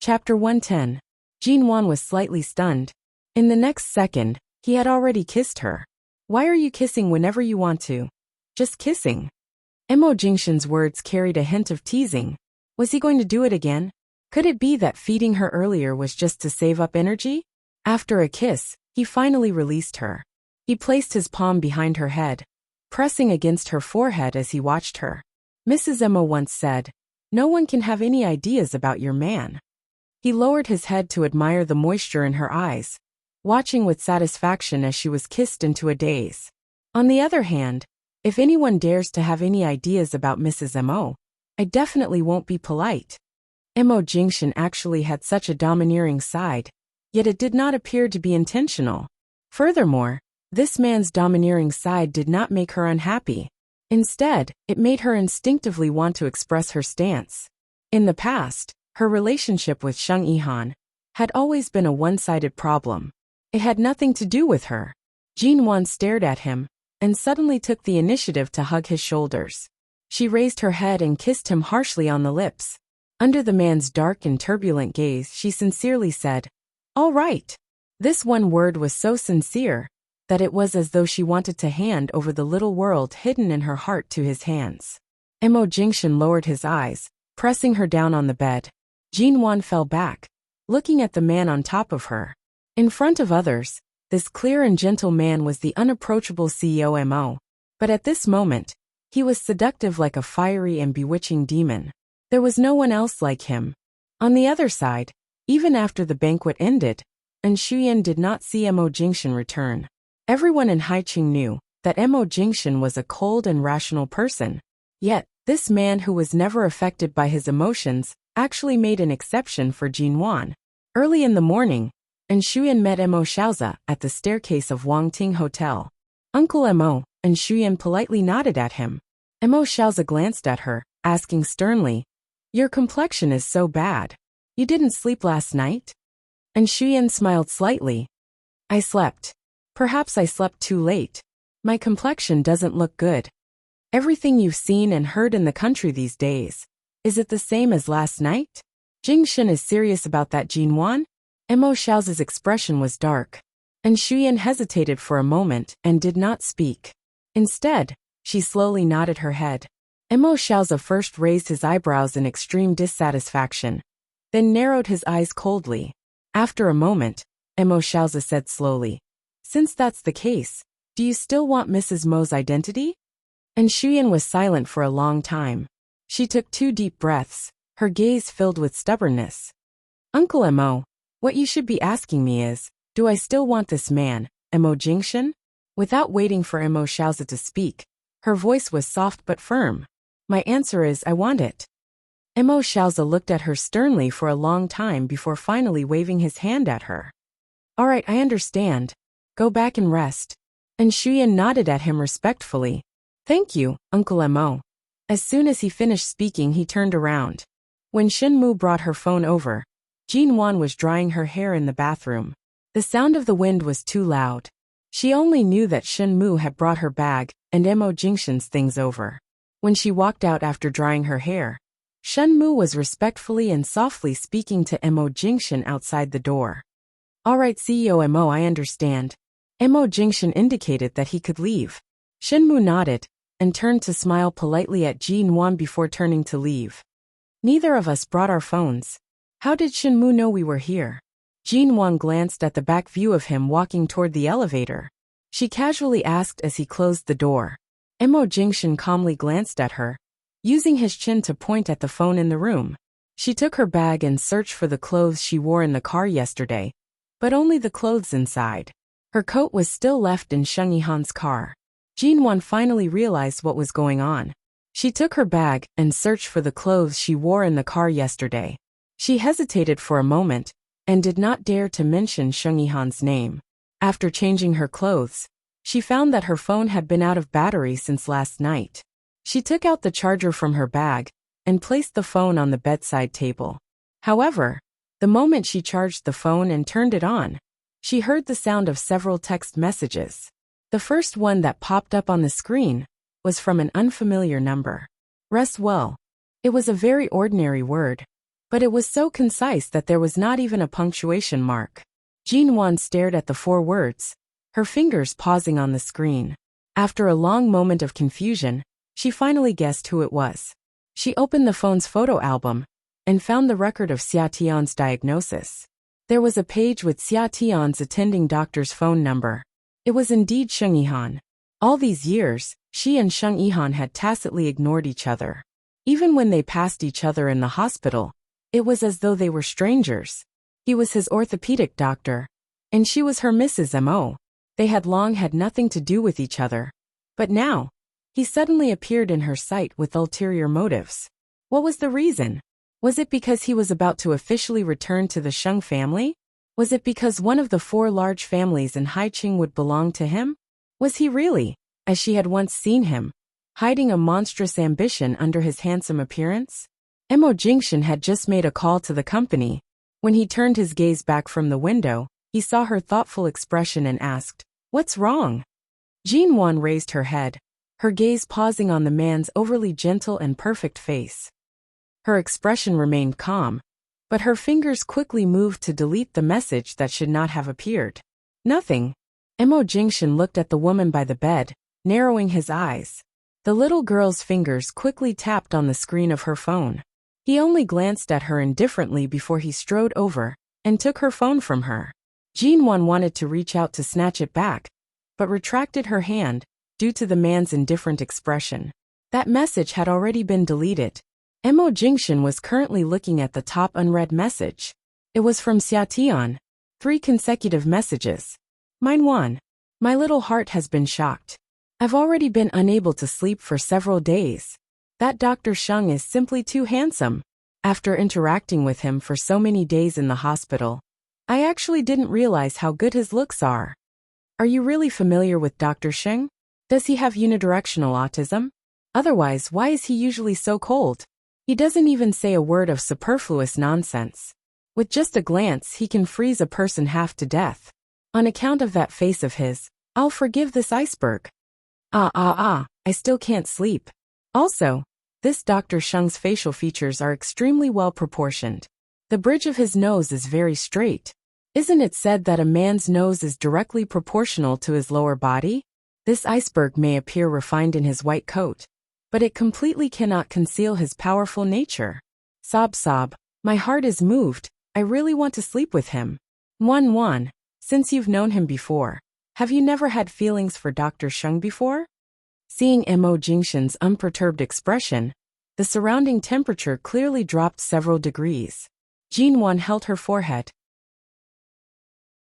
Chapter 110. Jinwan was slightly stunned. In the next second, he had already kissed her. Why are you kissing whenever you want to? Just kissing. Mo Jingshan's words carried a hint of teasing. Was he going to do it again? Could it be that feeding her earlier was just to save up energy? After a kiss, he finally released her. He placed his palm behind her head, pressing against her forehead as he watched her. Mrs. Mo once said, "No one can have any ideas about your man." He lowered his head to admire the moisture in her eyes, watching with satisfaction as she was kissed into a daze. On the other hand, if anyone dares to have any ideas about Mrs. Mo, I definitely won't be polite. Mo Jingshan actually had such a domineering side, yet it did not appear to be intentional. Furthermore, this man's domineering side did not make her unhappy. Instead, it made her instinctively want to express her stance. In the past, her relationship with Sheng Yihan had always been a one-sided problem. It had nothing to do with her. Jinwan stared at him and suddenly took the initiative to hug his shoulders. She raised her head and kissed him harshly on the lips. Under the man's dark and turbulent gaze, she sincerely said, "All right." This one word was so sincere that it was as though she wanted to hand over the little world hidden in her heart to his hands. Mo Jingshan lowered his eyes, pressing her down on the bed. Jinwan fell back, looking at the man on top of her. In front of others, this clear and gentle man was the unapproachable CEO Mo. But at this moment, he was seductive like a fiery and bewitching demon. There was no one else like him. On the other side, even after the banquet ended, and Shuyan did not see Mo Jingshan return. Everyone in Haiqing knew that Mo Jingshan was a cold and rational person. Yet, this man who was never affected by his emotions actually made an exception for Jinwan. Early in the morning, and Shuyan met Mo Xiaozi at the staircase of Wangting Hotel. Uncle Mo and Shuyan politely nodded at him. Mo Xiaozi glanced at her, asking sternly, "Your complexion is so bad. You didn't sleep last night?" And Shuyan smiled slightly. "I slept. Perhaps I slept too late. My complexion doesn't look good. Everything you've seen and heard in the country these days, is it the same as last night?" Jingshan is serious about that, Jinwan? Mo Xiaozi's expression was dark, and Shuyan hesitated for a moment and did not speak. Instead, she slowly nodded her head. Mo Xiaozi first raised his eyebrows in extreme dissatisfaction, then narrowed his eyes coldly. After a moment, Mo Xiaozi said slowly, "Since that's the case, do you still want Mrs. Mo's identity?" And Shuyan was silent for a long time. She took 2 deep breaths, her gaze filled with stubbornness. "Uncle Mo, what you should be asking me is, do I still want this man, Mo Jingshan?" Without waiting for Mo Xiaozi to speak, her voice was soft but firm. "My answer is I want it." Mo Xiaozi looked at her sternly for a long time before finally waving his hand at her. "All right, I understand. Go back and rest." And Shuyan nodded at him respectfully. "Thank you, Uncle Mo." As soon as he finished speaking, he turned around. When Shenmu brought her phone over, Jinwan was drying her hair in the bathroom. The sound of the wind was too loud. She only knew that Shenmu had brought her bag and Mo Jingshan's things over. When she walked out after drying her hair, Shenmu was respectfully and softly speaking to Mo Jingshan outside the door. "All right, CEO Mo, I understand." Mo Jingshan indicated that he could leave. Shenmu nodded and turned to smile politely at Jinwan before turning to leave. "Neither of us brought our phones. How did Shenmu know we were here?" Jinwan glanced at the back view of him walking toward the elevator. She casually asked as he closed the door. Mo Jingshan calmly glanced at her, using his chin to point at the phone in the room. She took her bag and searched for the clothes she wore in the car yesterday, but only the clothes inside. Her coat was still left in Sheng Yihan's car. Jinwan finally realized what was going on. She took her bag and searched for the clothes she wore in the car yesterday. She hesitated for a moment and did not dare to mention Sheng Yihan's name. After changing her clothes, she found that her phone had been out of battery since last night. She took out the charger from her bag and placed the phone on the bedside table. However, the moment she charged the phone and turned it on, she heard the sound of several text messages. The first one that popped up on the screen was from an unfamiliar number. "Rest well." It was a very ordinary word, But it was so concise that there was not even a punctuation mark. Jinwan stared at the 4 words, her fingers pausing on the screen. After a long moment of confusion, she finally guessed who it was. She opened the phone's photo album and found the record of Xia Tian's diagnosis. There was a page with Xia Tian's attending doctor's phone number. It was indeed Sheng Yihan. All these years, she and Sheng Yihan had tacitly ignored each other. Even when they passed each other in the hospital, it was as though they were strangers. He was his orthopedic doctor, and she was her Mrs. Mo. They had long had nothing to do with each other. But now, he suddenly appeared in her sight with ulterior motives. What was the reason? Was it because he was about to officially return to the Sheng family? Was it because one of the 4 large families in Haiqing would belong to him? Was he really, as she had once seen him, hiding a monstrous ambition under his handsome appearance? Mo Jingxian had just made a call to the company. When he turned his gaze back from the window, he saw her thoughtful expression and asked, "What's wrong?" Jinwan raised her head, her gaze pausing on the man's overly gentle and perfect face. Her expression remained calm, but her fingers quickly moved to delete the message that should not have appeared. Nothing. Mo Jingxian looked at the woman by the bed, narrowing his eyes. The little girl's fingers quickly tapped on the screen of her phone. He only glanced at her indifferently before he strode over and took her phone from her. Jinwan wanted to reach out to snatch it back, but retracted her hand due to the man's indifferent expression. That message had already been deleted. Mo Jingxian was currently looking at the top unread message. It was from Xia Tian. 3 consecutive messages. Mine 1. My little heart has been shocked. I've already been unable to sleep for several days. That Dr. Sheng is simply too handsome. After interacting with him for so many days in the hospital, I actually didn't realize how good his looks are. Are you really familiar with Dr. Sheng? Does he have unidirectional autism? Otherwise, why is he usually so cold? He doesn't even say a word of superfluous nonsense. With just a glance, he can freeze a person half to death. On account of that face of his, I'll forgive this iceberg. I still can't sleep. Also, this Dr. Sheng's facial features are extremely well proportioned. The bridge of his nose is very straight. Isn't it said that a man's nose is directly proportional to his lower body? This iceberg may appear refined in his white coat, but it completely cannot conceal his powerful nature. Sob, my heart is moved. I really want to sleep with him. 1. Since you've known him before, have you never had feelings for Dr. Sheng before? Seeing Mo Jingxian's unperturbed expression, the surrounding temperature clearly dropped several degrees. Jinwan held her forehead.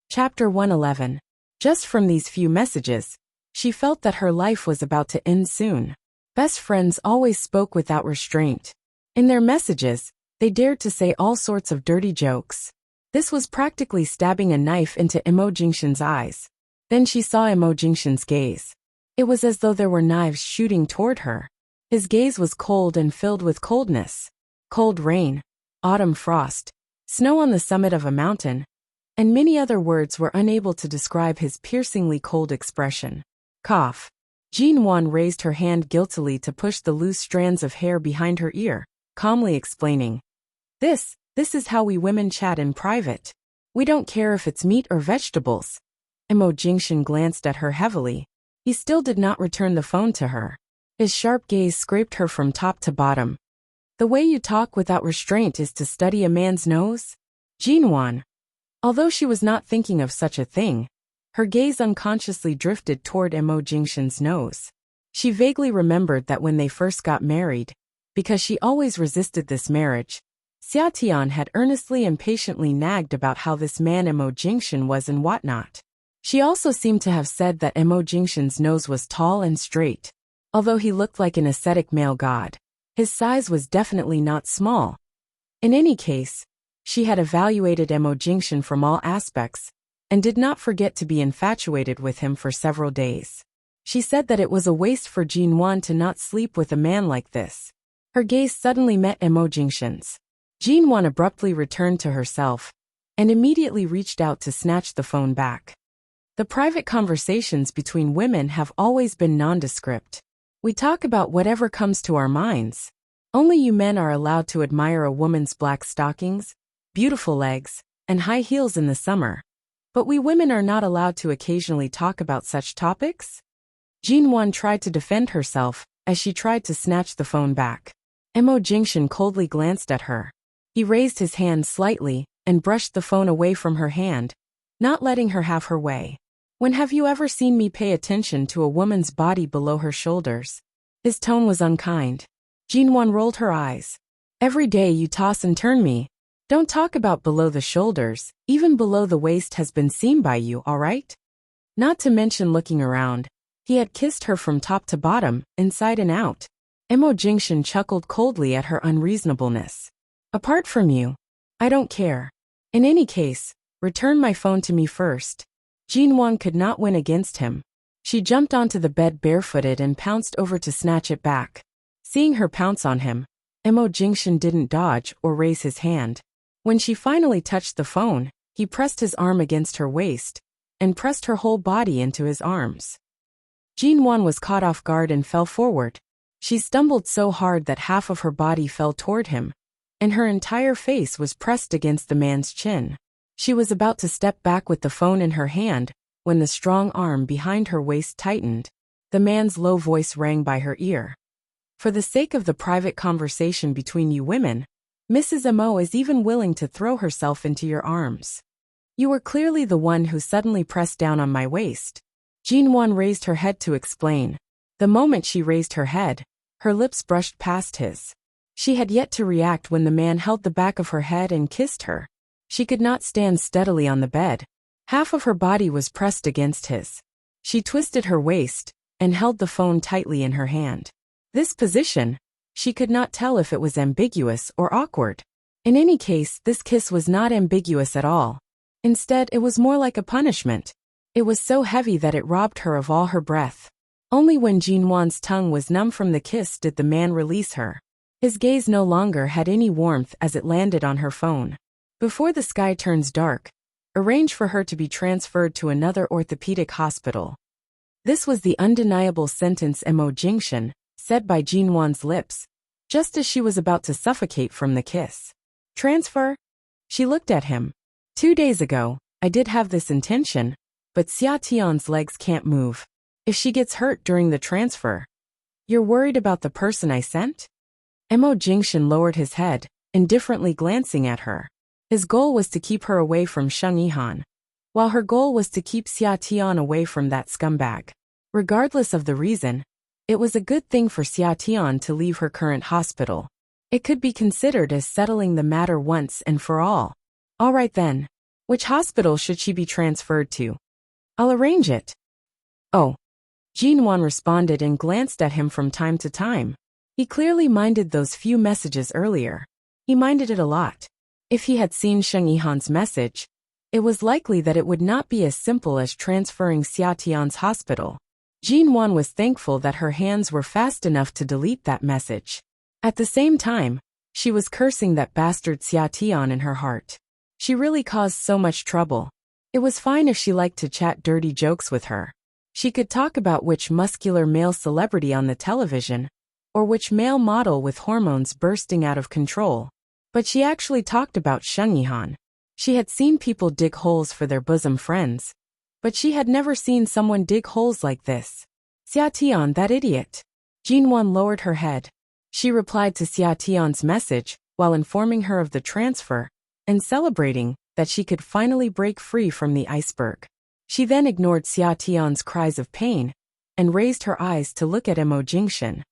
Chapter 111. Just from these few messages, she felt that her life was about to end soon. Best friends always spoke without restraint. In their messages, they dared to say all sorts of dirty jokes. This was practically stabbing a knife into Mo Jingxian's eyes. Then she saw Mo Jingxian's gaze. It was as though there were knives shooting toward her. His gaze was cold and filled with coldness. Cold rain, autumn frost, snow on the summit of a mountain, and many other words were unable to describe his piercingly cold expression. Cough. Jinwan raised her hand guiltily to push the loose strands of hair behind her ear, calmly explaining. This is how we women chat in private. We don't care if it's meat or vegetables. Mo Jingxian glanced at her heavily. He still did not return the phone to her. His sharp gaze scraped her from top to bottom. The way you talk without restraint is to study a man's nose? Jinwan. Although she was not thinking of such a thing, her gaze unconsciously drifted toward Mo Jingxian's nose. She vaguely remembered that when they first got married, because she always resisted this marriage, Xia Tian had earnestly and patiently nagged about how this man Mo Jingxian was and whatnot. She also seemed to have said that Mo Jingxian's nose was tall and straight. Although he looked like an ascetic male god, his size was definitely not small. In any case, she had evaluated Mo Jingxian from all aspects, and did not forget to be infatuated with him for several days. She said that it was a waste for Jinwan to not sleep with a man like this. Her gaze suddenly met Mo Jingxian's. Jinwan abruptly returned to herself, and immediately reached out to snatch the phone back. The private conversations between women have always been nondescript. We talk about whatever comes to our minds. Only you men are allowed to admire a woman's black stockings, beautiful legs, and high heels in the summer. But we women are not allowed to occasionally talk about such topics? Jinwon tried to defend herself as she tried to snatch the phone back. Mo Jingshan coldly glanced at her. He raised his hand slightly and brushed the phone away from her hand, not letting her have her way. When have you ever seen me pay attention to a woman's body below her shoulders? His tone was unkind. Jinwon rolled her eyes. Every day you toss and turn me. Don't talk about below the shoulders, even below the waist has been seen by you, alright? Not to mention looking around. He had kissed her from top to bottom, inside and out. Mo Jingshan chuckled coldly at her unreasonableness. Apart from you, I don't care. In any case, return my phone to me first. Jinwon could not win against him. She jumped onto the bed barefooted and pounced over to snatch it back. Seeing her pounce on him, Mo Jingshan didn't dodge or raise his hand. When she finally touched the phone, he pressed his arm against her waist and pressed her whole body into his arms. Jinwon was caught off guard and fell forward. She stumbled so hard that half of her body fell toward him, and her entire face was pressed against the man's chin. She was about to step back with the phone in her hand when the strong arm behind her waist tightened. The man's low voice rang by her ear. For the sake of the private conversation between you women, Mrs. Mo is even willing to throw herself into your arms. You were clearly the one who suddenly pressed down on my waist. Jinwon raised her head to explain. The moment she raised her head, her lips brushed past his. She had yet to react when the man held the back of her head and kissed her. She could not stand steadily on the bed. Half of her body was pressed against his. She twisted her waist and held the phone tightly in her hand. This position, she could not tell if it was ambiguous or awkward. In any case, this kiss was not ambiguous at all. Instead, it was more like a punishment. It was so heavy that it robbed her of all her breath. Only when Jinwon's tongue was numb from the kiss did the man release her. His gaze no longer had any warmth as it landed on her phone. Before the sky turns dark, arrange for her to be transferred to another orthopedic hospital. This was the undeniable sentence Mo Jingshan said by Jinwon's lips, just as she was about to suffocate from the kiss. Transfer? She looked at him. 2 days ago, I did have this intention, but Xia Tian's legs can't move. If she gets hurt during the transfer, you're worried about the person I sent? Mo Jingshan lowered his head, indifferently glancing at her. His goal was to keep her away from Sheng Yihan, while her goal was to keep Xia Tian away from that scumbag. Regardless of the reason, it was a good thing for Xia Tian to leave her current hospital. It could be considered as settling the matter once and for all. All right then. Which hospital should she be transferred to? I'll arrange it. Oh. Jinwon responded and glanced at him from time to time. He clearly minded those few messages earlier. He minded it a lot. If he had seen Sheng Yihan's message, it was likely that it would not be as simple as transferring Xia Tian's hospital. Jinwon was thankful that her hands were fast enough to delete that message. At the same time, she was cursing that bastard Xia Tian in her heart. She really caused so much trouble. It was fine if she liked to chat dirty jokes with her. She could talk about which muscular male celebrity on the television, or which male model with hormones bursting out of control. But she actually talked about Sheng Yihan. She had seen people dig holes for their bosom friends, but she had never seen someone dig holes like this. Xia Tian, that idiot. Jinwon lowered her head. She replied to Xia Tian's message while informing her of the transfer and celebrating that she could finally break free from the iceberg. She then ignored Xia Tian's cries of pain and raised her eyes to look at Mo Jingshan.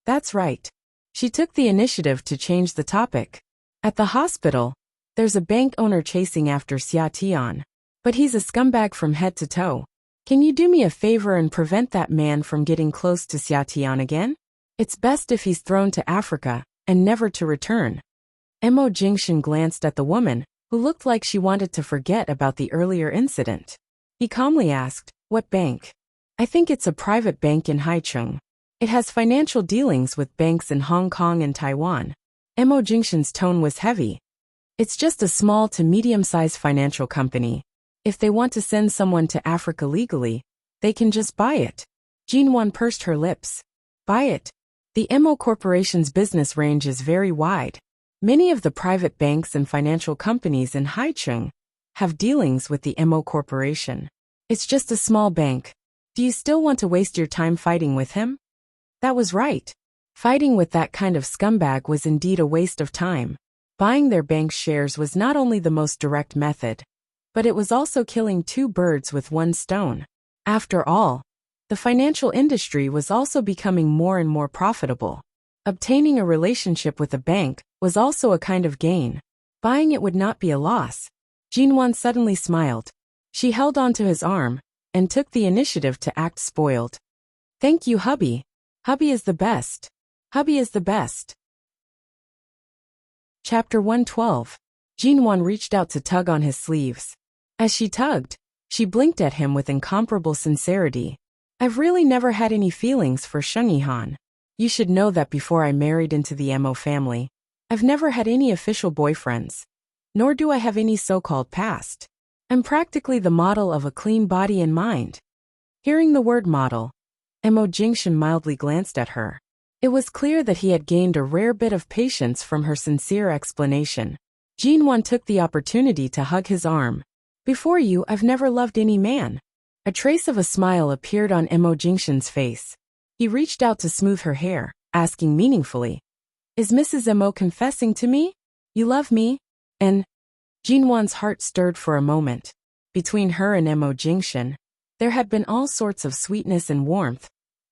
That's right. She took the initiative to change the topic. At the hospital, there's a bank owner chasing after Xia Tian. But he's a scumbag from head to toe. Can you do me a favor and prevent that man from getting close to Xia Tian again? It's best if he's thrown to Africa and never to return. Mo Jingshan glanced at the woman, who looked like she wanted to forget about the earlier incident. He calmly asked, what bank? I think it's a private bank in Haicheng. It has financial dealings with banks in Hong Kong and Taiwan. Mo Jingshan's tone was heavy. It's just a small to medium-sized financial company. If they want to send someone to Africa legally, they can just buy it. Jinwon pursed her lips. Buy it? The MO Corporation's business range is very wide. Many of the private banks and financial companies in Haicheng have dealings with the MO Corporation. It's just a small bank. Do you still want to waste your time fighting with him? That was right. Fighting with that kind of scumbag was indeed a waste of time. Buying their bank's shares was not only the most direct method, but it was also killing two birds with one stone. After all, the financial industry was also becoming more and more profitable. Obtaining a relationship with a bank was also a kind of gain. Buying it would not be a loss. Jinwan suddenly smiled. She held onto his arm and took the initiative to act spoiled. Thank you, hubby. Hubby is the best. Hubby is the best. Chapter 112. Jinwan reached out to tug on his sleeves. As she tugged, she blinked at him with incomparable sincerity. I've really never had any feelings for Shengyihan. You should know that before I married into the MO family, I've never had any official boyfriends. Nor do I have any so-called past. I'm practically the model of a clean body and mind. Hearing the word model, Mo Jingshan mildly glanced at her. It was clear that he had gained a rare bit of patience from her sincere explanation. Jinwan took the opportunity to hug his arm. Before you, I've never loved any man. A trace of a smile appeared on Mo Jingshan's face. He reached out to smooth her hair, asking meaningfully, Is Mrs. Mo confessing to me? You love me? And Jinwan's heart stirred for a moment. Between her and Mo Jingshan, there had been all sorts of sweetness and warmth,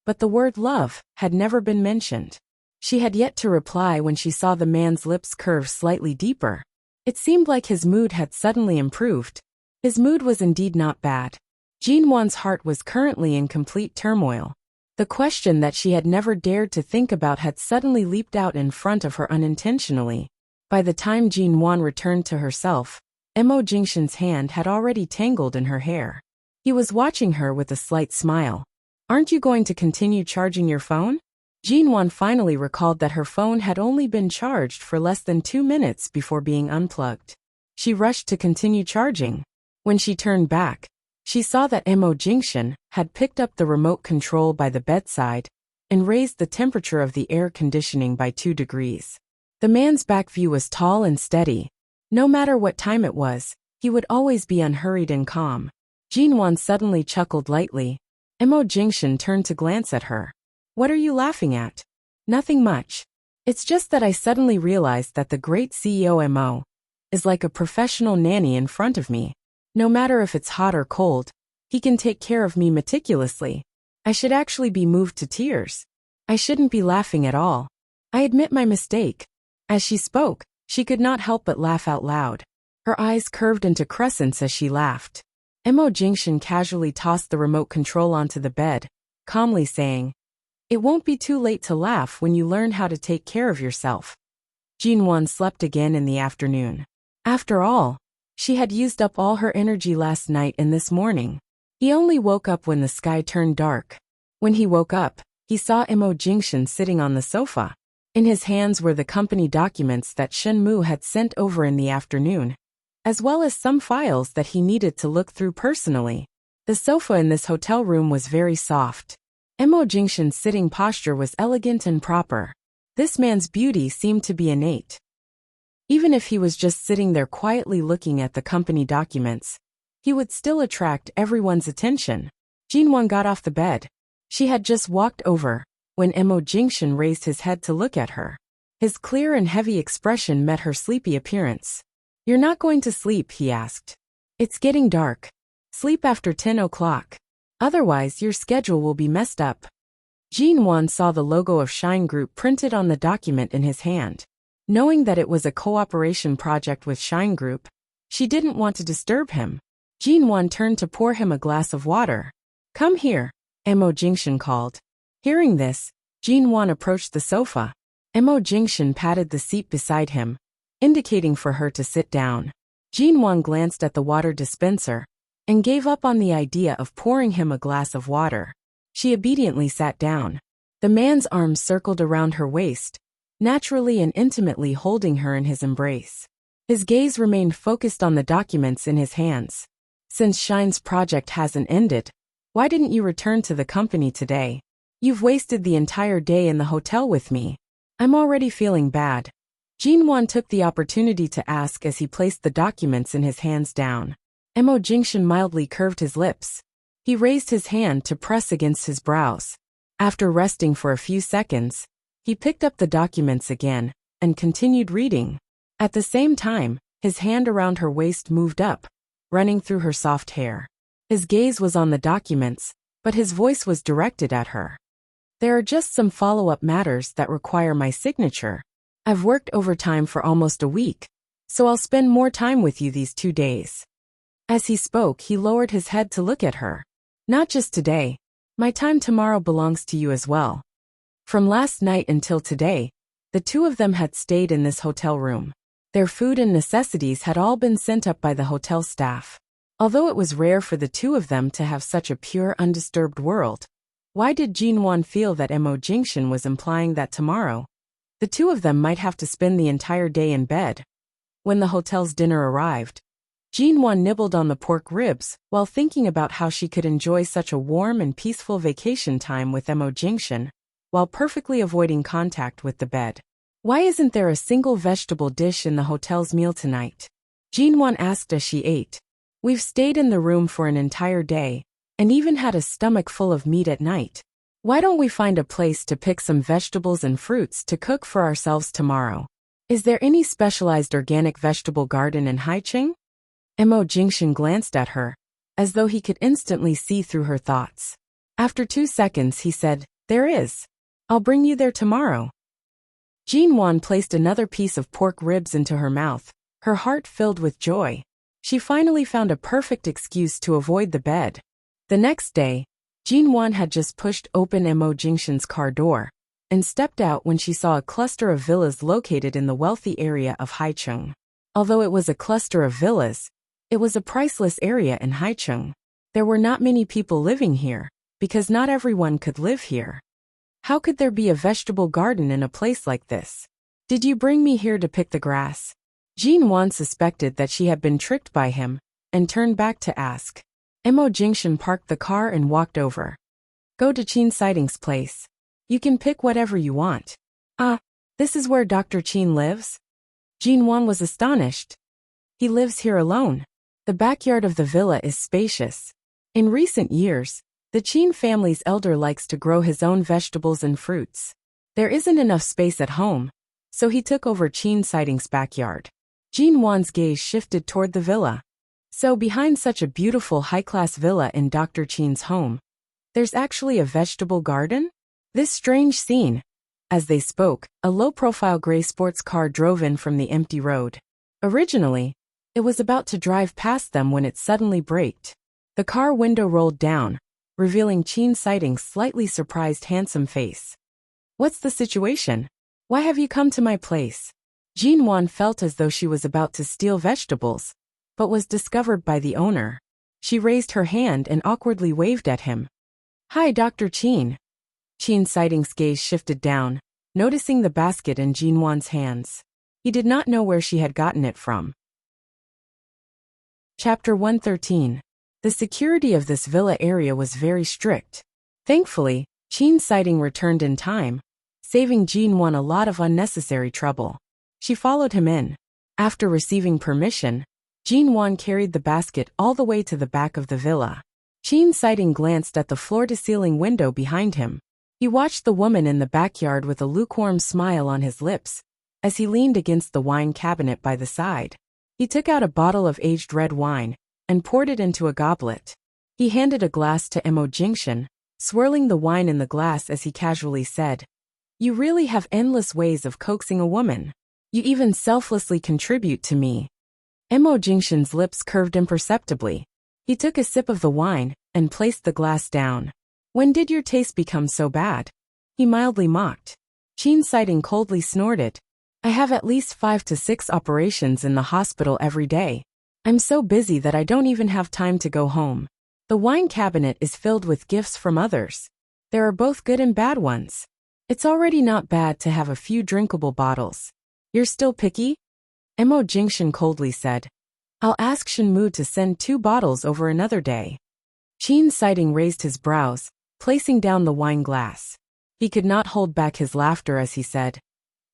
but the word love had never been mentioned. She had yet to reply when she saw the man's lips curve slightly deeper. It seemed like his mood had suddenly improved. His mood was indeed not bad. Jinwan's heart was currently in complete turmoil. The question that she had never dared to think about had suddenly leaped out in front of her unintentionally. By the time Jinwan returned to herself, Mo Jingshan's hand had already tangled in her hair. He was watching her with a slight smile. Aren't you going to continue charging your phone? Jinwan finally recalled that her phone had only been charged for less than 2 minutes before being unplugged. She rushed to continue charging. When she turned back, she saw that Mo Jingshan had picked up the remote control by the bedside and raised the temperature of the air conditioning by 2 degrees. The man's back view was tall and steady. No matter what time it was, he would always be unhurried and calm. Jinwan suddenly chuckled lightly. Mo Jingshan turned to glance at her. What are you laughing at? Nothing much. It's just that I suddenly realized that the great CEO Mo is like a professional nanny in front of me. No matter if it's hot or cold, he can take care of me meticulously. I should actually be moved to tears. I shouldn't be laughing at all. I admit my mistake. As she spoke, she could not help but laugh out loud. Her eyes curved into crescents as she laughed. Mo Jingshan casually tossed the remote control onto the bed, calmly saying, It won't be too late to laugh when you learn how to take care of yourself. Jinwan slept again in the afternoon. After all, she had used up all her energy last night and this morning. He only woke up when the sky turned dark. When he woke up, he saw Mo Jingshan sitting on the sofa. In his hands were the company documents that Shen Mu had sent over in the afternoon, as well as some files that he needed to look through personally. The sofa in this hotel room was very soft. Mo Jingshan's sitting posture was elegant and proper. This man's beauty seemed to be innate. Even if he was just sitting there quietly looking at the company documents, he would still attract everyone's attention. Jinwan got off the bed. She had just walked over when Mo Jingshan raised his head to look at her. His clear and heavy expression met her sleepy appearance. You're not going to sleep, he asked. It's getting dark. Sleep after 10 o'clock. Otherwise, your schedule will be messed up. Jinwan saw the logo of Shine Group printed on the document in his hand. Knowing that it was a cooperation project with Shine Group, she didn't want to disturb him. Jinwan turned to pour him a glass of water. Come here, Mo Jingshan called. Hearing this, Jinwan approached the sofa. Mo Jingshan patted the seat beside him, indicating for her to sit down. Jinwan glanced at the water dispenser and gave up on the idea of pouring him a glass of water. She obediently sat down. The man's arms circled around her waist, naturally and intimately holding her in his embrace. His gaze remained focused on the documents in his hands. Since Shine's project hasn't ended, why didn't you return to the company today? You've wasted the entire day in the hotel with me. I'm already feeling bad. Jinwan took the opportunity to ask as he placed the documents in his hands down. Mo Jingshan mildly curved his lips. He raised his hand to press against his brows. After resting for a few seconds, he picked up the documents again and continued reading. At the same time, his hand around her waist moved up, running through her soft hair. His gaze was on the documents, but his voice was directed at her. There are just some follow-up matters that require my signature. I've worked overtime for almost a week, so I'll spend more time with you these 2 days. As he spoke, he lowered his head to look at her. Not just today. My time tomorrow belongs to you as well. From last night until today, the two of them had stayed in this hotel room. Their food and necessities had all been sent up by the hotel staff. Although it was rare for the two of them to have such a pure, undisturbed world, why did Jinwan feel that Mo Jingshan was implying that tomorrow, the two of them might have to spend the entire day in bed? When the hotel's dinner arrived, Jinwan nibbled on the pork ribs while thinking about how she could enjoy such a warm and peaceful vacation time with Mo Jingshan, while perfectly avoiding contact with the bed. Why isn't there a single vegetable dish in the hotel's meal tonight? Jinwan asked as she ate. We've stayed in the room for an entire day, and even had a stomach full of meat at night. Why don't we find a place to pick some vegetables and fruits to cook for ourselves tomorrow? Is there any specialized organic vegetable garden in Haicheng? Mo Jingshan glanced at her, as though he could instantly see through her thoughts. After 2 seconds he said, There is. I'll bring you there tomorrow. Jinwan placed another piece of pork ribs into her mouth, her heart filled with joy. She finally found a perfect excuse to avoid the bed. The next day, Jinwan had just pushed open Mo Jingshan's car door and stepped out when she saw a cluster of villas located in the wealthy area of Haicheng. Although it was a cluster of villas, it was a priceless area in Haicheng. There were not many people living here, because not everyone could live here. How could there be a vegetable garden in a place like this? Did you bring me here to pick the grass? Jinwan suspected that she had been tricked by him, and turned back to ask. Mo Jingshan parked the car and walked over. Go to Qin Siding's place. You can pick whatever you want. Ah, this is where Dr. Qin lives? Jinwan was astonished. He lives here alone. The backyard of the villa is spacious. In recent years, the Qin family's elder likes to grow his own vegetables and fruits. There isn't enough space at home, so he took over Qin Siding's backyard. Jinwan's gaze shifted toward the villa. So behind such a beautiful high-class villa in Dr. Qin's home, there's actually a vegetable garden? This strange scene. As they spoke, a low-profile gray sports car drove in from the empty road. Originally, it was about to drive past them when it suddenly braked. The car window rolled down, revealing Qin Siding's slightly surprised handsome face. What's the situation? Why have you come to my place? Jinwan felt as though she was about to steal vegetables, but was discovered by the owner. She raised her hand and awkwardly waved at him. Hi, Dr. Qin. Qin Siding's gaze shifted down, noticing the basket in Jinwan's hands. He did not know where she had gotten it from. Chapter 113. The security of this villa area was very strict. Thankfully, Qin Siding returned in time, saving Jinwan a lot of unnecessary trouble. She followed him in. After receiving permission, Jinwan carried the basket all the way to the back of the villa. Qin Siding glanced at the floor-to-ceiling window behind him. He watched the woman in the backyard with a lukewarm smile on his lips, as he leaned against the wine cabinet by the side. He took out a bottle of aged red wine and poured it into a goblet. He handed a glass to Mo Jingshan, swirling the wine in the glass as he casually said, You really have endless ways of coaxing a woman. You even selflessly contribute to me. Mo Jingshan's lips curved imperceptibly. He took a sip of the wine and placed the glass down. When did your taste become so bad? He mildly mocked. Qin Siding coldly snorted. I have at least 5 to 6 operations in the hospital every day. I'm so busy that I don't even have time to go home. The wine cabinet is filled with gifts from others. There are both good and bad ones. It's already not bad to have a few drinkable bottles. You're still picky? Mo Jingshan coldly said. I'll ask Shenmu to send 2 bottles over another day. Qin Siding raised his brows, placing down the wine glass. He could not hold back his laughter as he said,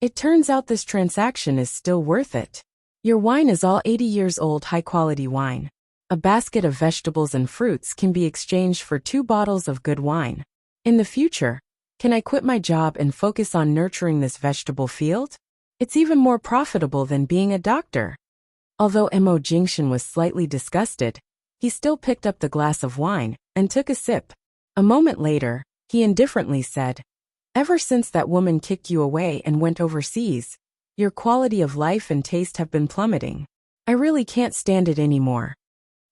"It turns out this transaction is still worth it. Your wine is all 80 years old high-quality wine. A basket of vegetables and fruits can be exchanged for 2 bottles of good wine. In the future, can I quit my job and focus on nurturing this vegetable field? It's even more profitable than being a doctor." Although Mo Jingxian was slightly disgusted, he still picked up the glass of wine and took a sip. A moment later, he indifferently said, "Ever since that woman kicked you away and went overseas, your quality of life and taste have been plummeting. I really can't stand it anymore."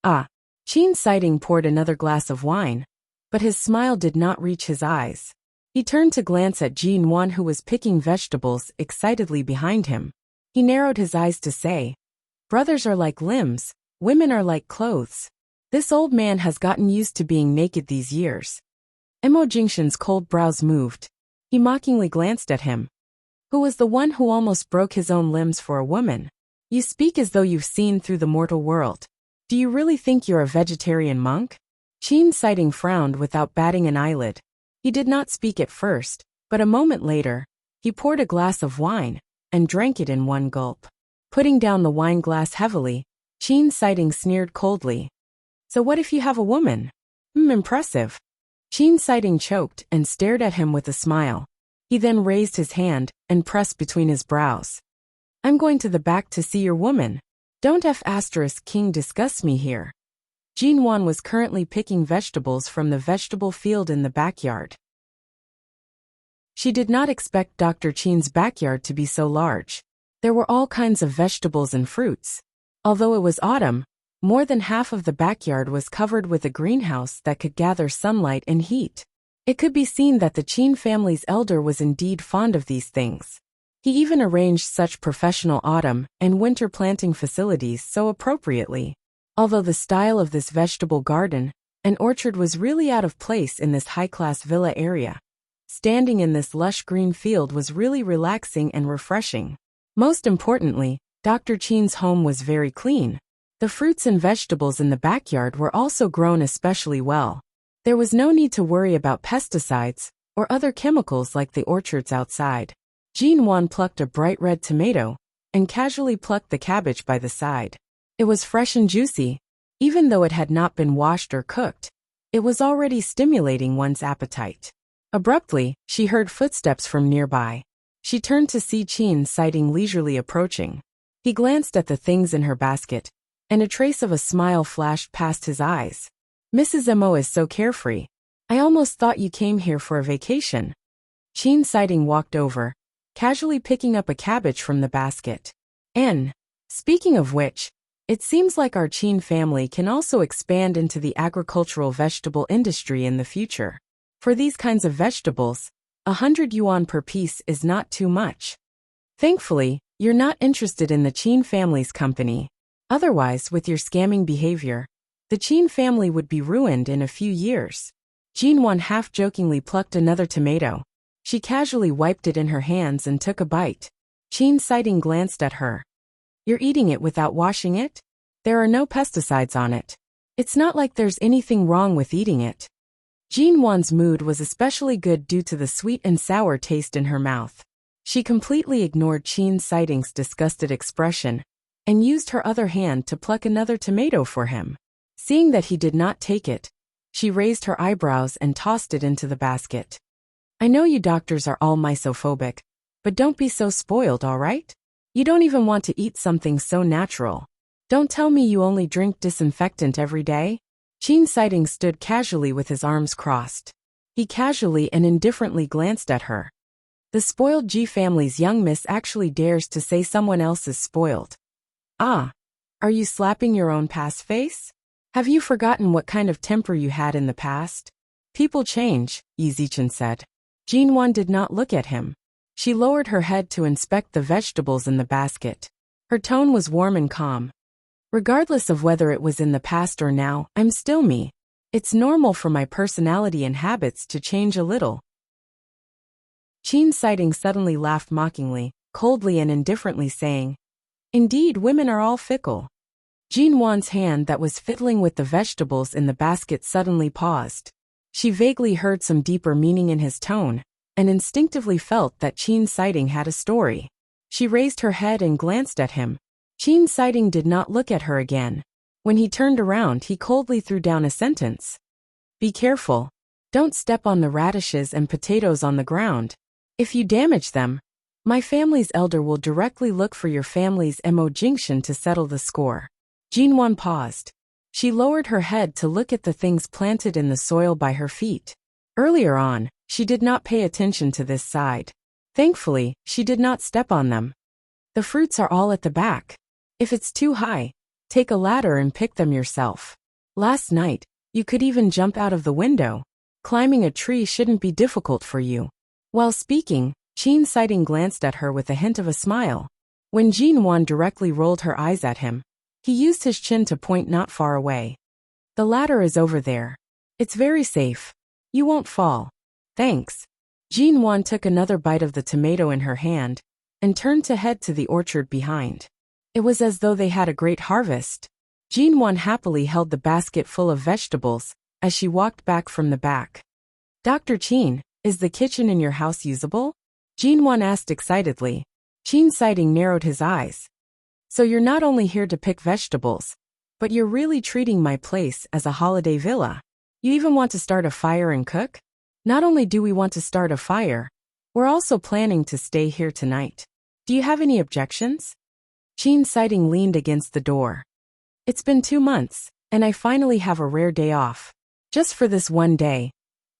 Ah. Qin Siding poured another glass of wine, but his smile did not reach his eyes. He turned to glance at Jin Wan, who was picking vegetables excitedly behind him. He narrowed his eyes to say, "Brothers are like limbs, women are like clothes. This old man has gotten used to being naked these years." Mo Jingxian's cold brows moved. He mockingly glanced at him. "Who was the one who almost broke his own limbs for a woman? You speak as though you've seen through the mortal world. Do you really think you're a vegetarian monk?" Qin Siding frowned without batting an eyelid. He did not speak at first, but a moment later, he poured a glass of wine and drank it in one gulp. Putting down the wine glass heavily, Qin Siding sneered coldly. "So what if you have a woman?" Impressive." Qin Siding choked and stared at him with a smile. He then raised his hand and pressed between his brows. "I'm going to the back to see your woman. Don't King discuss me here." Jin Wan was currently picking vegetables from the vegetable field in the backyard. She did not expect Dr. Qin's backyard to be so large. There were all kinds of vegetables and fruits. Although it was autumn, more than half of the backyard was covered with a greenhouse that could gather sunlight and heat. It could be seen that the Qin family's elder was indeed fond of these things. He even arranged such professional autumn and winter planting facilities so appropriately. Although the style of this vegetable garden and orchard was really out of place in this high-class villa area, standing in this lush green field was really relaxing and refreshing. Most importantly, Dr. Qin's home was very clean. The fruits and vegetables in the backyard were also grown especially well. There was no need to worry about pesticides or other chemicals like the orchards outside. Jin Wan plucked a bright red tomato and casually plucked the cabbage by the side. It was fresh and juicy. Even though it had not been washed or cooked, it was already stimulating one's appetite. Abruptly, she heard footsteps from nearby. She turned to see Qin Siding leisurely approaching. He glanced at the things in her basket, and a trace of a smile flashed past his eyes. "Mrs. Mo is so carefree. I almost thought you came here for a vacation." Qin Siding walked over, casually picking up a cabbage from the basket. Speaking of which, it seems like our Qin family can also expand into the agricultural vegetable industry in the future. For these kinds of vegetables, 100 yuan per piece is not too much. Thankfully, you're not interested in the Qin family's company. Otherwise, with your scamming behavior, the Qin family would be ruined in a few years. Jin Wan half-jokingly plucked another tomato. She casually wiped it in her hands and took a bite. Qin Siding glanced at her. "You're eating it without washing it? There are no pesticides on it. It's not like there's anything wrong with eating it." Jin Wan's mood was especially good due to the sweet and sour taste in her mouth. She completely ignored Qin Siding's disgusted expression and used her other hand to pluck another tomato for him. Seeing that he did not take it, she raised her eyebrows and tossed it into the basket. "I know you doctors are all misophobic, but don't be so spoiled, all right? You don't even want to eat something so natural. Don't tell me you only drink disinfectant every day." Qin Siding stood casually with his arms crossed. He casually and indifferently glanced at her. The spoiled Ji family's young miss actually dares to say someone else is spoiled. Ah, are you slapping your own past face? Have you forgotten what kind of temper you had in the past? People change, Yi Zichen said. Jin Wan did not look at him. She lowered her head to inspect the vegetables in the basket. Her tone was warm and calm. "Regardless of whether it was in the past or now, I'm still me. It's normal for my personality and habits to change a little." Qin Siding suddenly laughed mockingly, coldly and indifferently saying, "Indeed, women are all fickle." Jin Wan's hand that was fiddling with the vegetables in the basket suddenly paused. She vaguely heard some deeper meaning in his tone, and instinctively felt that Qin Sighting had a story. She raised her head and glanced at him. Qin Sighting did not look at her again. When he turned around, he coldly threw down a sentence. Be careful. Don't step on the radishes and potatoes on the ground. If you damage them, my family's elder will directly look for your family's Mo Jingxian to settle the score. Jinwan paused. She lowered her head to look at the things planted in the soil by her feet. Earlier on, she did not pay attention to this side. Thankfully, she did not step on them. The fruits are all at the back. If it's too high, take a ladder and pick them yourself. Last night, you could even jump out of the window. Climbing a tree shouldn't be difficult for you. While speaking, Qin Sighting glanced at her with a hint of a smile. When Jinwan directly rolled her eyes at him, he used his chin to point not far away. The ladder is over there. It's very safe. You won't fall. Thanks. Jinwan took another bite of the tomato in her hand and turned to head to the orchard behind. It was as though they had a great harvest. Jinwan happily held the basket full of vegetables as she walked back from the back. Dr. Qin, is the kitchen in your house usable? Jinwan asked excitedly. Qin Sighting narrowed his eyes. So you're not only here to pick vegetables, but you're really treating my place as a holiday villa. You even want to start a fire and cook? Not only do we want to start a fire, we're also planning to stay here tonight. Do you have any objections? Qin Sighting leaned against the door. It's been 2 months, and I finally have a rare day off. Just for this one day,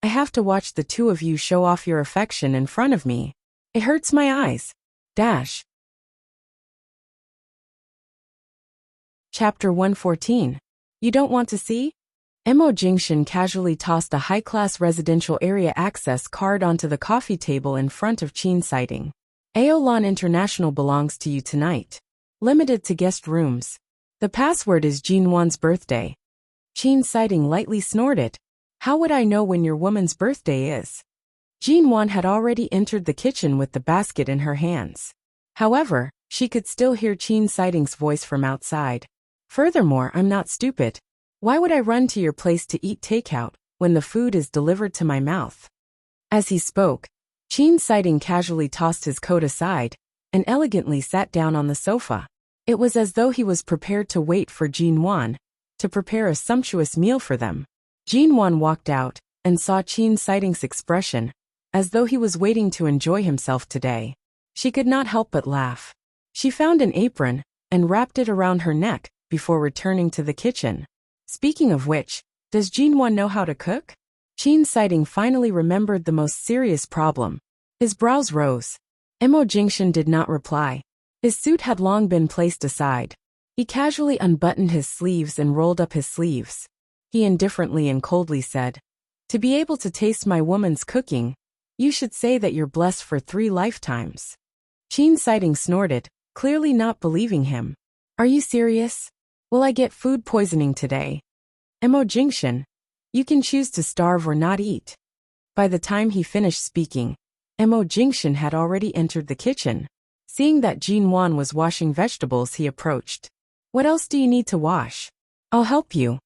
I have to watch the two of you show off your affection in front of me. It hurts my eyes. Dash. Chapter 114. You don't want to see? Mo Jingxian casually tossed a high-class residential area access card onto the coffee table in front of Qin Sighting. Aolan International belongs to you tonight. Limited to guest rooms. The password is Jinwan's birthday. Qin Sighting lightly snorted. How would I know when your woman's birthday is? Jinwan had already entered the kitchen with the basket in her hands. However, she could still hear Qin Sighting's voice from outside. Furthermore, I'm not stupid. Why would I run to your place to eat takeout when the food is delivered to my mouth? As he spoke, Qin Sighting casually tossed his coat aside and elegantly sat down on the sofa. It was as though he was prepared to wait for Jinwan to prepare a sumptuous meal for them. Jinwan walked out and saw Qin Sighting's expression, as though he was waiting to enjoy himself today. She could not help but laugh. She found an apron and wrapped it around her neck before returning to the kitchen. Speaking of which, does Jinwan know how to cook? Qin Sighting finally remembered the most serious problem. His brows rose. Mo Jingxian did not reply. His suit had long been placed aside. He casually unbuttoned his sleeves and rolled up his sleeves. He indifferently and coldly said, to be able to taste my woman's cooking, you should say that you're blessed for 3 lifetimes. Qin Sighting snorted, clearly not believing him. Are you serious? Will I get food poisoning today? Mo Jingxian, you can choose to starve or not eat. By the time he finished speaking, Mo Jingxian had already entered the kitchen. Seeing that Jinwan was washing vegetables, he approached. What else do you need to wash? I'll help you.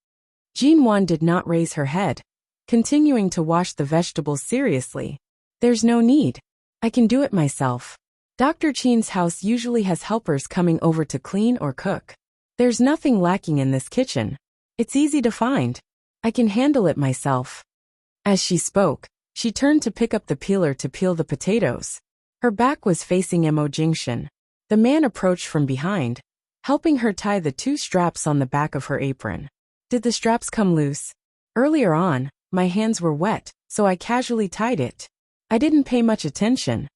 Jinwan did not raise her head, continuing to wash the vegetables seriously. There's no need. I can do it myself. Dr. Qin's house usually has helpers coming over to clean or cook. There's nothing lacking in this kitchen. It's easy to find. I can handle it myself. As she spoke, she turned to pick up the peeler to peel the potatoes. Her back was facing Mo Jingxian. The man approached from behind, helping her tie the 2 straps on the back of her apron. Did the straps come loose? Earlier on, my hands were wet, so I casually tied it. I didn't pay much attention.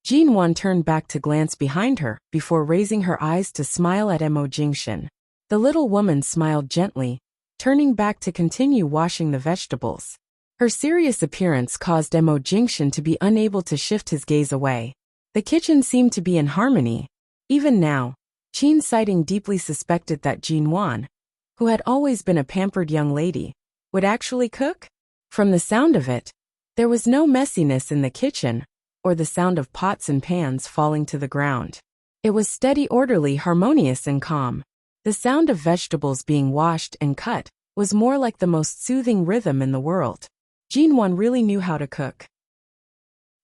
Jinwan turned back to glance behind her before raising her eyes to smile at Mo Jingxian. The little woman smiled gently, turning back to continue washing the vegetables. Her serious appearance caused Mo Jingxian to be unable to shift his gaze away. The kitchen seemed to be in harmony. Even now, Qin Sighting deeply suspected that Jinwan, who had always been a pampered young lady, would actually cook? From the sound of it, there was no messiness in the kitchen, or the sound of pots and pans falling to the ground. It was steady, orderly, harmonious, and calm. The sound of vegetables being washed and cut was more like the most soothing rhythm in the world. Jinwan really knew how to cook.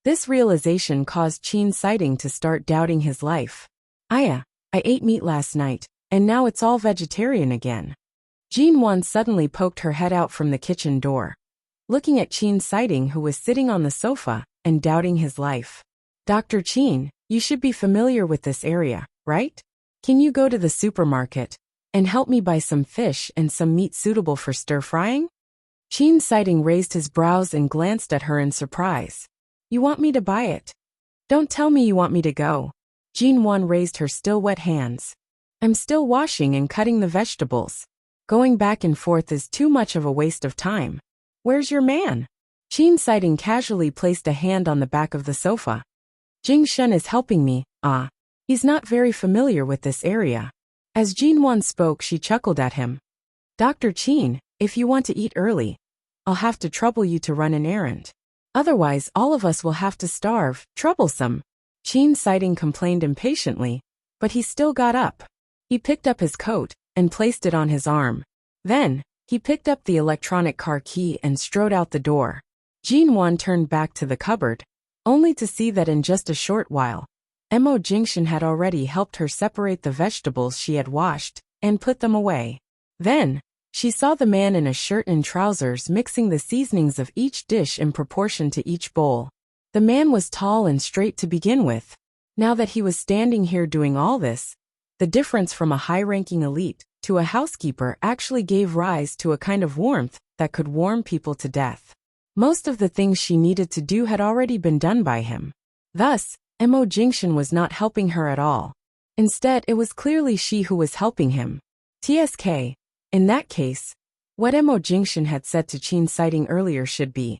This realization caused Qin Sighting to start doubting his life. I ate meat last night, and now it's all vegetarian again. Jinwan suddenly poked her head out from the kitchen door, looking at Qin Sighting, who was sitting on the sofa and doubting his life. Dr. Qin, you should be familiar with this area, right? Can you go to the supermarket and help me buy some fish and some meat suitable for stir-frying? Qin Sighting raised his brows and glanced at her in surprise. You want me to buy it? Don't tell me you want me to go. Jinwan raised her still wet hands. I'm still washing and cutting the vegetables. Going back and forth is too much of a waste of time. Where's your man? Qin Sighting casually placed a hand on the back of the sofa. Jing Shen is helping me. He's not very familiar with this area. As Jinwan spoke, she chuckled at him. Dr. Qin, if you want to eat early, I'll have to trouble you to run an errand. Otherwise, all of us will have to starve. Troublesome. Qin Sighting complained impatiently, but he still got up. He picked up his coat and placed it on his arm. Then, he picked up the electronic car key and strode out the door. Jinwan turned back to the cupboard, only to see that in just a short while, Mo Jingshan had already helped her separate the vegetables she had washed and put them away. Then, she saw the man in a shirt and trousers mixing the seasonings of each dish in proportion to each bowl. The man was tall and straight to begin with. Now that he was standing here doing all this, the difference from a high-ranking elite to a housekeeper actually gave rise to a kind of warmth that could warm people to death. Most of the things she needed to do had already been done by him. Thus, Mo Jingshan was not helping her at all. Instead, it was clearly she who was helping him. TSK. In that case, what Mo Jingshan had said to Qin Sighting earlier should be.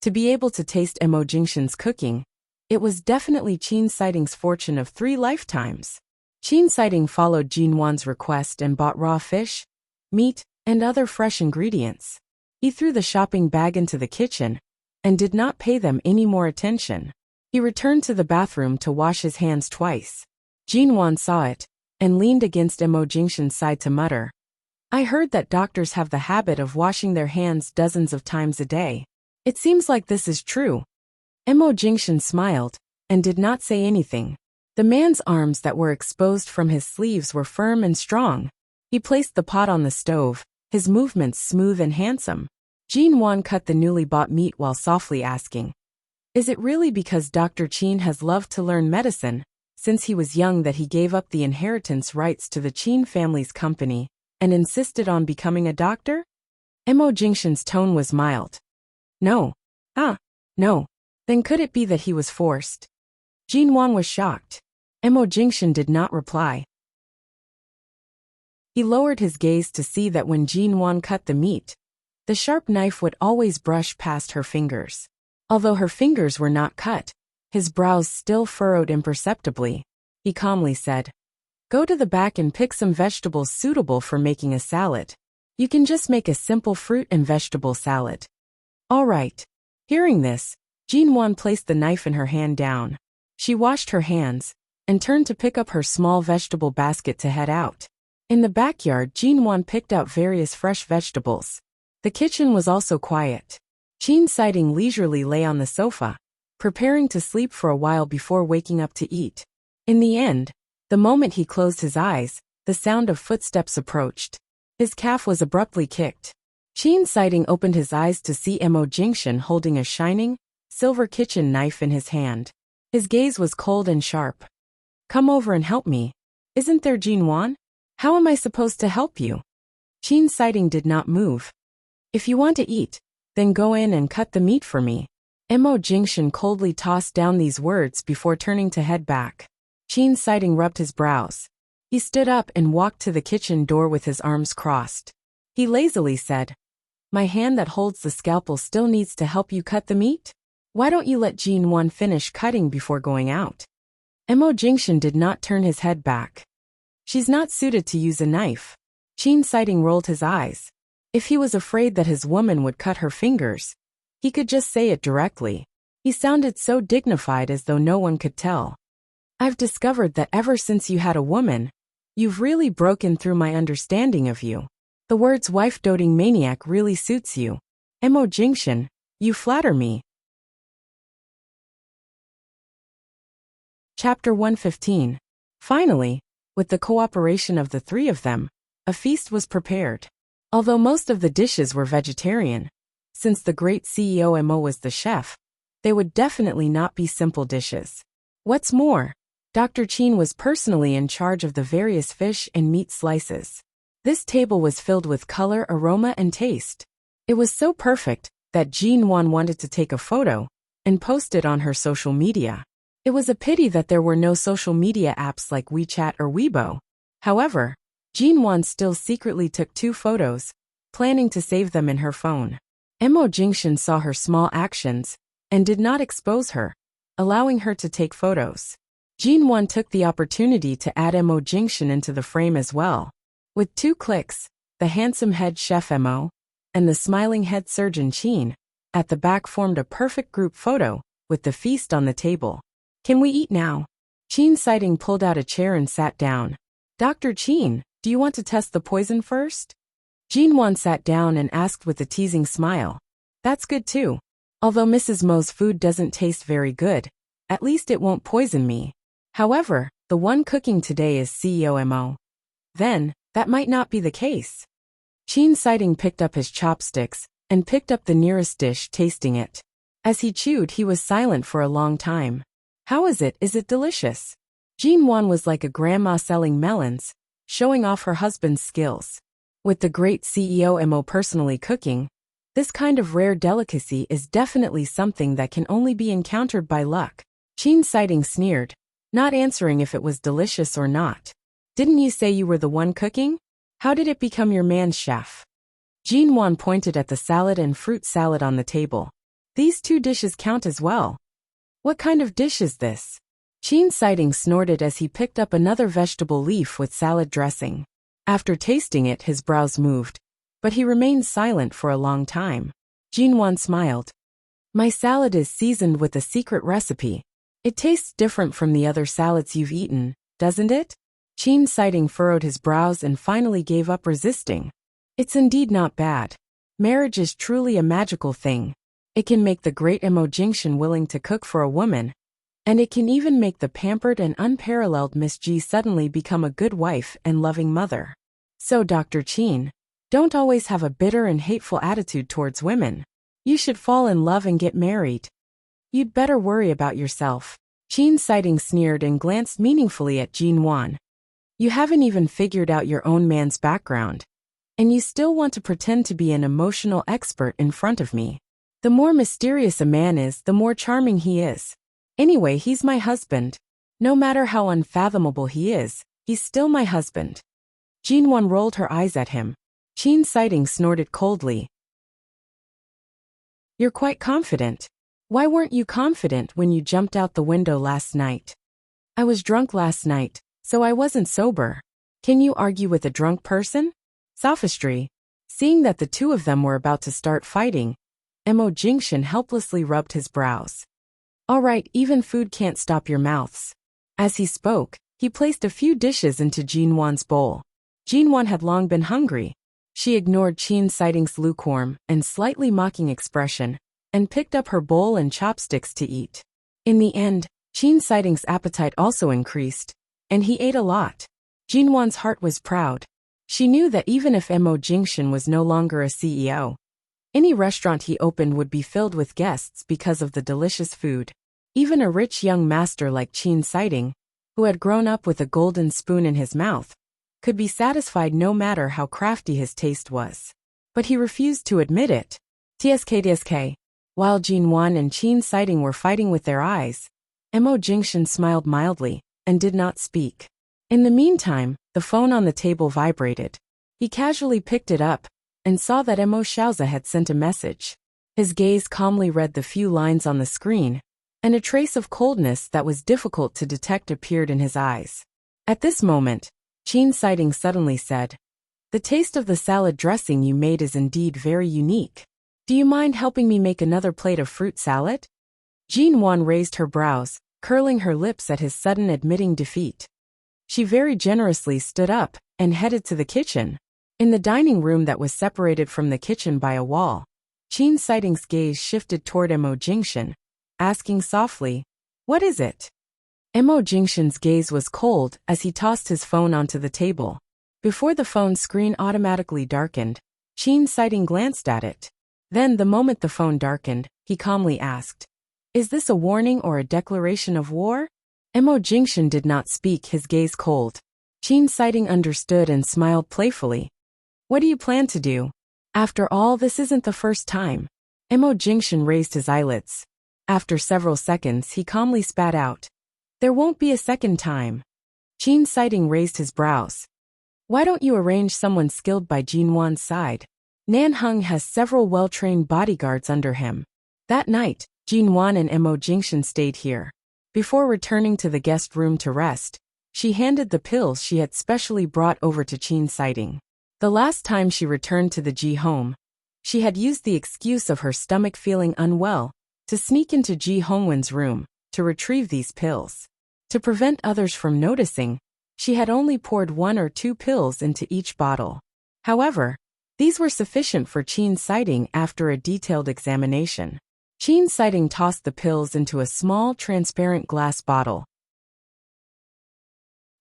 To be able to taste Mo Jingshan's cooking, it was definitely Qin Sighting's fortune of 3 lifetimes. Qin Sighting followed Jinwan's request and bought raw fish, meat, and other fresh ingredients. He threw the shopping bag into the kitchen and did not pay them any more attention. He returned to the bathroom to wash his hands twice. Jinwan saw it and leaned against Mo Jingshan's side to mutter. I heard that doctors have the habit of washing their hands dozens of times a day. It seems like this is true. Mo Jingshan smiled and did not say anything. The man's arms that were exposed from his sleeves were firm and strong. He placed the pot on the stove, his movements smooth and handsome. Jinwan cut the newly bought meat while softly asking, is it really because Dr. Qin has loved to learn medicine since he was young that he gave up the inheritance rights to the Qin family's company and insisted on becoming a doctor? Mo Jingshan's tone was mild. No. No. Then could it be that he was forced? Jinwan was shocked. Mo Jingshan did not reply. He lowered his gaze to see that when Jinwan cut the meat, the sharp knife would always brush past her fingers. Although her fingers were not cut, his brows still furrowed imperceptibly. He calmly said, go to the back and pick some vegetables suitable for making a salad. You can just make a simple fruit and vegetable salad. All right. Hearing this, Jinwan placed the knife in her hand down. She washed her hands and turned to pick up her small vegetable basket to head out. In the backyard, Jinwan picked out various fresh vegetables. The kitchen was also quiet. Qin Sighting leisurely lay on the sofa, preparing to sleep for a while before waking up to eat. In the end, the moment he closed his eyes, the sound of footsteps approached. His calf was abruptly kicked. Qin Sighting opened his eyes to see Mo Jingshan holding a shining, silver kitchen knife in his hand. His gaze was cold and sharp. Come over and help me. Isn't there Jinwan? How am I supposed to help you? Qin Sighting did not move. If you want to eat, then go in and cut the meat for me. Mo Jingshan coldly tossed down these words before turning to head back. Qin Sighting rubbed his brows. He stood up and walked to the kitchen door with his arms crossed. He lazily said, my hand that holds the scalpel still needs to help you cut the meat? Why don't you let Jinwan finish cutting before going out? Mo Jingshan did not turn his head back. She's not suited to use a knife. Qin Sighting rolled his eyes. If he was afraid that his woman would cut her fingers, he could just say it directly. He sounded so dignified as though no one could tell. I've discovered that ever since you had a woman, you've really broken through my understanding of you. The words wife-doting maniac really suits you. Mo Jingshan, You flatter me. Chapter 115. Finally, with the cooperation of the three of them, a feast was prepared. Although most of the dishes were vegetarian, since the great CEO Mo was the chef, they would definitely not be simple dishes. What's more, Dr. Qin was personally in charge of the various fish and meat slices. This table was filled with color, aroma, and taste. It was so perfect that Jinwan wanted to take a photo and post it on her social media. It was a pity that there were no social media apps like WeChat or Weibo. However, Jinwan still secretly took 2 photos, planning to save them in her phone. Mo Jingshan saw her small actions and did not expose her, allowing her to take photos. Jinwan took the opportunity to add Mo Jingshan into the frame as well. With 2 clicks, the handsome head chef Mo and the smiling head surgeon Qin at the back formed a perfect group photo with the feast on the table. Can we eat now? Qin Sighting pulled out a chair and sat down. Dr. Qin, do you want to test the poison first? Jinwan sat down and asked with a teasing smile. That's good too. Although Mrs. Mo's food doesn't taste very good, at least it won't poison me. However, the one cooking today is CEO Mo. Then, that might not be the case. Qin Sighting picked up his chopsticks and picked up the nearest dish, tasting it. As he chewed, he was silent for a long time. How is it? Is it delicious? Jinwan was like a grandma selling melons, showing off her husband's skills. With the great CEO Mo personally cooking, this kind of rare delicacy is definitely something that can only be encountered by luck. Qin Sighting sneered, not answering if it was delicious or not. Didn't you say you were the one cooking? How did it become your man's chef? Jinwan pointed at the salad and fruit salad on the table. These 2 dishes count as well. What kind of dish is this? Qin Sighting snorted as he picked up another vegetable leaf with salad dressing. After tasting it, his brows moved, but he remained silent for a long time. Jinwan smiled. My salad is seasoned with a secret recipe. It tastes different from the other salads you've eaten, doesn't it? Qin Sighting furrowed his brows and finally gave up resisting. It's indeed not bad. Marriage is truly a magical thing. It can make the great Mo Jingshan willing to cook for a woman, and it can even make the pampered and unparalleled Miss Ji suddenly become a good wife and loving mother. So Dr. Qin, don't always have a bitter and hateful attitude towards women. You should fall in love and get married. You'd better worry about yourself. Qin Sighting sneered and glanced meaningfully at Jinwan. You haven't even figured out your own man's background, and you still want to pretend to be an emotional expert in front of me. The more mysterious a man is, the more charming he is. Anyway, he's my husband. No matter how unfathomable he is, he's still my husband. Jinwan rolled her eyes at him. Qin Sighting snorted coldly. You're quite confident. Why weren't you confident when you jumped out the window last night? I was drunk last night, so I wasn't sober. Can you argue with a drunk person? Sophistry. Seeing that the 2 of them were about to start fighting, Mo Jingshan helplessly rubbed his brows. All right, even food can't stop your mouths. As he spoke, he placed a few dishes into Jinwan's bowl. Jinwan had long been hungry. She ignored Qin Sighting's lukewarm and slightly mocking expression and picked up her bowl and chopsticks to eat. In the end, Qin Sighting's appetite also increased, and he ate a lot. Jinwan's heart was proud. She knew that even if Mo Jingshan was no longer a CEO, any restaurant he opened would be filled with guests because of the delicious food. Even a rich young master like Qin Sighting, who had grown up with a golden spoon in his mouth, could be satisfied no matter how crafty his taste was. But he refused to admit it. TSK. While Jinwan and Qin Sighting were fighting with their eyes, Mo Jingshan smiled mildly and did not speak. In the meantime, the phone on the table vibrated. He casually picked it up and saw that Mo Xiaoza had sent a message. His gaze calmly read the few lines on the screen, and a trace of coldness that was difficult to detect appeared in his eyes. At this moment, Qin Sighting suddenly said, "The taste of the salad dressing you made is indeed very unique. Do you mind helping me make another plate of fruit salad?" Jinwan raised her brows, curling her lips at his sudden admitting defeat. She very generously stood up and headed to the kitchen. In the dining room that was separated from the kitchen by a wall, Qin Sighting's gaze shifted toward Mo Jingshan, asking softly, "What is it?" Mo Jingshan's gaze was cold as he tossed his phone onto the table. Before the phone screen automatically darkened, Qin Sighting glanced at it. Then, the moment the phone darkened, he calmly asked, "Is this a warning or a declaration of war?" Mo Jingshan did not speak, his gaze cold. Qin Sighting understood and smiled playfully. "What do you plan to do? After all, this isn't the first time." Mo Jingshan raised his eyelids. After several seconds, he calmly spat out, "There won't be a second time." Qin Sighting raised his brows. "Why don't you arrange someone skilled by Jinwan's side? Nanheng has several well-trained bodyguards under him." That night, Jinwan and Mo Jingshan stayed here. Before returning to the guest room to rest, she handed the pills she had specially brought over to Qin Sighting. The last time she returned to the Ji home, she had used the excuse of her stomach feeling unwell to sneak into Ji Hongwen's room to retrieve these pills. To prevent others from noticing, she had only poured 1 or 2 pills into each bottle. However, these were sufficient for Qin Sighting after a detailed examination. Qin Sighting tossed the pills into a small, transparent glass bottle.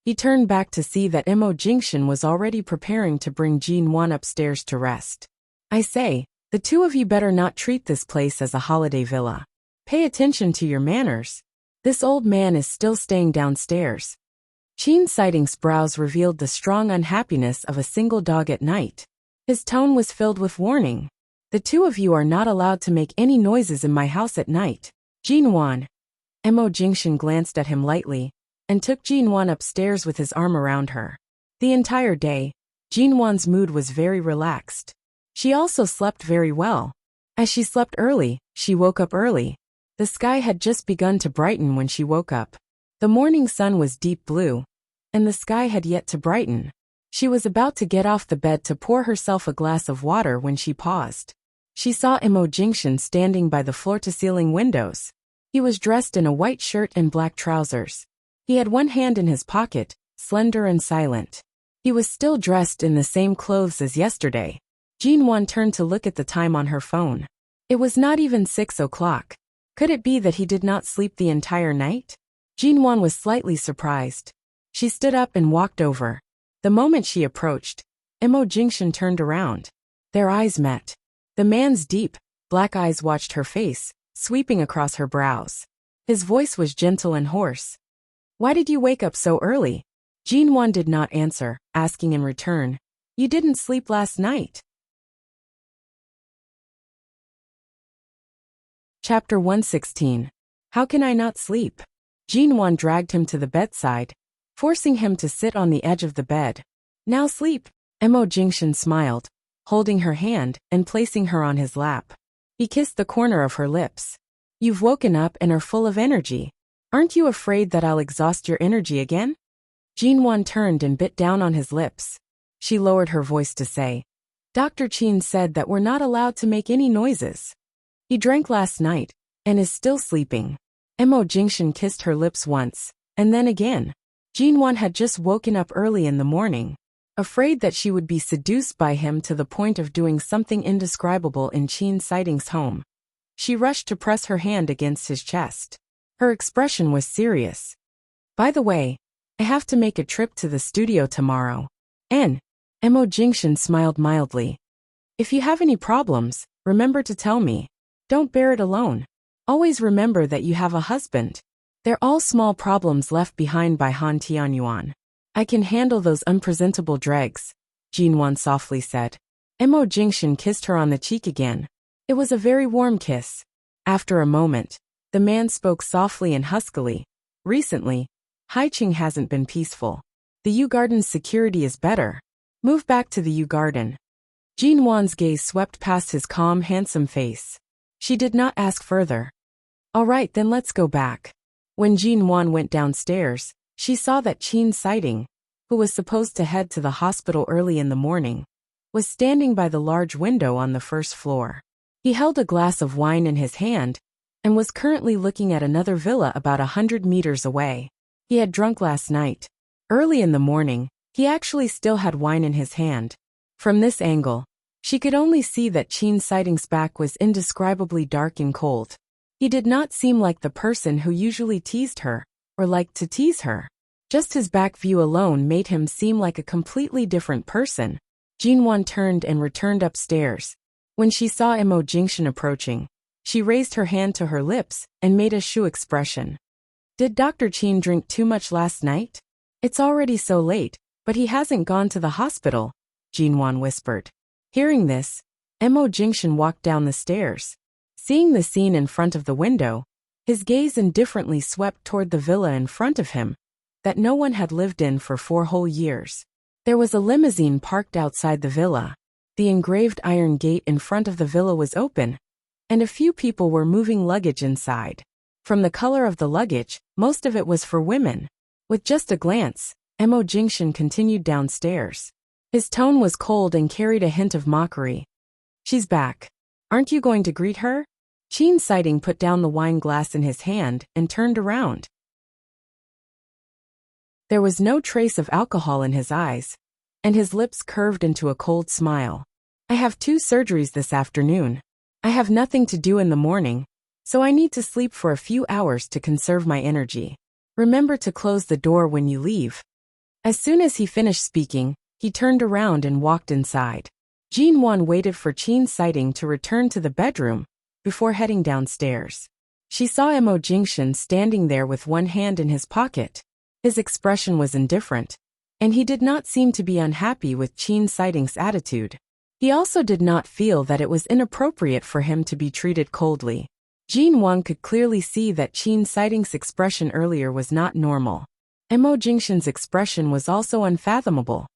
He turned back to see that Mo Jingshan was already preparing to bring Jinwan upstairs to rest. "I say, the two of you better not treat this place as a holiday villa. Pay attention to your manners. This old man is still staying downstairs." Qin Sighting's brows revealed the strong unhappiness of a single dog at night. His tone was filled with warning. "The two of you are not allowed to make any noises in my house at night." "Jinwan." Mo Jingshan glanced at him lightly and took Jinwan upstairs with his arm around her. The entire day, Jinwan's mood was very relaxed. She also slept very well. As she slept early, she woke up early. The sky had just begun to brighten when she woke up. The morning sun was deep blue, and the sky had yet to brighten. She was about to get off the bed to pour herself a glass of water when she paused. She saw Mo Jingshan standing by the floor-to-ceiling windows. He was dressed in a white shirt and black trousers. He had one hand in his pocket, slender and silent. He was still dressed in the same clothes as yesterday. Jinwan turned to look at the time on her phone. It was not even 6 o'clock. Could it be that he did not sleep the entire night? Jinwan was slightly surprised. She stood up and walked over. The moment she approached, Mo Jingshan turned around. Their eyes met. The man's deep, black eyes watched her face, sweeping across her brows. His voice was gentle and hoarse. "Why did you wake up so early?" Jinwan did not answer, asking in return, "You didn't sleep last night?" Chapter 116. How can I not sleep? Jinwan dragged him to the bedside, forcing him to sit on the edge of the bed. "Now sleep." Mo Jingshan smiled, holding her hand and placing her on his lap. He kissed the corner of her lips. "You've woken up and are full of energy. Aren't you afraid that I'll exhaust your energy again?" Jinwan turned and bit down on his lips. She lowered her voice to say, "Dr. Qin said that we're not allowed to make any noises. He drank last night and is still sleeping." Mo Jingshan kissed her lips once, and then again. Jinwan had just woken up early in the morning, afraid that she would be seduced by him to the point of doing something indescribable in Qin Sighting's home. She rushed to press her hand against his chest. Her expression was serious. "By the way, I have to make a trip to the studio tomorrow." Mo Jingshan smiled mildly. "If you have any problems, remember to tell me. Don't bear it alone. Always remember that you have a husband. They're all small problems left behind by Han Tianyuan. I can handle those unpresentable dregs," Jinwan softly said. Mo Jingshan kissed her on the cheek again. It was a very warm kiss. After a moment, the man spoke softly and huskily. "Recently, Haiqing hasn't been peaceful. The Yu Garden's security is better. Move back to the Yu Garden." Jinwan's gaze swept past his calm, handsome face. She did not ask further. "All right, then let's go back." When Jinwan went downstairs, she saw that Qin Sighting, who was supposed to head to the hospital early in the morning, was standing by the large window on the first floor. He held a glass of wine in his hand and was currently looking at another villa about 100 meters away. He had drunk last night. Early in the morning, he actually still had wine in his hand. From this angle, She could only see that Qin Sighting's back was indescribably dark and cold. He did not seem like the person who usually teased her, or liked to tease her. Just his back view alone made him seem like a completely different person. Jinwan turned and returned upstairs. When she saw Emo Jingxian approaching, she raised her hand to her lips and made a shu expression. Did Dr. Qin drink too much last night? It's already so late, but he hasn't gone to the hospital, Jinwan whispered. Hearing this, Emo Jingxian walked down the stairs. Seeing the scene in front of the window, his gaze indifferently swept toward the villa in front of him, that no one had lived in for 4 whole years. There was a limousine parked outside the villa. The engraved iron gate in front of the villa was open, and a few people were moving luggage inside. From the color of the luggage, most of it was for women. With just a glance, Emo Jingxian continued downstairs. His tone was cold and carried a hint of mockery. She's back. Aren't you going to greet her? Qin Sighting put down the wine glass in his hand and turned around. There was no trace of alcohol in his eyes, and his lips curved into a cold smile. I have 2 surgeries this afternoon. I have nothing to do in the morning, so I need to sleep for a few hours to conserve my energy. Remember to close the door when you leave. As soon as he finished speaking, he turned around and walked inside. Jinwan waited for Qin Sighting to return to the bedroom before heading downstairs. She saw Emo Jingxian standing there with one hand in his pocket. His expression was indifferent, and he did not seem to be unhappy with Qin Sighting's attitude. He also did not feel that it was inappropriate for him to be treated coldly. Jinwan could clearly see that Qin Sighting's expression earlier was not normal. Emo Jingxian's expression was also unfathomable.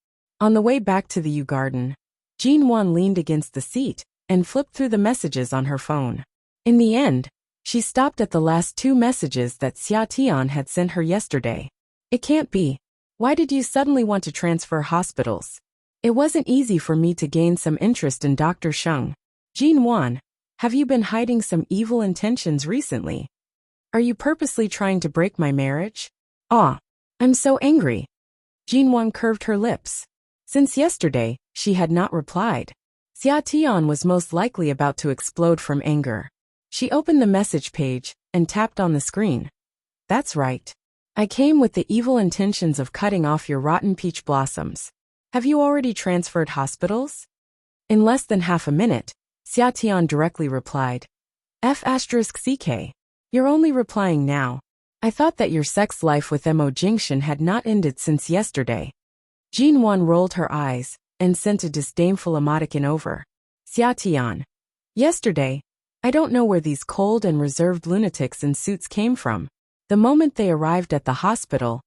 On the way back to the Yew Garden, Jinwan leaned against the seat and flipped through the messages on her phone. In the end, she stopped at the last 2 messages that Xia Tian had sent her yesterday. It can't be. Why did you suddenly want to transfer hospitals? It wasn't easy for me to gain some interest in Dr. Sheng. Jinwan, have you been hiding some evil intentions recently? Are you purposely trying to break my marriage? Ah, I'm so angry. Jinwan curved her lips. Since yesterday, she had not replied. Xia Tian was most likely about to explode from anger. She opened the message page and tapped on the screen. That's right. I came with the evil intentions of cutting off your rotten peach blossoms. Have you already transferred hospitals? In less than half a minute, Xia Tian directly replied. F*CK. You're only replying now. I thought that your sex life with Emo Jingxian had not ended since yesterday. Jinwan rolled her eyes and sent a disdainful emoticon over. Xia Tian. Yesterday, I don't know where these cold and reserved lunatics in suits came from. The moment they arrived at the hospital,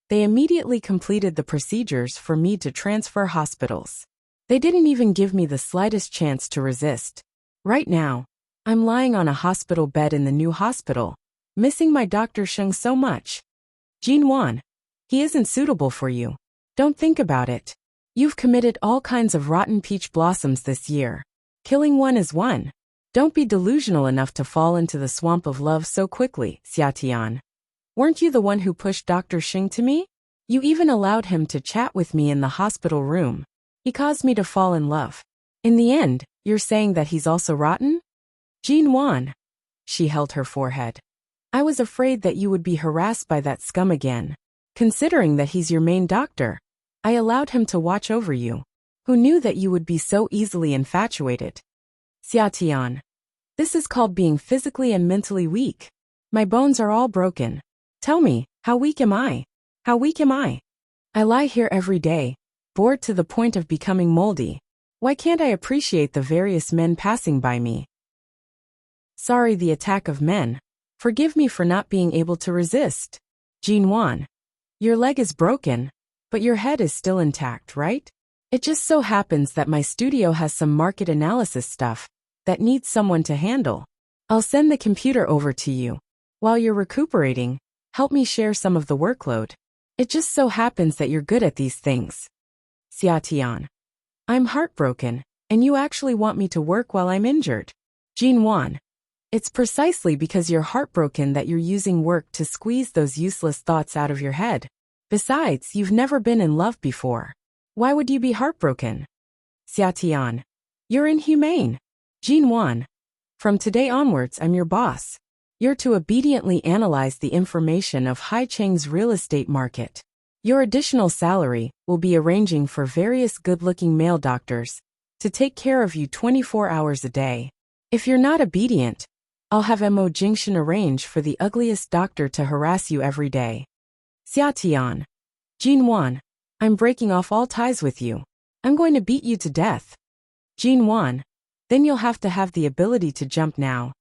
they immediately completed the procedures for me to transfer hospitals. They didn't even give me the slightest chance to resist. Right now, I'm lying on a hospital bed in the new hospital, missing my Dr. Sheng so much. Jinwan, he isn't suitable for you. Don't think about it. You've committed all kinds of rotten peach blossoms this year. Killing one is one. Don't be delusional enough to fall into the swamp of love so quickly, Xia Tian. Weren't you the one who pushed Dr. Sheng to me? You even allowed him to chat with me in the hospital room. He caused me to fall in love. In the end, you're saying that he's also rotten? Jinwan. She held her forehead. I was afraid that you would be harassed by that scum again. Considering that he's your main doctor, I allowed him to watch over you. Who knew that you would be so easily infatuated? Xia Tian. This is called being physically and mentally weak. My bones are all broken. Tell me, how weak am I? How weak am I? I lie here every day, bored to the point of becoming moldy. Why can't I appreciate the various men passing by me? Sorry, the attack of men. Forgive me for not being able to resist. Jinwan. Your leg is broken, but your head is still intact, right? It just so happens that my studio has some market analysis stuff that needs someone to handle. I'll send the computer over to you. While you're recuperating, help me share some of the workload. It just so happens that you're good at these things. Xia Tian. I'm heartbroken, and you actually want me to work while I'm injured. Jinwan. It's precisely because you're heartbroken that you're using work to squeeze those useless thoughts out of your head. Besides, you've never been in love before. Why would you be heartbroken? Xia Tian. You're inhumane. Jinwan. From today onwards I'm your boss. You're to obediently analyze the information of Haicheng's real estate market. Your additional salary will be arranging for various good-looking male doctors to take care of you 24 hours a day. If you're not obedient, I'll have Mo Jingshan arrange for the ugliest doctor to harass you every day. Xiatian. Jinwan. I'm breaking off all ties with you. I'm going to beat you to death. Jinwan. Then you'll have to have the ability to jump now.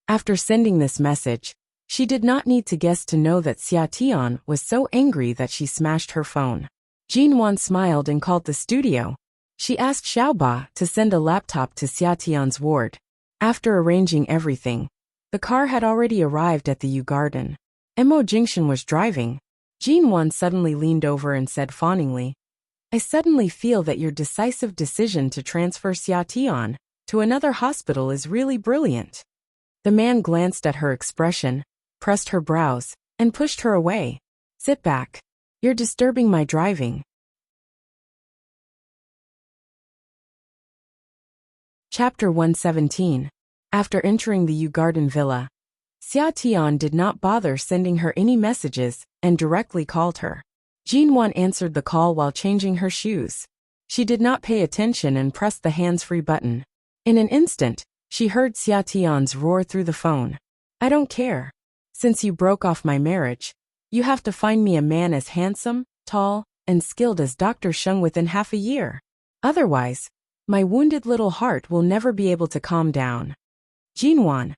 After sending this message, she did not need to guess to know that Xiatian was so angry that she smashed her phone. Jinwan smiled and called the studio. She asked Xiaoba to send a laptop to Xiatian's ward. After arranging everything, the car had already arrived at the U Garden. Mo Jingshan was driving. Jinwan suddenly leaned over and said fawningly, I suddenly feel that your decisive decision to transfer Xiatian to another hospital is really brilliant. The man glanced at her expression, pressed her brows, and pushed her away. Sit back. You're disturbing my driving. Chapter 117. After entering the U Garden villa, Xiatian did not bother sending her any messages and directly called her. Jinwan answered the call while changing her shoes. She did not pay attention and pressed the hands-free button. In an instant, she heard Xiatian's roar through the phone. I don't care. Since you broke off my marriage, you have to find me a man as handsome, tall, and skilled as Dr. Sheng within half a year. Otherwise, my wounded little heart will never be able to calm down. Jinwan.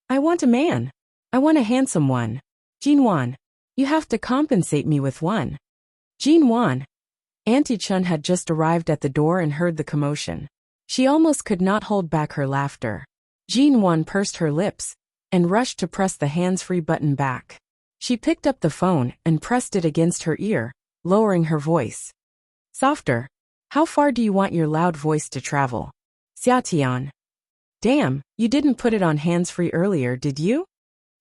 I want a man. I want a handsome one. Jinwan. You have to compensate me with one. Jinwan. Auntie Chun had just arrived at the door and heard the commotion. She almost could not hold back her laughter. Jinwan pursed her lips and rushed to press the hands-free button back. She picked up the phone and pressed it against her ear, lowering her voice. Softer. How far do you want your loud voice to travel? Xiatian. Damn, you didn't put it on hands-free earlier, did you?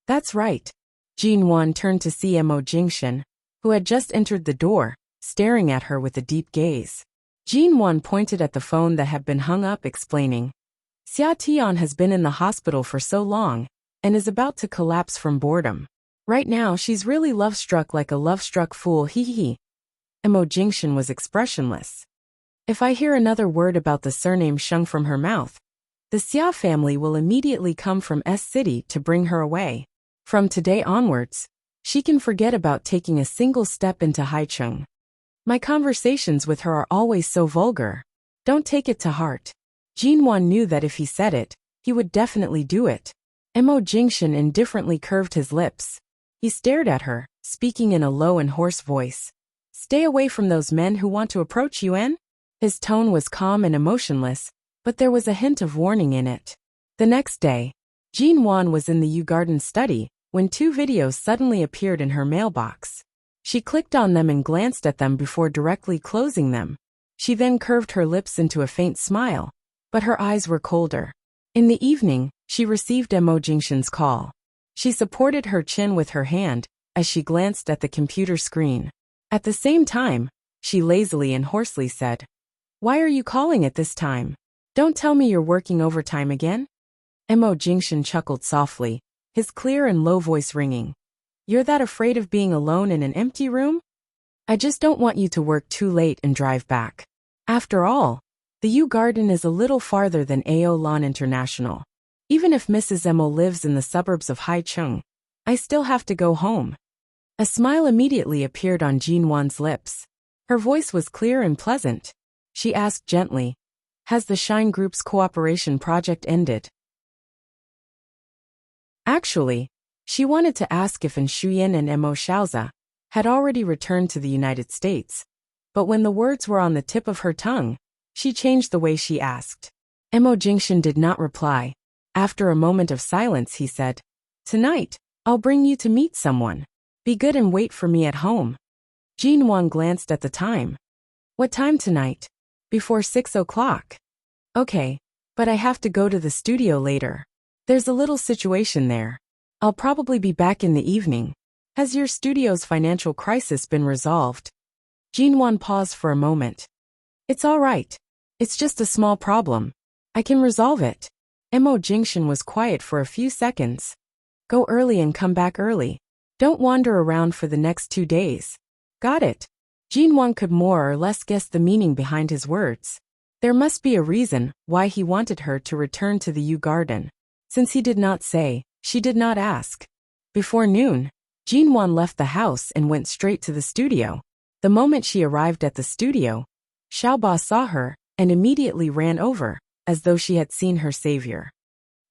That's right. Jinwan turned to see Mo Jingshan, who had just entered the door, staring at her with a deep gaze. Jinwan pointed at the phone that had been hung up, explaining, Xiatian has been in the hospital for so long and is about to collapse from boredom. Right now she's really love-struck like a love-struck fool, hee. Mo Jingshan was expressionless. If I hear another word about the surname Sheng from her mouth, the Xia family will immediately come from S City to bring her away. From today onwards, she can forget about taking a single step into Haicheng. My conversations with her are always so vulgar. Don't take it to heart. Jinwan knew that if he said it, he would definitely do it. Mo Jingshan indifferently curved his lips. He stared at her, speaking in a low and hoarse voice. Stay away from those men who want to approach you, En? His tone was calm and emotionless, but there was a hint of warning in it. The next day, Jinwan was in the U Garden study when 2 videos suddenly appeared in her mailbox. She clicked on them and glanced at them before directly closing them. She then curved her lips into a faint smile, but her eyes were colder. In the evening, she received Mo Jingshan's call. She supported her chin with her hand as she glanced at the computer screen. At the same time, she lazily and hoarsely said, Why are you calling at this time? Don't tell me you're working overtime again? Mo Jingshan chuckled softly, his clear and low voice ringing. You're that afraid of being alone in an empty room? I just don't want you to work too late and drive back. After all, the U Garden is a little farther than Ao Lan International. Even if Mrs. Mo lives in the suburbs of Haicheng, I still have to go home. A smile immediately appeared on Jinwan's lips. Her voice was clear and pleasant. She asked gently, Has the Shine Group's cooperation project ended? Actually, she wanted to ask if Shuyan and Mo Shaoza had already returned to the United States, but when the words were on the tip of her tongue, she changed the way she asked. Mo Jingshan did not reply. After a moment of silence, he said, Tonight, I'll bring you to meet someone. Be good and wait for me at home. Jinwan glanced at the time. What time tonight? Before 6 o'clock. Okay, but I have to go to the studio later. There's a little situation there. I'll probably be back in the evening. Has your studio's financial crisis been resolved? Jinwan paused for a moment. It's all right. It's just a small problem. I can resolve it. Mo Jingshan was quiet for a few seconds. Go early and come back early. Don't wander around for the next 2 days. Got it. Jinwan could more or less guess the meaning behind his words. There must be a reason why he wanted her to return to the Yew Garden. Since he did not say, she did not ask. Before noon, Jinwan left the house and went straight to the studio. The moment she arrived at the studio, Xiaoba saw her and immediately ran over, as though she had seen her savior.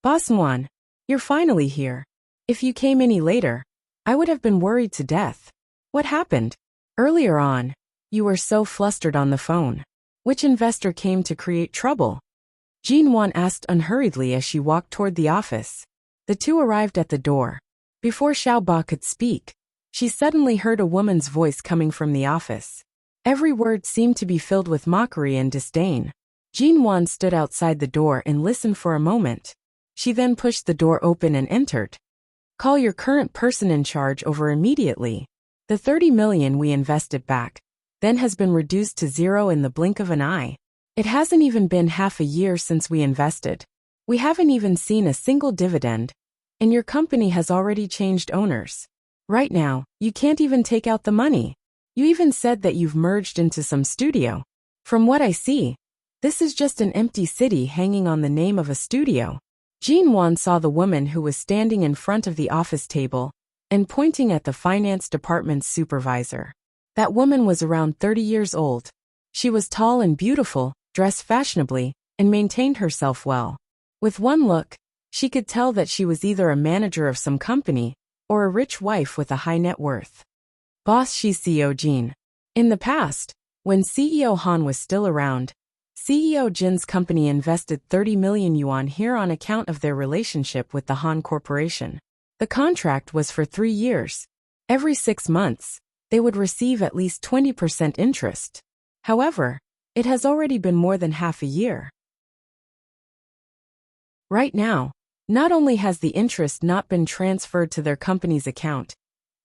Boss Muan, you're finally here. If you came any later, I would have been worried to death. What happened? Earlier on, you were so flustered on the phone. Which investor came to create trouble? Jinwan asked unhurriedly as she walked toward the office. The two arrived at the door. Before Xiaoba could speak, she suddenly heard a woman's voice coming from the office. Every word seemed to be filled with mockery and disdain. Jinwan stood outside the door and listened for a moment. She then pushed the door open and entered. Call your current person in charge over immediately. The 30 million we invested back then has been reduced to zero in the blink of an eye. It hasn't even been half a year since we invested. We haven't even seen a single dividend, and your company has already changed owners. Right now, you can't even take out the money. You even said that you've merged into some studio. From what I see, this is just an empty city hanging on the name of a studio. Jinwan saw the woman who was standing in front of the office table and pointing at the finance department's supervisor. That woman was around 30 years old. She was tall and beautiful, dressed fashionably, and maintained herself well. With one look, she could tell that she was either a manager of some company or a rich wife with a high net worth. Boss, she's CEO Jin. In the past, when CEO Han was still around, CEO Jin's company invested 30 million yuan here on account of their relationship with the Han Corporation. The contract was for 3 years. Every 6 months, they would receive at least 20% interest. However, it has already been more than half a year. Right now, not only has the interest not been transferred to their company's account,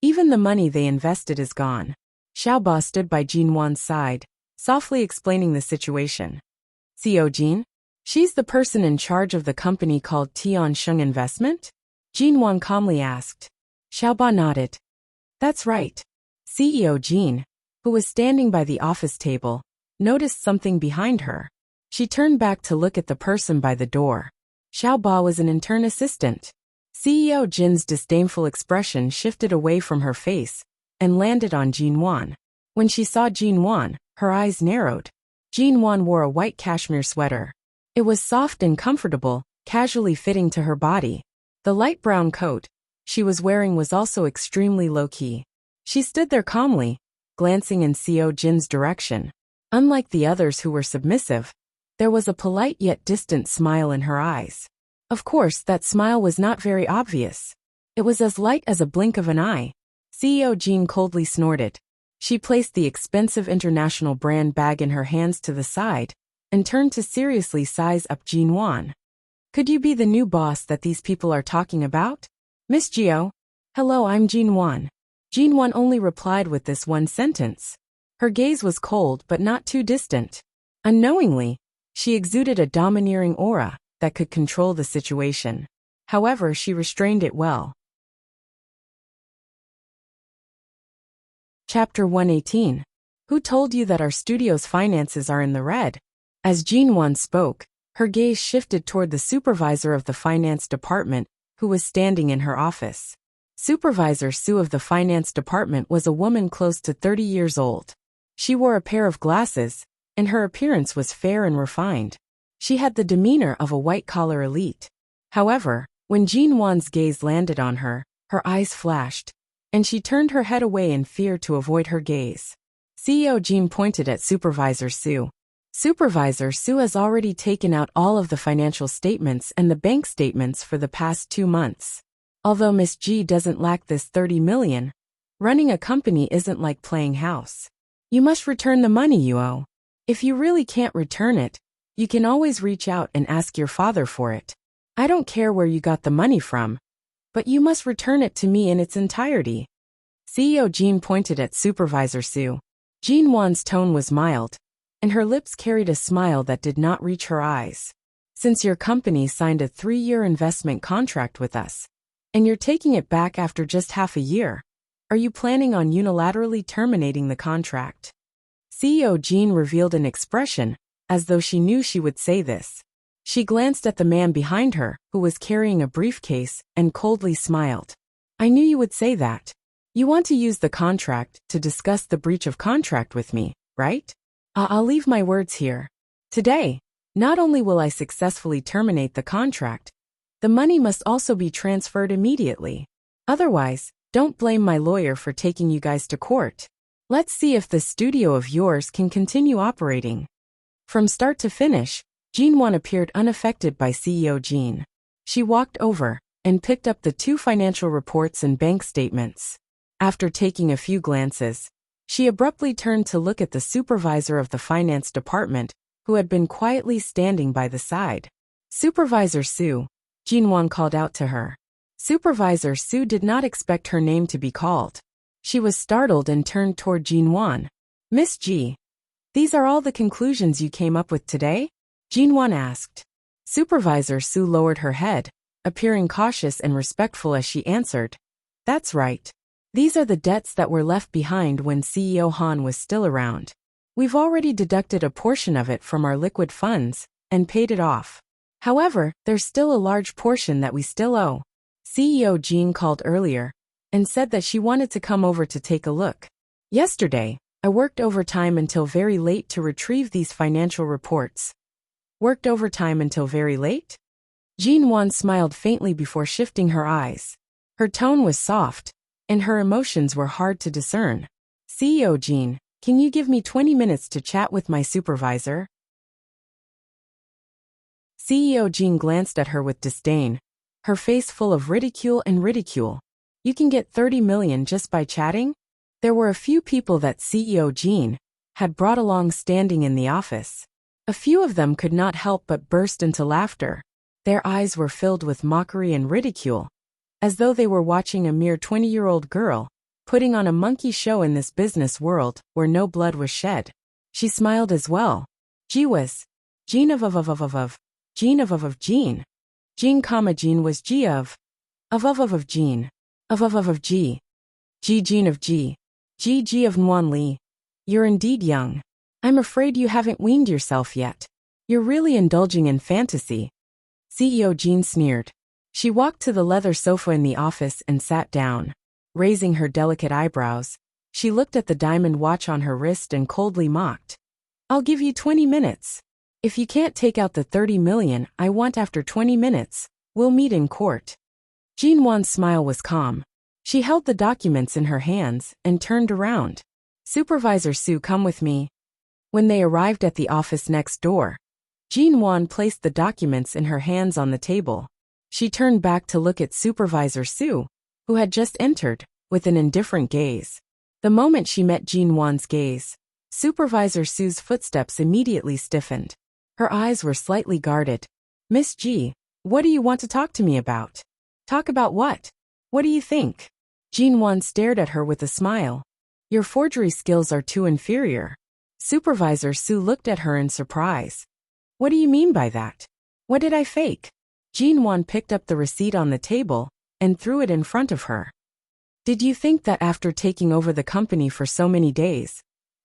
even the money they invested is gone. Xiaoba stood by Jinwan's side, softly explaining the situation. CEO Jin? She's the person in charge of the company called Tiansheng Investment? Jinwan calmly asked. Xiaoba nodded. That's right. CEO Jin, who was standing by the office table, noticed something behind her. She turned back to look at the person by the door. Xiaoba was an intern assistant. CEO Jin's disdainful expression shifted away from her face and landed on Jinwan. When she saw Jinwan, her eyes narrowed. Jinwan wore a white cashmere sweater. It was soft and comfortable, casually fitting to her body. The light brown coat she was wearing was also extremely low-key. She stood there calmly, glancing in CEO Jin's direction. Unlike the others who were submissive, there was a polite yet distant smile in her eyes. Of course, that smile was not very obvious. It was as light as a blink of an eye. CEO Jin coldly snorted. She placed the expensive international brand bag in her hands to the side and turned to seriously size up Jinwan. Could you be the new boss that these people are talking about? Miss Gio? Hello, I'm Jinwan. Jinwan only replied with this one sentence. Her gaze was cold but not too distant. Unknowingly, she exuded a domineering aura that could control the situation. However, she restrained it well. Chapter 118. Who told you that our studio's finances are in the red? As Jinwan spoke, her gaze shifted toward the supervisor of the finance department, who was standing in her office. Supervisor Su of the finance department was a woman close to 30 years old. She wore a pair of glasses, and her appearance was fair and refined. She had the demeanor of a white-collar elite. However, when Jinwan's gaze landed on her, her eyes flashed, and she turned her head away in fear to avoid her gaze. CEO Jin pointed at Supervisor Su. Supervisor Su has already taken out all of the financial statements and the bank statements for the past 2 months. Although Miss G doesn't lack this 30 million, running a company isn't like playing house. You must return the money you owe. If you really can't return it, you can always reach out and ask your father for it. I don't care where you got the money from, but you must return it to me in its entirety. CEO Jin pointed at Supervisor Su. Jinwan's tone was mild, and her lips carried a smile that did not reach her eyes. Since your company signed a 3-year investment contract with us, and you're taking it back after just half a year, are you planning on unilaterally terminating the contract? CEO Jean revealed an expression, as though she knew she would say this. She glanced at the man behind her, who was carrying a briefcase, and coldly smiled. I knew you would say that. You want to use the contract to discuss the breach of contract with me, right? I'll leave my words here. Today, not only will I successfully terminate the contract, the money must also be transferred immediately. Otherwise, don't blame my lawyer for taking you guys to court. Let's see if this studio of yours can continue operating. From start to finish, Jean Wan appeared unaffected by CEO Jean. She walked over and picked up the 2 financial reports and bank statements. After taking a few glances, she abruptly turned to look at the supervisor of the finance department, who had been quietly standing by the side. Supervisor Su, Jean Wan called out to her. Supervisor Su did not expect her name to be called. She was startled and turned toward Jean Wan. Miss Ji, these are all the conclusions you came up with today? Jean Wan asked. Supervisor Su lowered her head, appearing cautious and respectful as she answered. That's right. These are the debts that were left behind when CEO Han was still around. We've already deducted a portion of it from our liquid funds and paid it off. However, there's still a large portion that we still owe. CEO Jean called earlier and said that she wanted to come over to take a look. Yesterday, I worked overtime until very late to retrieve these financial reports. Worked overtime until very late? Jean Wan smiled faintly before shifting her eyes. Her tone was soft, and her emotions were hard to discern. CEO Jean, can you give me 20 minutes to chat with my supervisor? CEO Jean glanced at her with disdain, her face full of ridicule and ridicule. You can get 30 million just by chatting? There were a few people that CEO Jean had brought along standing in the office. A few of them could not help but burst into laughter. Their eyes were filled with mockery and ridicule, as though they were watching a mere 20-year-old girl putting on a monkey show in this business world where no blood was shed. She smiled as well. Jean was Jean of Jean of Jean. Jean, Jean was G of Jean. Of G. G Jean of G. G of Nguyen Li. You're indeed young. I'm afraid you haven't weaned yourself yet. You're really indulging in fantasy. CEO Jean sneered. She walked to the leather sofa in the office and sat down. Raising her delicate eyebrows, she looked at the diamond watch on her wrist and coldly mocked. I'll give you 20 minutes. If you can't take out the 30 million I want after 20 minutes, we'll meet in court. Jean Wan's smile was calm. She held the documents in her hands and turned around. Supervisor Su, come with me. When they arrived at the office next door, Jean Wan placed the documents in her hands on the table. She turned back to look at Supervisor Su, who had just entered, with an indifferent gaze. The moment she met Jean Wan's gaze, Supervisor Su's footsteps immediately stiffened. Her eyes were slightly guarded. Miss Ji, what do you want to talk to me about? Talk about what? What do you think? Jean Wan stared at her with a smile. Your forgery skills are too inferior. Supervisor Su looked at her in surprise. What do you mean by that? What did I fake? Jean Wan picked up the receipt on the table and threw it in front of her. Did you think that after taking over the company for so many days,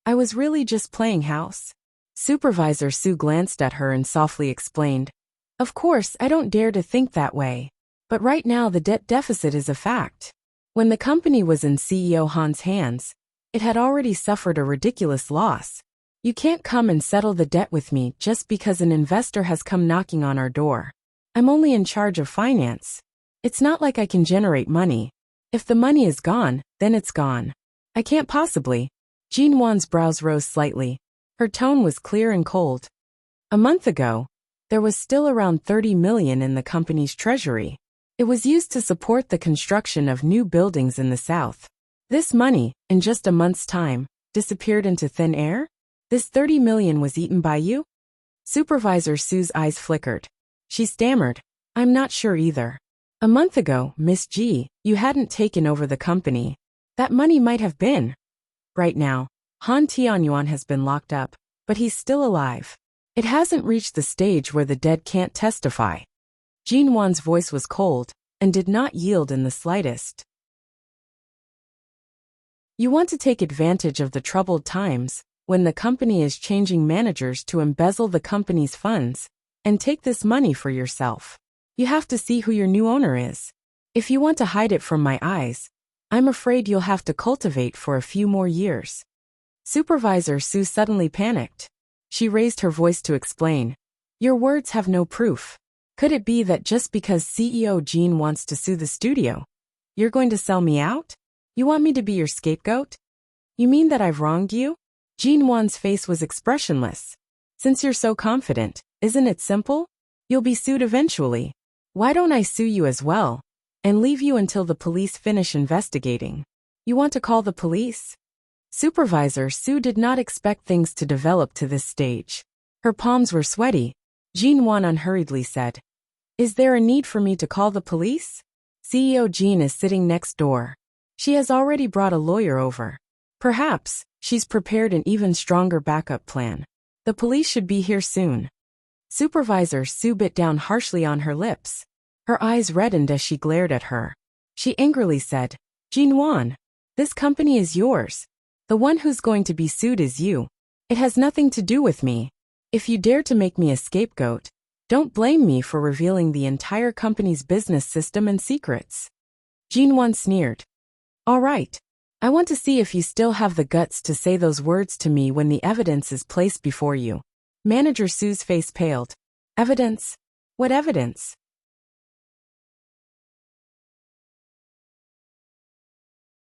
I was really just playing house? Supervisor Su glanced at her and softly explained. Of course, I don't dare to think that way. But right now the debt deficit is a fact. When the company was in CEO Han's hands, it had already suffered a ridiculous loss. You can't come and settle the debt with me just because an investor has come knocking on our door. I'm only in charge of finance. It's not like I can generate money. If the money is gone, then it's gone. I can't possibly. Jean Wan's brows rose slightly. Her tone was clear and cold. A month ago, there was still around 30 million in the company's treasury. It was used to support the construction of new buildings in the south. This money, in just a month's time, disappeared into thin air? This 30 million was eaten by you? Supervisor Su's eyes flickered. She stammered, I'm not sure either. A month ago, Miss Ji, you hadn't taken over the company. That money might have been. Right now, Han Tianyuan has been locked up, but he's still alive. It hasn't reached the stage where the dead can't testify. Jin Wan's voice was cold and did not yield in the slightest. You want to take advantage of the troubled times, when the company is changing managers to embezzle the company's funds, and take this money for yourself. You have to see who your new owner is. If you want to hide it from my eyes, I'm afraid you'll have to cultivate for a few more years. Supervisor Sue suddenly panicked. She raised her voice to explain. Your words have no proof. Could it be that just because CEO Jin wants to sue the studio, you're going to sell me out? You want me to be your scapegoat? You mean that I've wronged you? Jin Wan's face was expressionless. Since you're so confident, isn't it simple? You'll be sued eventually. Why don't I sue you as well, and leave you until the police finish investigating? You want to call the police? Supervisor Sue did not expect things to develop to this stage. Her palms were sweaty. Jin Wan unhurriedly said, Is there a need for me to call the police? CEO Jin is sitting next door. She has already brought a lawyer over. Perhaps she's prepared an even stronger backup plan. The police should be here soon. Supervisor Sue bit down harshly on her lips. Her eyes reddened as she glared at her. She angrily said, Jin Wan, this company is yours. The one who's going to be sued is you. It has nothing to do with me. If you dare to make me a scapegoat, don't blame me for revealing the entire company's business system and secrets. Jin Wan sneered. All right. I want to see if you still have the guts to say those words to me when the evidence is placed before you. Manager Sue's face paled. Evidence? What evidence?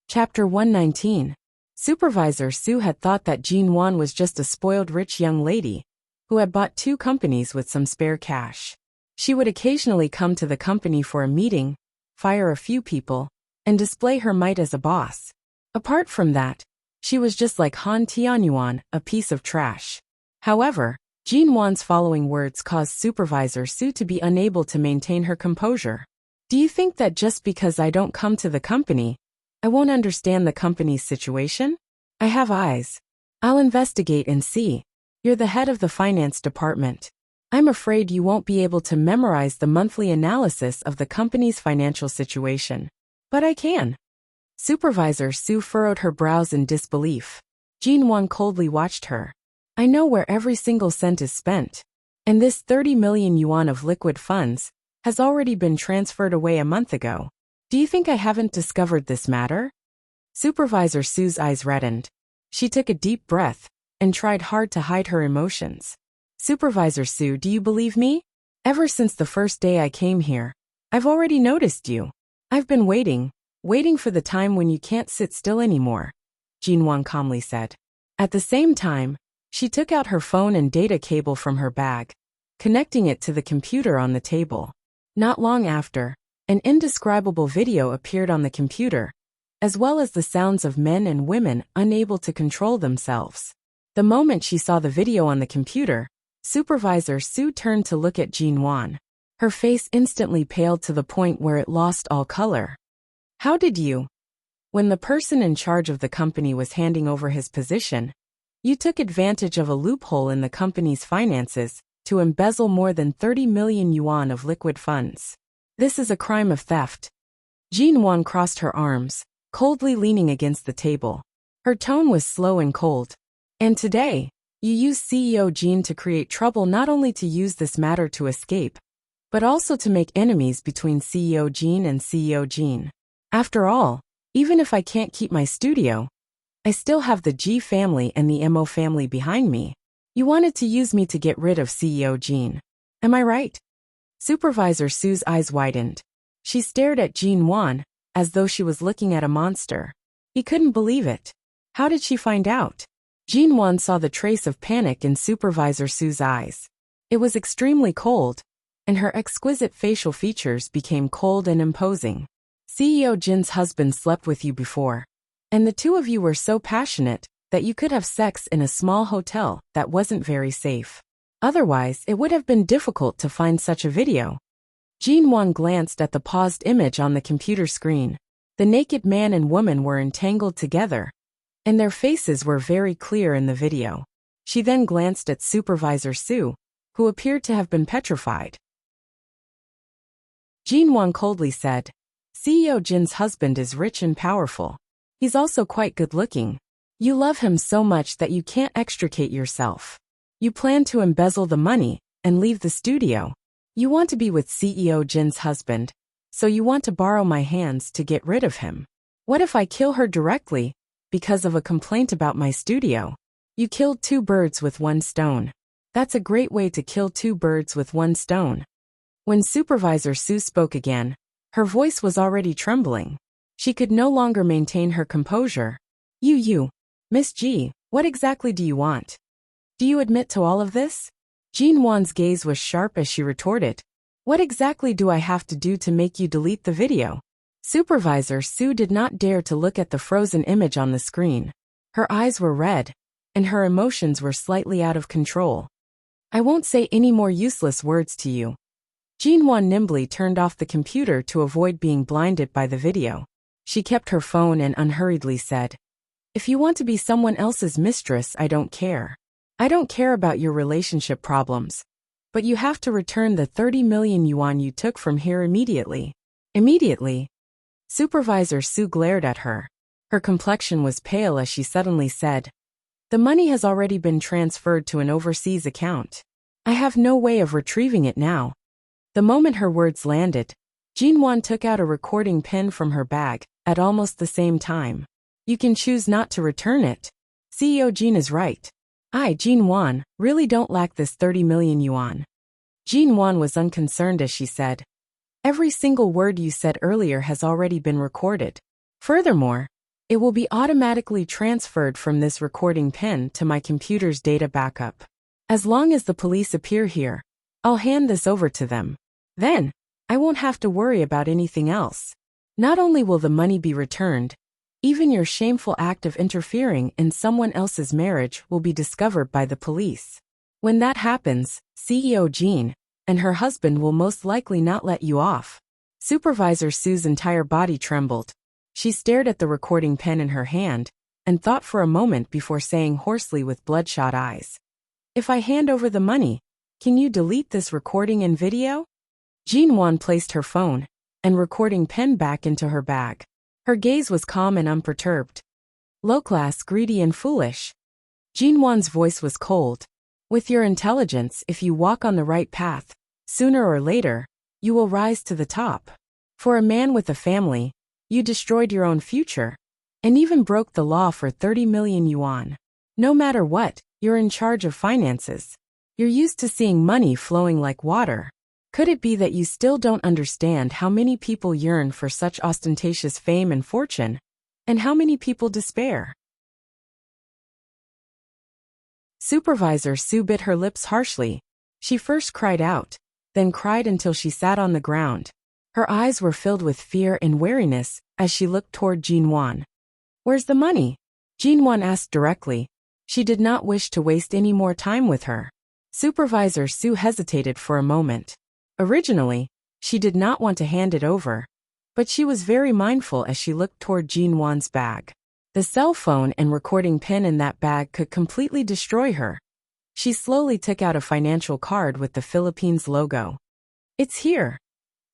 Chapter 119. Supervisor Sue had thought that Jin Wan was just a spoiled rich young lady who had bought 2 companies with some spare cash. She would occasionally come to the company for a meeting, fire a few people, and display her might as a boss. Apart from that, she was just like Han Tianyuan, a piece of trash. However, Jin Wan's following words caused Supervisor Sue to be unable to maintain her composure. Do you think that just because I don't come to the company, I won't understand the company's situation? I have eyes. I'll investigate and see. You're the head of the finance department. I'm afraid you won't be able to memorize the monthly analysis of the company's financial situation. But I can. Supervisor Sue furrowed her brows in disbelief. Jin Wan coldly watched her. I know where every single cent is spent. And this 30 million yuan of liquid funds has already been transferred away a month ago. Do you think I haven't discovered this matter? Supervisor Sue's eyes reddened. She took a deep breath and tried hard to hide her emotions. Supervisor Sue, do you believe me? Ever since the first day I came here, I've already noticed you. I've been waiting for the time when you can't sit still anymore, Jin Wan calmly said. At the same time, she took out her phone and data cable from her bag, connecting it to the computer on the table. Not long after, an indescribable video appeared on the computer, as well as the sounds of men and women unable to control themselves. The moment she saw the video on the computer, Supervisor Sue turned to look at Jin Wan. Her face instantly paled to the point where it lost all color. How did you? When the person in charge of the company was handing over his position, you took advantage of a loophole in the company's finances to embezzle more than 30 million yuan of liquid funds. This is a crime of theft. Jin Wan crossed her arms, coldly leaning against the table. Her tone was slow and cold. And today, you used CEO Jin to create trouble, not only to use this matter to escape, but also to make enemies between CEO Jin and CEO Jin. After all, even if I can't keep my studio, I still have the G family and the Mo family behind me. You wanted to use me to get rid of CEO Jin. Am I right? Supervisor Sue's eyes widened. She stared at Jin Wan, as though she was looking at a monster. He couldn't believe it. How did she find out? Jin Wan saw the trace of panic in Supervisor Sue's eyes. It was extremely cold, and her exquisite facial features became cold and imposing. CEO Jin's husband slept with you before, and the 2 of you were so passionate that you could have sex in a small hotel that wasn't very safe. Otherwise, it would have been difficult to find such a video. Jin Wan glanced at the paused image on the computer screen. The naked man and woman were entangled together, and their faces were very clear in the video. She then glanced at Supervisor Su, who appeared to have been petrified. Jinwon coldly said, CEO Jin's husband is rich and powerful. He's also quite good-looking. You love him so much that you can't extricate yourself. You plan to embezzle the money and leave the studio. You want to be with CEO Jin's husband, so you want to borrow my hands to get rid of him. What if I kill her directly because of a complaint about my studio? You killed 2 birds with 1 stone. That's a great way to kill 2 birds with 1 stone. When Supervisor Su spoke again, her voice was already trembling. She could no longer maintain her composure. Miss Ji, what exactly do you want? Do you admit to all of this? Jinwon's gaze was sharp as she retorted. What exactly do I have to do to make you delete the video? Supervisor Su did not dare to look at the frozen image on the screen. Her eyes were red, and her emotions were slightly out of control. I won't say any more useless words to you. Jinwon nimbly turned off the computer to avoid being blinded by the video. She kept her phone and unhurriedly said, If you want to be someone else's mistress, I don't care. I don't care about your relationship problems. But you have to return the 30 million yuan you took from here immediately. Immediately? Supervisor Su glared at her. Her complexion was pale as she suddenly said, The money has already been transferred to an overseas account. I have no way of retrieving it now. The moment her words landed, Jinwon took out a recording pen from her bag, at almost the same time. You can choose not to return it. CEO Jin is right. I, Jinwon, really don't lack this 30 million yuan. Jinwon was unconcerned as she said, Every single word you said earlier has already been recorded. Furthermore, it will be automatically transferred from this recording pen to my computer's data backup. As long as the police appear here, I'll hand this over to them. Then, I won't have to worry about anything else. Not only will the money be returned, even your shameful act of interfering in someone else's marriage will be discovered by the police. When that happens, CEO Jin and her husband will most likely not let you off. Supervisor Su's entire body trembled. She stared at the recording pen in her hand and thought for a moment before saying hoarsely with bloodshot eyes, If I hand over the money, can you delete this recording and video? Jinwon placed her phone and recording pen back into her bag. Her gaze was calm and unperturbed. Low-class, greedy and foolish. Jinwon's voice was cold. With your intelligence, if you walk on the right path, sooner or later, you will rise to the top. For a man with a family, you destroyed your own future, and even broke the law for 30 million yuan. No matter what, you're in charge of finances. You're used to seeing money flowing like water. Could it be that you still don't understand how many people yearn for such ostentatious fame and fortune, and how many people despair? Supervisor Su bit her lips harshly. She first cried out, then cried until she sat on the ground. Her eyes were filled with fear and wariness as she looked toward Jinwon. Where's the money? Jinwon asked directly. She did not wish to waste any more time with her. Supervisor Su hesitated for a moment. Originally, she did not want to hand it over, but she was very mindful as she looked toward Jinwon's bag. The cell phone and recording pen in that bag could completely destroy her. She slowly took out a financial card with the Philippines logo. It's here.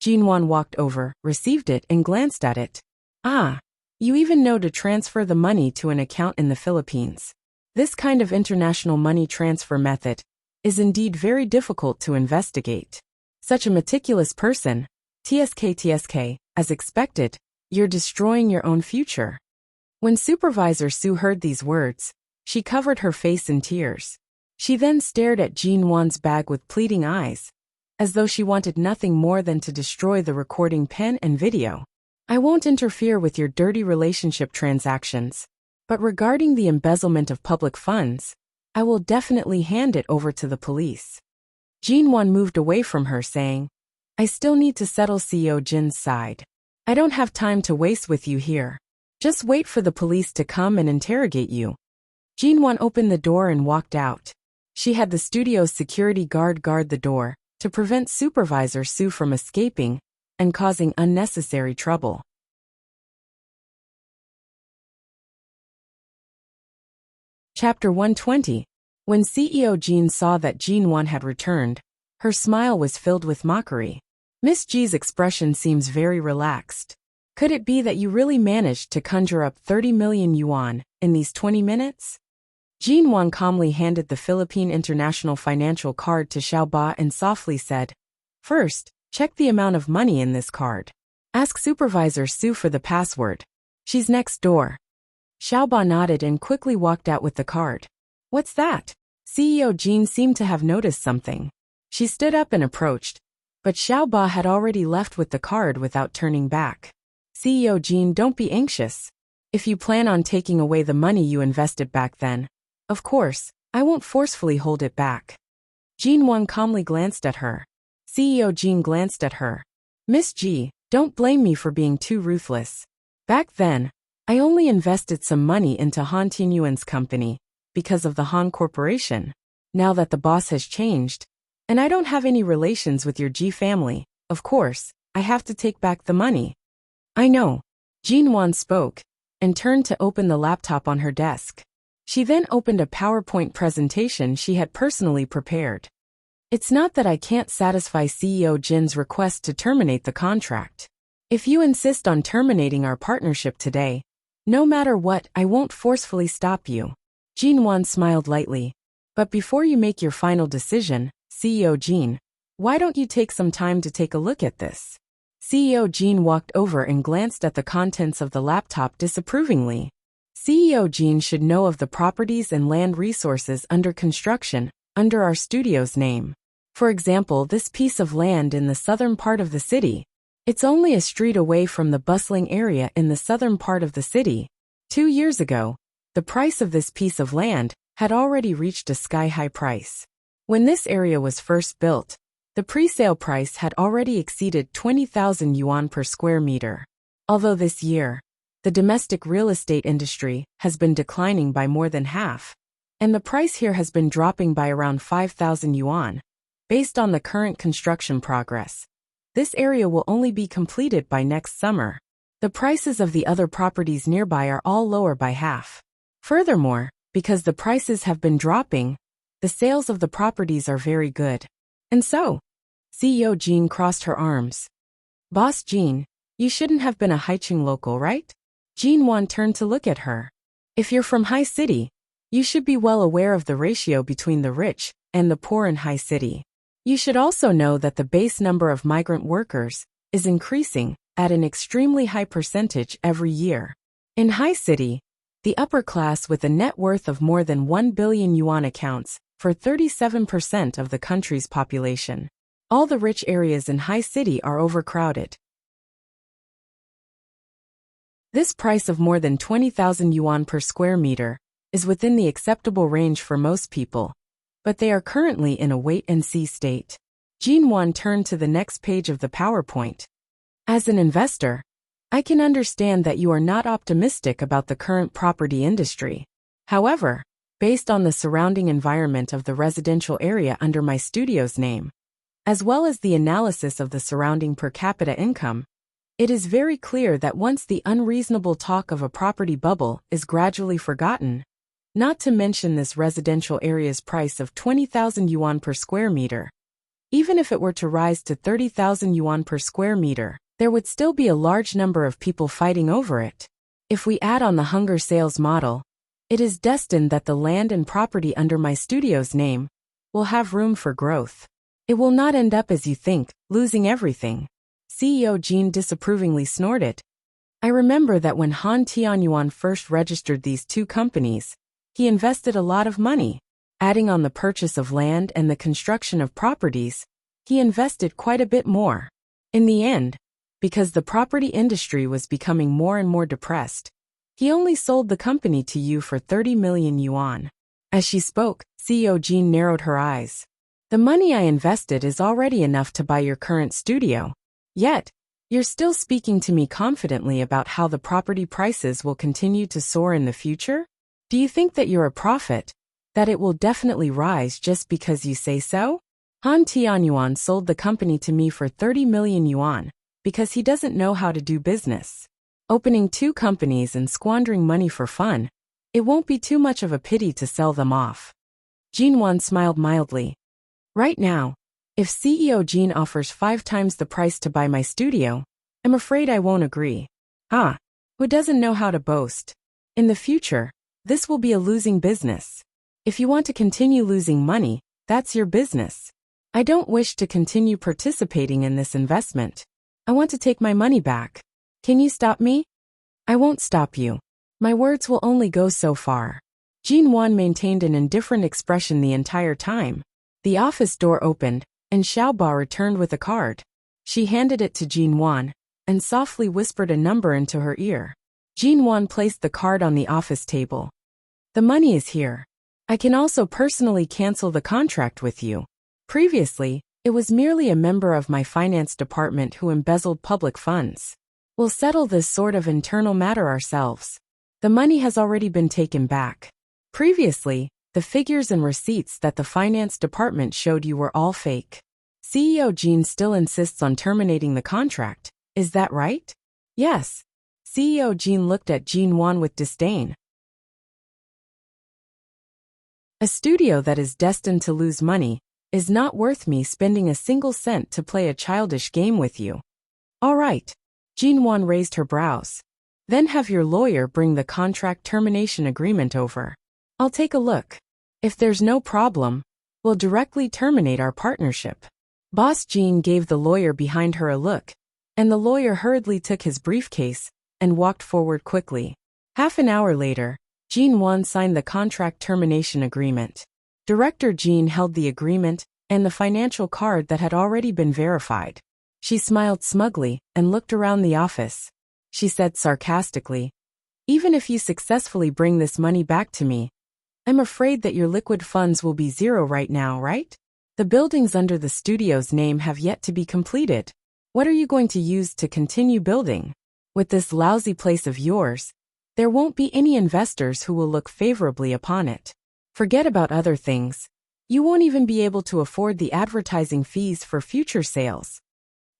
Jinwon walked over, received it and glanced at it. Ah, you even know to transfer the money to an account in the Philippines. This kind of international money transfer method is indeed very difficult to investigate. Such a meticulous person. TSK, as expected, you're destroying your own future. When Supervisor Su heard these words, she covered her face in tears. She then stared at Jinwon's bag with pleading eyes, as though she wanted nothing more than to destroy the recording pen and video. I won't interfere with your dirty relationship transactions, but regarding the embezzlement of public funds, I will definitely hand it over to the police. Jinwon moved away from her saying, I still need to settle CEO Jin's side. I don't have time to waste with you here. Just wait for the police to come and interrogate you. Jinwon opened the door and walked out. She had the studio's security guard the door to prevent Supervisor Su from escaping and causing unnecessary trouble. Chapter 120. When CEO Jean saw that Jinwan had returned, her smile was filled with mockery. Miss G's expression seems very relaxed. Could it be that you really managed to conjure up 30 million yuan in these 20 minutes? Jinwan calmly handed the Philippine International Financial card to Xiaoba and softly said, "First, check the amount of money in this card. Ask Supervisor Su for the password. She's next door." Xiaoba nodded and quickly walked out with the card. "What's that?" CEO Jean seemed to have noticed something. She stood up and approached, but Xiaoba had already left with the card without turning back. "CEO Jean, don't be anxious. If you plan on taking away the money you invested back then, of course, I won't forcefully hold it back." Jinwan calmly glanced at her. CEO Jean glanced at her. "Miss G, don't blame me for being too ruthless. Back then, I only invested some money into Han Tianyuan's company because of the Han Corporation. Now that the boss has changed, and I don't have any relations with your G family, of course, I have to take back the money." "I know." Jinwan spoke and turned to open the laptop on her desk. She then opened a PowerPoint presentation she had personally prepared. "It's not that I can't satisfy CEO Jin's request to terminate the contract. If you insist on terminating our partnership today, no matter what, I won't forcefully stop you." Jinwan smiled lightly. "But before you make your final decision, CEO Jean, why don't you take some time to take a look at this?" CEO Jean walked over and glanced at the contents of the laptop disapprovingly. CEO Jean should know of the properties and land resources under construction under our studio's name. For example, this piece of land in the southern part of the city. It's only a street away from the bustling area in the southern part of the city. 2 years ago, the price of this piece of land had already reached a sky-high price. When this area was first built, the pre-sale price had already exceeded 20,000 yuan per square meter. Although this year, the domestic real estate industry has been declining by more than half, and the price here has been dropping by around 5,000 yuan. Based on the current construction progress, this area will only be completed by next summer. The prices of the other properties nearby are all lower by half. Furthermore, because the prices have been dropping, the sales of the properties are very good. And so, CEO Jean crossed her arms. "Boss Jean, you shouldn't have been a Haicheng local, right?" Jinwan turned to look at her. "If you're from High City, you should be well aware of the ratio between the rich and the poor in High City. You should also know that the base number of migrant workers is increasing at an extremely high percentage every year. In High City, the upper class with a net worth of more than 1 billion yuan accounts for 37% of the country's population. All the rich areas in High City are overcrowded. This price of more than 20,000 yuan per square meter is within the acceptable range for most people, but they are currently in a wait-and-see state." Jinwan turned to the next page of the PowerPoint. "As an investor, I can understand that you are not optimistic about the current property industry. However, based on the surrounding environment of the residential area under my studio's name, as well as the analysis of the surrounding per capita income, it is very clear that once the unreasonable talk of a property bubble is gradually forgotten, not to mention this residential area's price of 20,000 yuan per square meter, even if it were to rise to 30,000 yuan per square meter, there would still be a large number of people fighting over it. If we add on the hunger sales model, it is destined that the land and property under my studio's name will have room for growth. It will not end up as you think, losing everything." CEO Jean disapprovingly snorted. "I remember that when Han Tianyuan first registered these two companies, he invested a lot of money. Adding on the purchase of land and the construction of properties, he invested quite a bit more. In the end, because the property industry was becoming more and more depressed, he only sold the company to you for 30 million yuan. As she spoke, CEO Jean narrowed her eyes. "The money I invested is already enough to buy your current studio. Yet, you're still speaking to me confidently about how the property prices will continue to soar in the future? Do you think that you're a prophet, that it will definitely rise just because you say so?" Han Tianyuan sold the company to me for 30 million yuan, because he doesn't know how to do business. Opening two companies and squandering money for fun, it won't be too much of a pity to sell them off. Jinwan smiled mildly. Right now, if CEO Jin offers 5 times the price to buy my studio, I'm afraid I won't agree. Ah, who doesn't know how to boast? In the future, this will be a losing business. If you want to continue losing money, that's your business. I don't wish to continue participating in this investment. I want to take my money back. Can you stop me? I won't stop you. My words will only go so far. Jinwan maintained an indifferent expression the entire time. The office door opened, and Xiaoba returned with a card. She handed it to Jinwan, and softly whispered a number into her ear. Jinwan placed the card on the office table. The money is here. I can also personally cancel the contract with you. Previously, it was merely a member of my finance department who embezzled public funds. We'll settle this sort of internal matter ourselves. The money has already been taken back. Previously, the figures and receipts that the finance department showed you were all fake. CEO Jin still insists on terminating the contract. Is that right? Yes. CEO Jin looked at Jinwan with disdain. A studio that is destined to lose money is not worth me spending a single cent to play a childish game with you. All right. Jinwan raised her brows. Then have your lawyer bring the contract termination agreement over. I'll take a look. If there's no problem, we'll directly terminate our partnership. Boss Jin gave the lawyer behind her a look, and the lawyer hurriedly took his briefcase and walked forward quickly. Half an hour later, Jinwan signed the contract termination agreement. Director Jin held the agreement and the financial card that had already been verified. She smiled smugly and looked around the office. She said sarcastically, "Even if you successfully bring this money back to me, I'm afraid that your liquid funds will be zero right now, right? The buildings under the studio's name have yet to be completed. What are you going to use to continue building? With this lousy place of yours, there won't be any investors who will look favorably upon it. Forget about other things. You won't even be able to afford the advertising fees for future sales."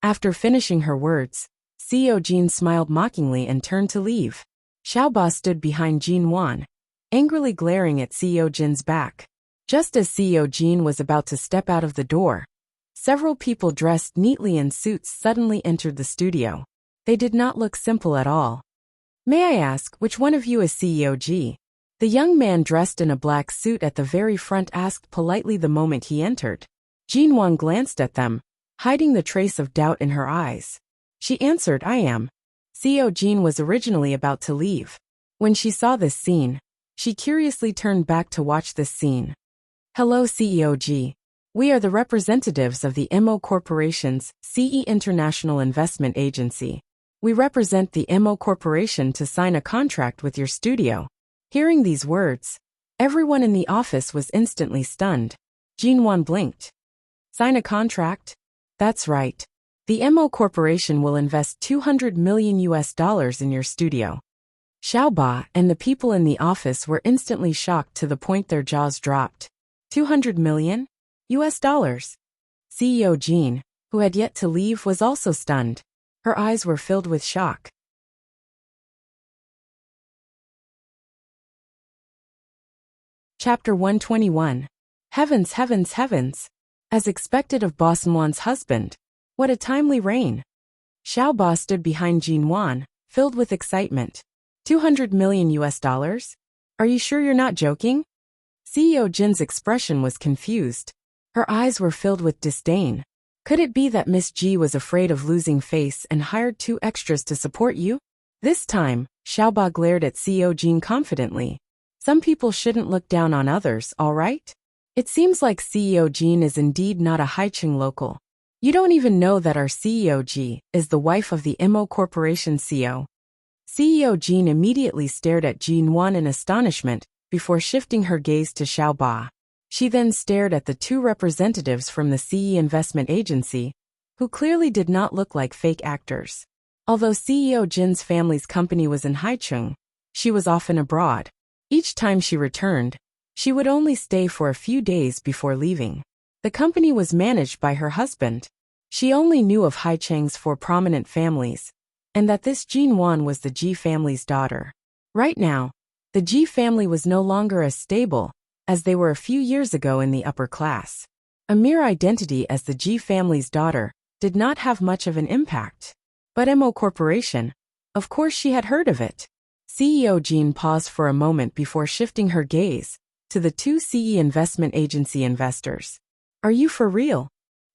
After finishing her words, CEO Jin smiled mockingly and turned to leave. Xiaoba stood behind Jinwan, angrily glaring at CEO Jin's back. Just as CEO Jin was about to step out of the door, several people dressed neatly in suits suddenly entered the studio. They did not look simple at all. "May I ask which one of you is CEO G?" The young man dressed in a black suit at the very front asked politely the moment he entered. Jinwan glanced at them, hiding the trace of doubt in her eyes. She answered, "I am." CEO Jin was originally about to leave. When she saw this scene, she curiously turned back to watch this scene. "Hello CEO G. We are the representatives of the MO Corporation's CE International Investment Agency. We represent the MO Corporation to sign a contract with your studio." Hearing these words, everyone in the office was instantly stunned. Jinwan blinked. "Sign a contract?" "That's right. The MO Corporation will invest $200 million in your studio." Xiaoba and the people in the office were instantly shocked to the point their jaws dropped. $200 million? CEO Jin, who had yet to leave, was also stunned. Her eyes were filled with shock. Chapter 121. Heavens, heavens, heavens! As expected of Bossenwan's husband. What a timely reign! Xiaoba stood behind Jinwan, filled with excitement. $200 million? Are you sure you're not joking? CEO Jin's expression was confused. Her eyes were filled with disdain. Could it be that Miss G was afraid of losing face and hired 2 extras to support you? This time, Xiaoba glared at CEO Jin confidently. Some people shouldn't look down on others, all right? It seems like CEO Jin is indeed not a Haicheng local. You don't even know that our CEO G is the wife of the MO Corporation CEO. CEO Jin immediately stared at Jinwan in astonishment before shifting her gaze to Xiaoba. She then stared at the 2 representatives from the CE Investment Agency, who clearly did not look like fake actors. Although CEO Jin's family's company was in Haicheng, she was often abroad. Each time she returned, she would only stay for a few days before leaving. The company was managed by her husband. She only knew of Haicheng's 4 prominent families, and that this Jinwan was the Ji family's daughter. Right now, the Ji family was no longer as stable as they were a few years ago in the upper class. A mere identity as the G family's daughter did not have much of an impact. But MO Corporation, of course she had heard of it. CEO Jean paused for a moment before shifting her gaze to the two CE investment agency investors. Are you for real?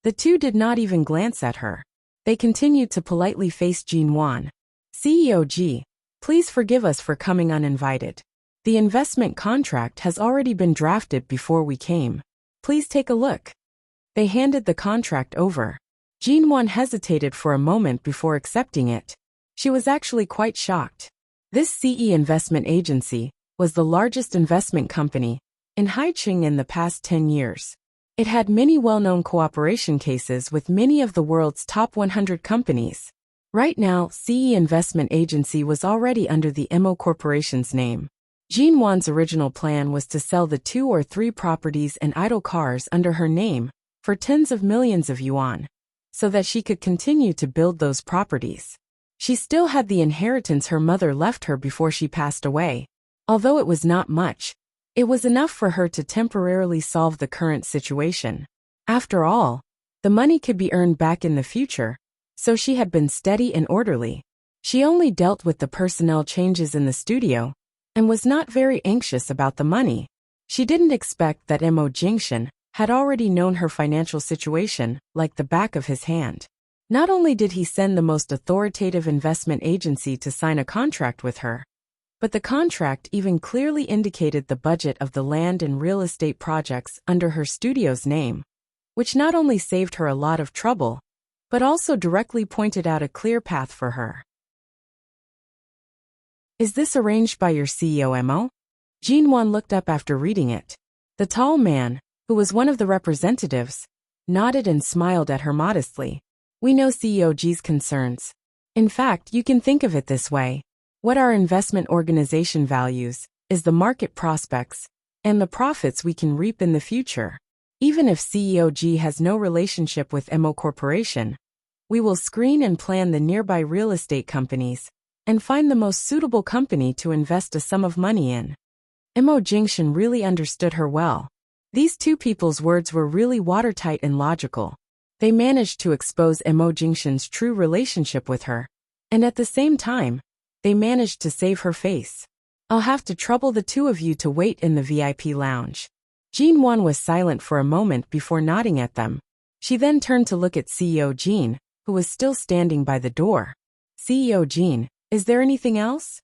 The two did not even glance at her. They continued to politely face Jean Wan. CEO G, please forgive us for coming uninvited. The investment contract has already been drafted before we came. Please take a look. They handed the contract over. Jean Wan hesitated for a moment before accepting it. She was actually quite shocked. This CE investment agency was the largest investment company in Haicheng in the past 10 years. It had many well-known cooperation cases with many of the world's top 100 companies. Right now, CE Investment Agency was already under the MO Corporation's name. Jean Wan's original plan was to sell the 2 or 3 properties and idle cars under her name for tens of millions of yuan, so that she could continue to build those properties. She still had the inheritance her mother left her before she passed away. Although it was not much, it was enough for her to temporarily solve the current situation. After all, the money could be earned back in the future, so she had been steady and orderly. She only dealt with the personnel changes in the studio and was not very anxious about the money. She didn't expect that Mo Jingshan had already known her financial situation like the back of his hand. Not only did he send the most authoritative investment agency to sign a contract with her, but the contract even clearly indicated the budget of the land and real estate projects under her studio's name, which not only saved her a lot of trouble, but also directly pointed out a clear path for her. Is this arranged by your CEO Mo? Jean Wan looked up after reading it. The tall man, who was one of the representatives, nodded and smiled at her modestly. We know CEO G's concerns. In fact, you can think of it this way. What our investment organization values is the market prospects and the profits we can reap in the future. Even if CEO G has no relationship with MO Corporation, we will screen and plan the nearby real estate companies and find the most suitable company to invest a sum of money in. Mo Jingshan really understood her well. These two people's words were really watertight and logical. They managed to expose Mo Jingshan's true relationship with her, and at the same time, they managed to save her face. I'll have to trouble the two of you to wait in the VIP lounge. Jean Wan was silent for a moment before nodding at them. She then turned to look at CEO Jean, who was still standing by the door. CEO Jean, is there anything else?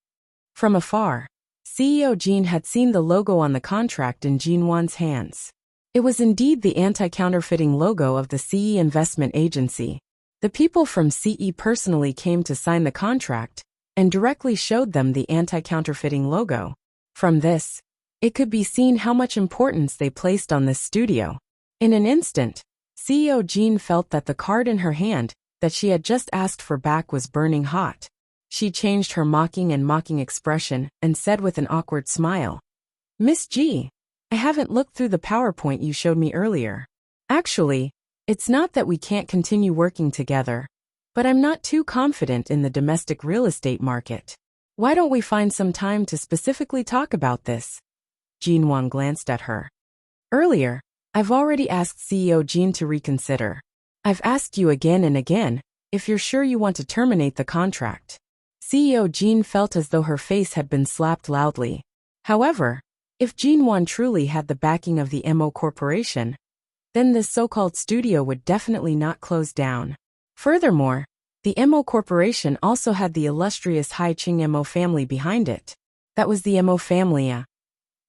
From afar, CEO Jean had seen the logo on the contract in Jean Wan's hands. It was indeed the anti-counterfeiting logo of the CE Investment Agency. The people from CE personally came to sign the contract and directly showed them the anti-counterfeiting logo. From this, it could be seen how much importance they placed on this studio. In an instant, CEO Jean felt that the card in her hand that she had just asked for back was burning hot. She changed her mocking expression and said with an awkward smile, Miss G, I haven't looked through the PowerPoint you showed me earlier. Actually, it's not that we can't continue working together, but I'm not too confident in the domestic real estate market. Why don't we find some time to specifically talk about this? Jean Wan glanced at her. Earlier, I've already asked CEO Jean to reconsider. I've asked you again and again if you're sure you want to terminate the contract. CEO Jean felt as though her face had been slapped loudly. However, if Jean Wan truly had the backing of the MO Corporation, then this so-called studio would definitely not close down. Furthermore, the MO Corporation also had the illustrious Haicheng MO family behind it. That was the MO family.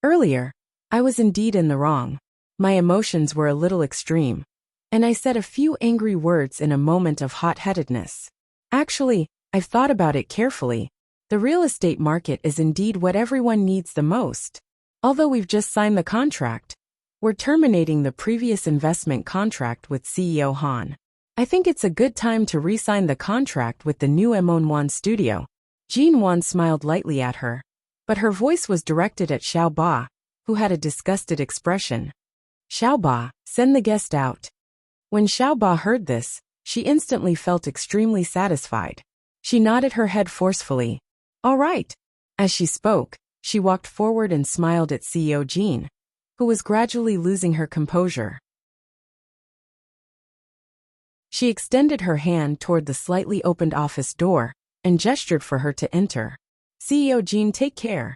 Earlier, I was indeed in the wrong. My emotions were a little extreme, and I said a few angry words in a moment of hot-headedness. Actually, I've thought about it carefully. The real estate market is indeed what everyone needs the most. Although we've just signed the contract, we're terminating the previous investment contract with CEO Han. I think it's a good time to re-sign the contract with the new Emon Wan studio. Jean Wan smiled lightly at her, but her voice was directed at Xiao Ba, who had a disgusted expression. Xiao Ba, send the guest out. When Xiao Ba heard this, she instantly felt extremely satisfied. She nodded her head forcefully. All right. As she spoke, she walked forward and smiled at CEO Jean. who was gradually losing her composure. She extended her hand toward the slightly opened office door and gestured for her to enter. CEO Jean, take care.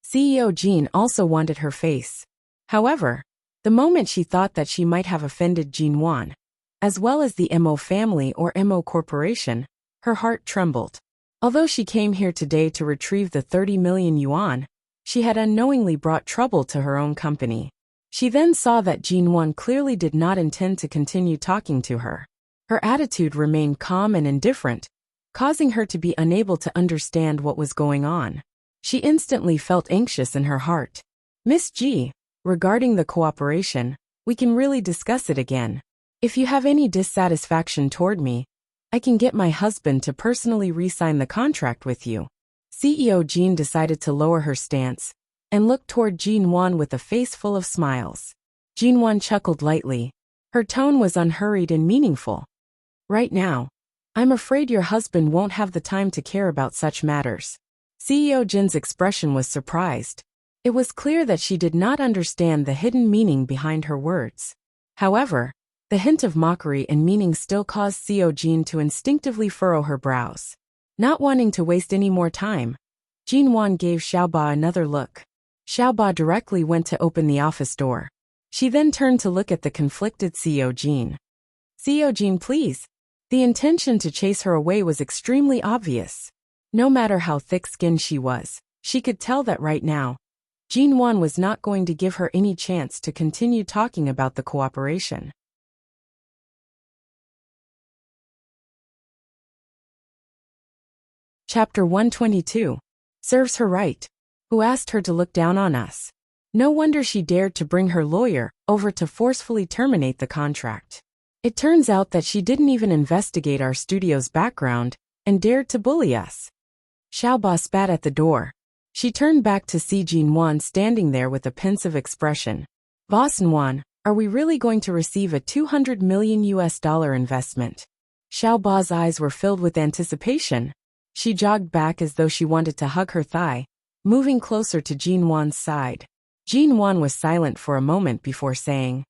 CEO Jean also wanted her face. However, the moment she thought that she might have offended Jean Wan, as well as the Mo family or Mo Corporation, her heart trembled. Although she came here today to retrieve the 30 million yuan, she had unknowingly brought trouble to her own company. She then saw that Jean Wan clearly did not intend to continue talking to her. Her attitude remained calm and indifferent, causing her to be unable to understand what was going on. She instantly felt anxious in her heart. Miss G, regarding the cooperation, we can really discuss it again. If you have any dissatisfaction toward me, I can get my husband to personally re-sign the contract with you. CEO Jean decided to lower her stance and looked toward Jean Wan with a face full of smiles. Jean Wan chuckled lightly. Her tone was unhurried and meaningful. Right now, I'm afraid your husband won't have the time to care about such matters. CEO Jin's expression was surprised. It was clear that she did not understand the hidden meaning behind her words. However, the hint of mockery and meaning still caused CEO Jin to instinctively furrow her brows. Not wanting to waste any more time, Jean Wan gave Xiaoba another look. Xiaoba directly went to open the office door. She then turned to look at the conflicted CEO Jin. CEO Jin, please. The intention to chase her away was extremely obvious. No matter how thick-skinned she was, she could tell that right now, Jean Wan was not going to give her any chance to continue talking about the cooperation. Chapter 122. Serves her right. Who asked her to look down on us? No wonder she dared to bring her lawyer over to forcefully terminate the contract. It turns out that she didn't even investigate our studio's background and dared to bully us. Xiaoba spat at the door. She turned back to see Jean Wan standing there with a pensive expression. Boss Wan, are we really going to receive a $200 million investment? Xiaoba's eyes were filled with anticipation. She jogged back as though she wanted to hug her thigh, moving closer to Jean Wan's side. Jean Wan was silent for a moment before saying,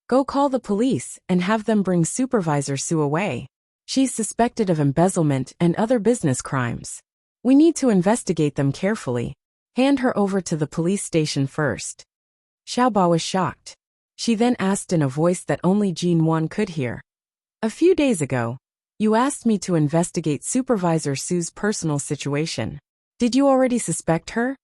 Go call the police and have them bring Supervisor Su away. She's suspected of embezzlement and other business crimes. We need to investigate them carefully. Hand her over to the police station first. Xiaoba was shocked. She then asked in a voice that only Jean Wan could hear. A few days ago, you asked me to investigate Supervisor Su's personal situation. Did you already suspect her?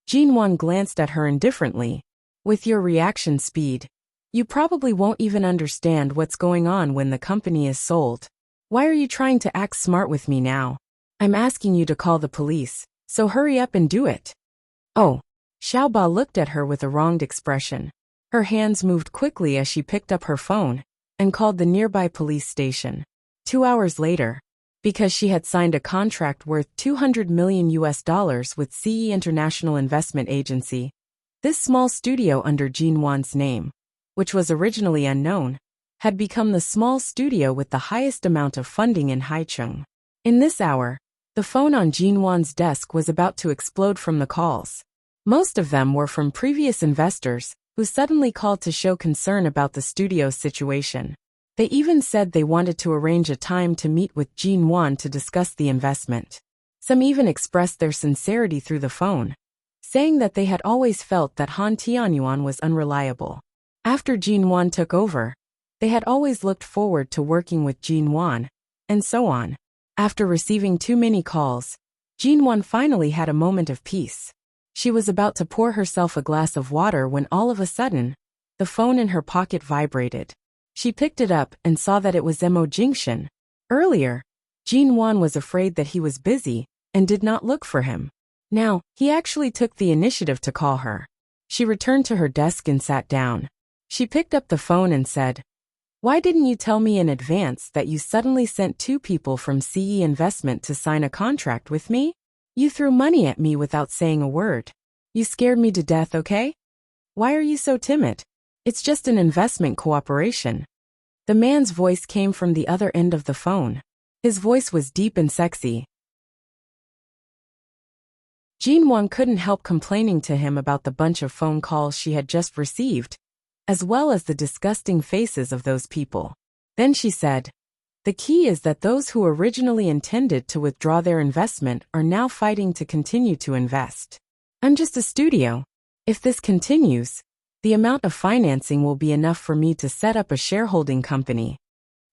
Jean Wan glanced at her indifferently. With your reaction speed, you probably won't even understand what's going on when the company is sold. Why are you trying to act smart with me now? I'm asking you to call the police, so hurry up and do it. Oh. Xiaoba looked at her with a wronged expression. Her hands moved quickly as she picked up her phone and called the nearby police station. 2 hours later, because she had signed a contract worth $200 million with CE International Investment Agency, this small studio under Jean Wan's name, which was originally unknown, had become the small studio with the highest amount of funding in Haicheng. In this hour, the phone on Jean Wan's desk was about to explode from the calls. Most of them were from previous investors who suddenly called to show concern about the studio's situation. They even said they wanted to arrange a time to meet with Jean Wan to discuss the investment. Some even expressed their sincerity through the phone, saying that they had always felt that Han Tianyuan was unreliable. After Jean Wan took over, they had always looked forward to working with Jean Wan, and so on. After receiving too many calls, Jean Wan finally had a moment of peace. She was about to pour herself a glass of water when all of a sudden, the phone in her pocket vibrated. She picked it up and saw that it was Mo Jingshan. Earlier, Jean Wan was afraid that he was busy and did not look for him. Now, he actually took the initiative to call her. She returned to her desk and sat down. She picked up the phone and said, Why didn't you tell me in advance that you suddenly sent 2 people from CE Investment to sign a contract with me? You threw money at me without saying a word. You scared me to death, okay? Why are you so timid? It's just an investment cooperation. The man's voice came from the other end of the phone. His voice was deep and sexy. Jinwon couldn't help complaining to him about the bunch of phone calls she had just received, as well as the disgusting faces of those people. Then she said, "The key is that those who originally intended to withdraw their investment are now fighting to continue to invest. I'm just a studio. If this continues, the amount of financing will be enough for me to set up a shareholding company."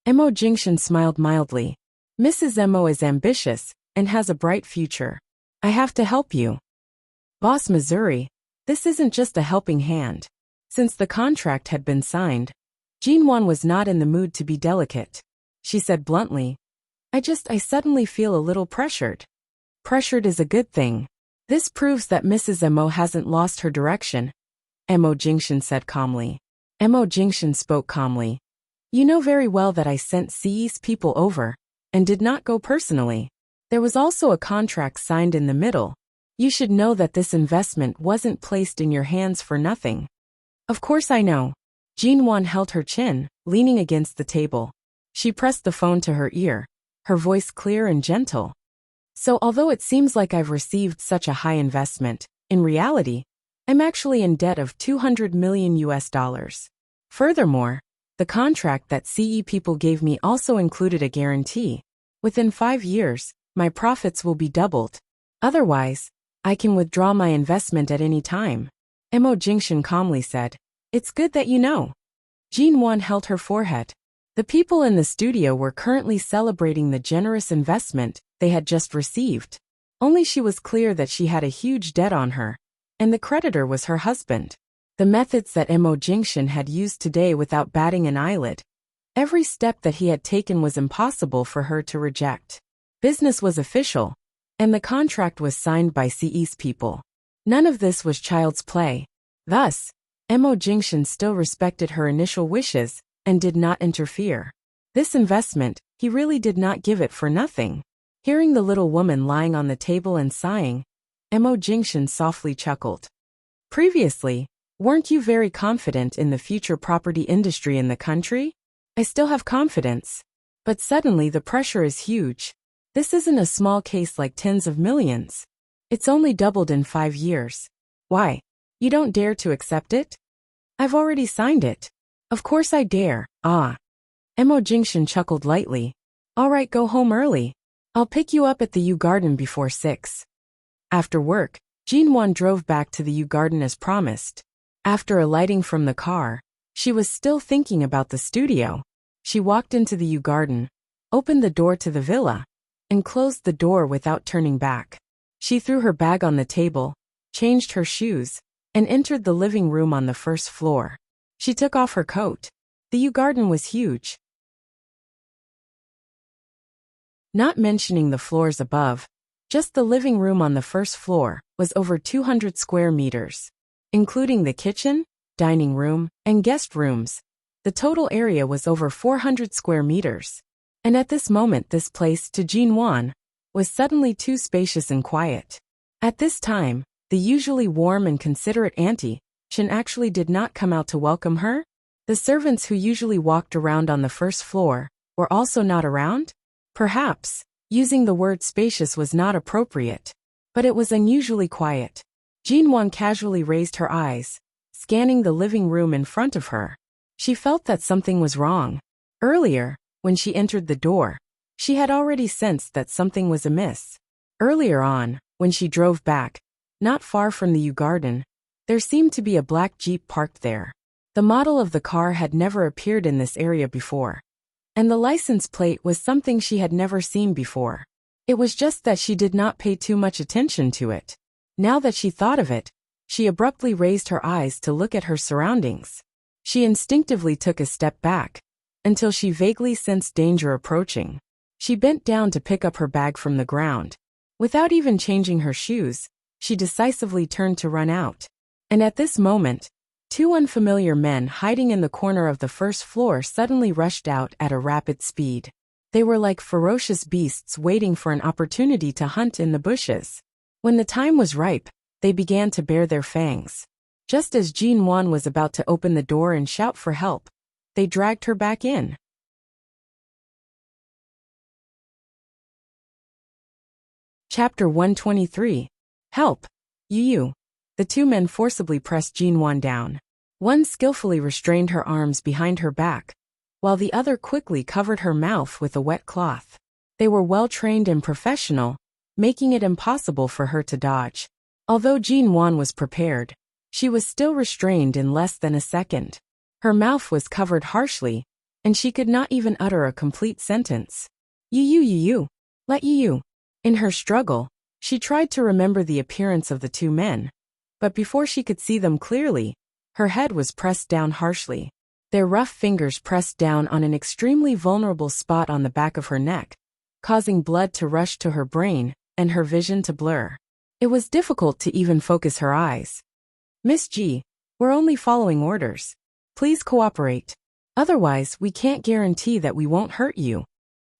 Mo Jingshan smiled mildly. "Mrs. Mo is ambitious and has a bright future. I have to help you." Boss Missouri, this isn't just a helping hand. Since the contract had been signed, Jinwon was not in the mood to be delicate. She said bluntly, I suddenly feel a little pressured." "Pressured is a good thing. This proves that Mrs. Mo hasn't lost her direction," Mo Jingshan said calmly. Mo Jingshan spoke calmly. "You know very well that I sent CE's people over, and did not go personally. There was also a contract signed in the middle. You should know that this investment wasn't placed in your hands for nothing." "Of course I know." Jinwon held her chin, leaning against the table. She pressed the phone to her ear, her voice clear and gentle. "So although it seems like I've received such a high investment, in reality, I'm actually in debt of $200 million US. Furthermore, the contract that CE people gave me also included a guarantee. Within 5 years, my profits will be doubled. Otherwise, I can withdraw my investment at any time." Mo Jingshan calmly said, "It's good that you know." Jinwon held her forehead. The people in the studio were currently celebrating the generous investment they had just received. Only she was clear that she had a huge debt on her, and the creditor was her husband. The methods that Mo Jingshan had used today without batting an eyelid. Every step that he had taken was impossible for her to reject. Business was official, and the contract was signed by CE's people. None of this was child's play. Thus, Mo Jingshan still respected her initial wishes and did not interfere. This investment, he really did not give it for nothing. Hearing the little woman lying on the table and sighing, Mo Jingshan softly chuckled. "Previously, weren't you very confident in the future property industry in the country? I still have confidence. But suddenly the pressure is huge. This isn't a small case like tens of millions. It's only doubled in 5 years. Why? You don't dare to accept it?" "I've already signed it." "Of course I dare." Mo Jingshan chuckled lightly. "All right, go home early. I'll pick you up at the U Garden before 6. After work, Jinwon drove back to the U Garden as promised. After alighting from the car, she was still thinking about the studio. She walked into the U Garden, opened the door to the villa, and closed the door without turning back. She threw her bag on the table, changed her shoes, and entered the living room on the first floor. She took off her coat. The U Garden was huge. Not mentioning the floors above, just the living room on the first floor was over 200 square meters. Including the kitchen, dining room, and guest rooms, the total area was over 400 square meters. And at this moment this place, to Jinwon, was suddenly too spacious and quiet. At this time, the usually warm and considerate auntie, Shin, actually did not come out to welcome her. The servants who usually walked around on the first floor were also not around. Perhaps, using the word spacious was not appropriate, but it was unusually quiet. Jinwon casually raised her eyes, scanning the living room in front of her. She felt that something was wrong. Earlier, when she entered the door, she had already sensed that something was amiss. Earlier on, when she drove back, not far from the U Garden, there seemed to be a black Jeep parked there. The model of the car had never appeared in this area before, and the license plate was something she had never seen before. It was just that she did not pay too much attention to it. Now that she thought of it, she abruptly raised her eyes to look at her surroundings. She instinctively took a step back, until she vaguely sensed danger approaching. She bent down to pick up her bag from the ground. Without even changing her shoes, she decisively turned to run out. And at this moment, 2 unfamiliar men hiding in the corner of the first floor suddenly rushed out at a rapid speed. They were like ferocious beasts waiting for an opportunity to hunt in the bushes. When the time was ripe, they began to bare their fangs. Just as Jinwon was about to open the door and shout for help, they dragged her back in. Chapter 123. Help! You! The two men forcibly pressed Jinwan down. One skillfully restrained her arms behind her back, while the other quickly covered her mouth with a wet cloth. They were well-trained and professional, making it impossible for her to dodge. Although Jinwan was prepared, she was still restrained in less than a second. Her mouth was covered harshly, and she could not even utter a complete sentence. You. Let you. In her struggle, she tried to remember the appearance of the two men, but before she could see them clearly, her head was pressed down harshly. Their rough fingers pressed down on an extremely vulnerable spot on the back of her neck, causing blood to rush to her brain and her vision to blur. It was difficult to even focus her eyes. Miss G, we're only following orders. Please cooperate. Otherwise, we can't guarantee that we won't hurt you.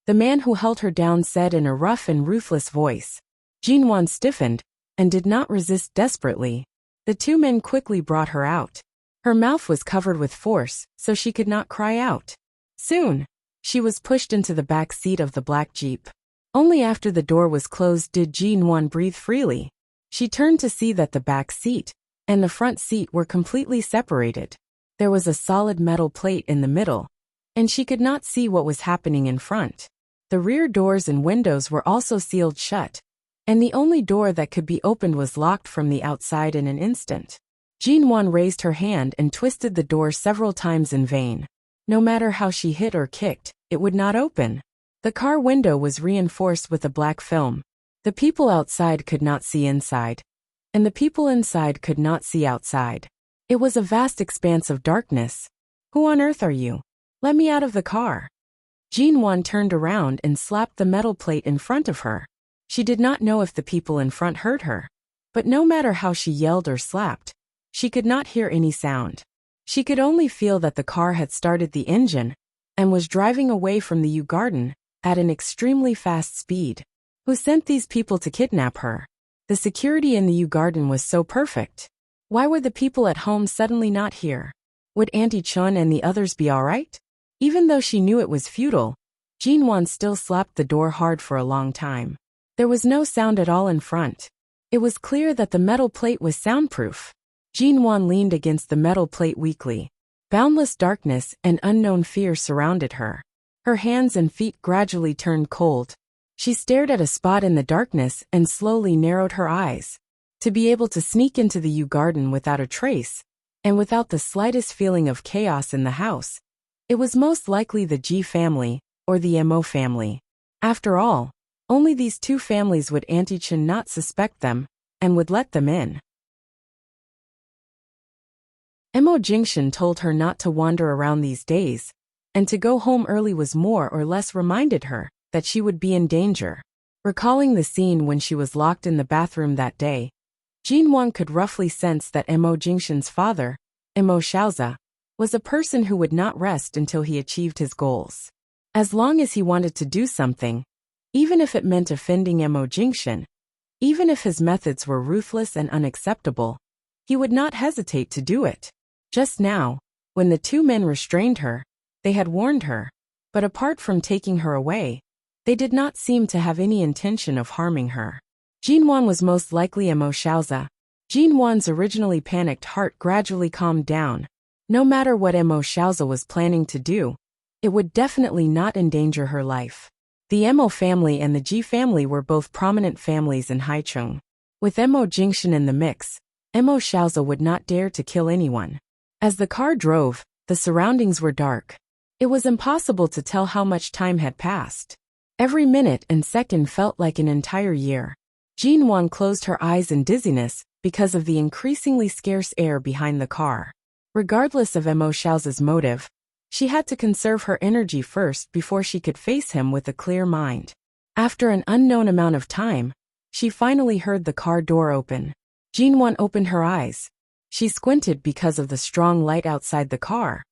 The man who held her down said in a rough and ruthless voice. Jinwan stiffened and did not resist desperately. The two men quickly brought her out. Her mouth was covered with force, so she could not cry out. Soon, she was pushed into the back seat of the black jeep. Only after the door was closed did Jinwan breathe freely. She turned to see that the back seat and the front seat were completely separated. There was a solid metal plate in the middle, and she could not see what was happening in front. The rear doors and windows were also sealed shut, and the only door that could be opened was locked from the outside in an instant. Jinwan raised her hand and twisted the door several times in vain. No matter how she hit or kicked, it would not open. The car window was reinforced with a black film. The people outside could not see inside, and the people inside could not see outside. It was a vast expanse of darkness. Who on earth are you? Let me out of the car. Jinwan turned around and slapped the metal plate in front of her. She did not know if the people in front heard her, but no matter how she yelled or slapped, she could not hear any sound. She could only feel that the car had started the engine and was driving away from the Garden at an extremely fast speed. Who sent these people to kidnap her? The security in the Garden was so perfect. Why were the people at home suddenly not here? Would Auntie Chun and the others be alright? Even though she knew it was futile, Jinwan still slapped the door hard for a long time. There was no sound at all in front. It was clear that the metal plate was soundproof. Jinwan leaned against the metal plate weakly. Boundless darkness and unknown fear surrounded her. Her hands and feet gradually turned cold. She stared at a spot in the darkness and slowly narrowed her eyes. To be able to sneak into the Garden without a trace, and without the slightest feeling of chaos in the house, it was most likely the G family, or the Mo family. After all, only these two families would Auntie Chen not suspect them, and would let them in. Mo Jingshan told her not to wander around these days, and to go home early was more or less reminded her that she would be in danger. Recalling the scene when she was locked in the bathroom that day, Jinwan could roughly sense that Mo Jingshan's father, Mo Xiaoza, was a person who would not rest until he achieved his goals. As long as he wanted to do something, even if it meant offending Mo Jingshan, even if his methods were ruthless and unacceptable, he would not hesitate to do it. Just now, when the two men restrained her, they had warned her, but apart from taking her away, they did not seem to have any intention of harming her. Jinwan was most likely Mo Xiaoza. Jinwan's originally panicked heart gradually calmed down. No matter what Mo Xiaoza was planning to do, it would definitely not endanger her life. The Mo family and the Ji family were both prominent families in Haicheng. With Mo Jingshan in the mix, Mo Xiaoza would not dare to kill anyone. As the car drove, the surroundings were dark. It was impossible to tell how much time had passed. Every minute and second felt like an entire year. Jinwan closed her eyes in dizziness because of the increasingly scarce air behind the car. Regardless of Mo Xiaoza's motive, she had to conserve her energy first before she could face him with a clear mind. After an unknown amount of time, she finally heard the car door open. Jinwan opened her eyes. She squinted because of the strong light outside the car,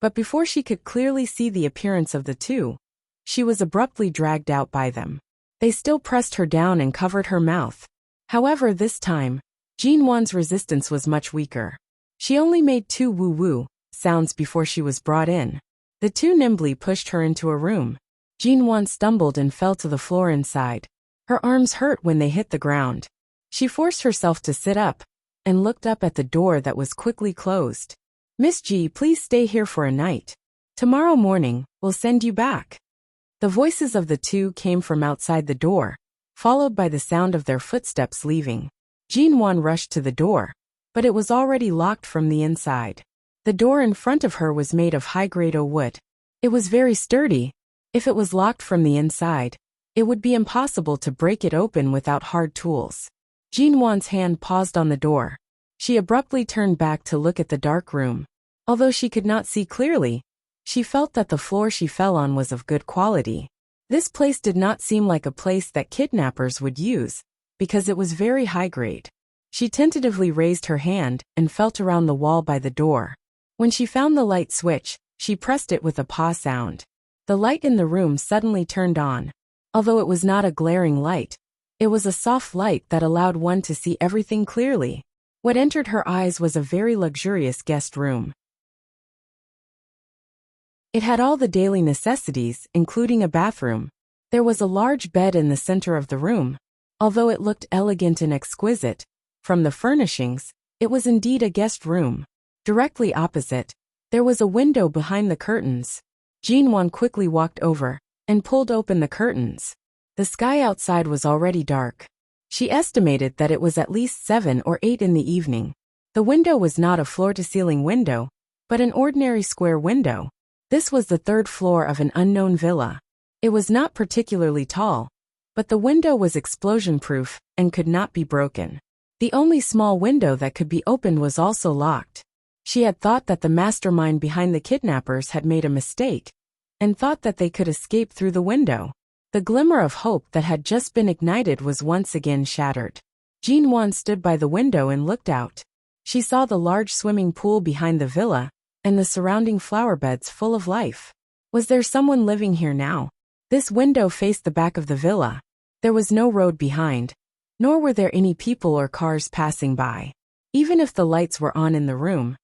but before she could clearly see the appearance of the two, she was abruptly dragged out by them. They still pressed her down and covered her mouth. However, this time, Jinwan's resistance was much weaker. She only made two woo-woo sounds before she was brought in. The two nimbly pushed her into a room. Jinwan stumbled and fell to the floor inside. Her arms hurt when they hit the ground. She forced herself to sit up and looked up at the door that was quickly closed. Miss G, please stay here for a night. Tomorrow morning, we'll send you back. The voices of the two came from outside the door, followed by the sound of their footsteps leaving. Jinwan rushed to the door, but it was already locked from the inside. The door in front of her was made of high-grade wood. It was very sturdy. If it was locked from the inside, it would be impossible to break it open without hard tools. Jinwan's hand paused on the door. She abruptly turned back to look at the dark room. Although she could not see clearly, she felt that the floor she fell on was of good quality. This place did not seem like a place that kidnappers would use, because it was very high-grade. She tentatively raised her hand and felt around the wall by the door. When she found the light switch, she pressed it with a paw sound. The light in the room suddenly turned on. Although it was not a glaring light, it was a soft light that allowed one to see everything clearly. What entered her eyes was a very luxurious guest room. It had all the daily necessities, including a bathroom. There was a large bed in the center of the room. Although it looked elegant and exquisite, from the furnishings, it was indeed a guest room. Directly opposite, there was a window behind the curtains. Jinwan quickly walked over and pulled open the curtains. The sky outside was already dark. She estimated that it was at least 7 or 8 in the evening. The window was not a floor-to-ceiling window, but an ordinary square window. This was the 3rd floor of an unknown villa. It was not particularly tall, but the window was explosion-proof and could not be broken. The only small window that could be opened was also locked. She had thought that the mastermind behind the kidnappers had made a mistake, and thought that they could escape through the window. The glimmer of hope that had just been ignited was once again shattered. Jinwan stood by the window and looked out. She saw the large swimming pool behind the villa, and the surrounding flower beds full of life. Was there someone living here now? This window faced the back of the villa. There was no road behind, nor were there any people or cars passing by. Even if the lights were on in the room,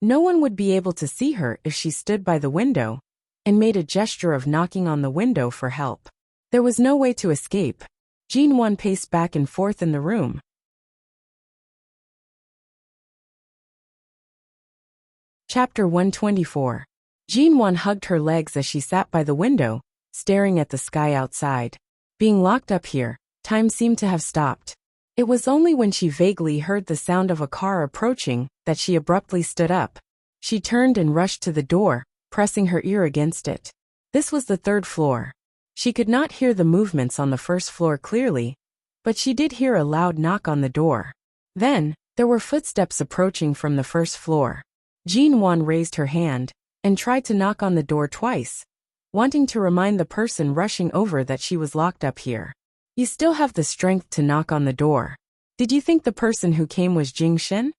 no one would be able to see her if she stood by the window and made a gesture of knocking on the window for help. There was no way to escape. Jinwan paced back and forth in the room. Chapter 124. Jinwan hugged her legs as she sat by the window, staring at the sky outside. Being locked up here, time seemed to have stopped. It was only when she vaguely heard the sound of a car approaching that she abruptly stood up. She turned and rushed to the door, pressing her ear against it. This was the 3rd floor. She could not hear the movements on the 1st floor clearly, but she did hear a loud knock on the door. Then, there were footsteps approaching from the 1st floor. Jinwan raised her hand and tried to knock on the door twice, wanting to remind the person rushing over that she was locked up here. You still have the strength to knock on the door. Did you think the person who came was Jingshen?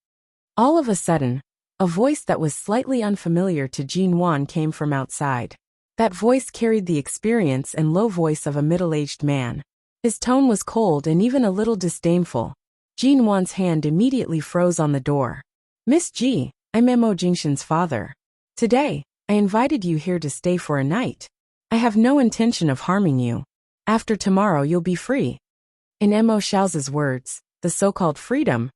All of a sudden, a voice that was slightly unfamiliar to Jinwan came from outside. That voice carried the experience and low voice of a middle-aged man. His tone was cold and even a little disdainful. Jinwan's hand immediately froze on the door. Miss G, I'm Mo Jingshen's father. Today, I invited you here to stay for a night. I have no intention of harming you. After tomorrow you'll be free. In Mo Xiao's words, the so-called freedom,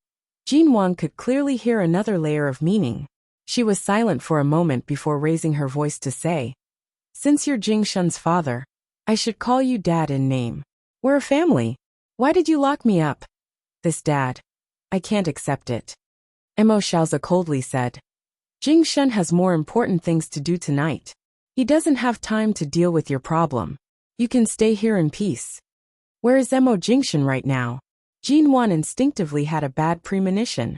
Jinwan could clearly hear another layer of meaning. She was silent for a moment before raising her voice to say, Since you're Jingshen's father, I should call you Dad in name. We're a family. Why did you lock me up? This Dad. I can't accept it. Mo Xiaoza coldly said. Jingshen has more important things to do tonight. He doesn't have time to deal with your problem. You can stay here in peace. Where is Mo Jingshen right now? Jinwan instinctively had a bad premonition.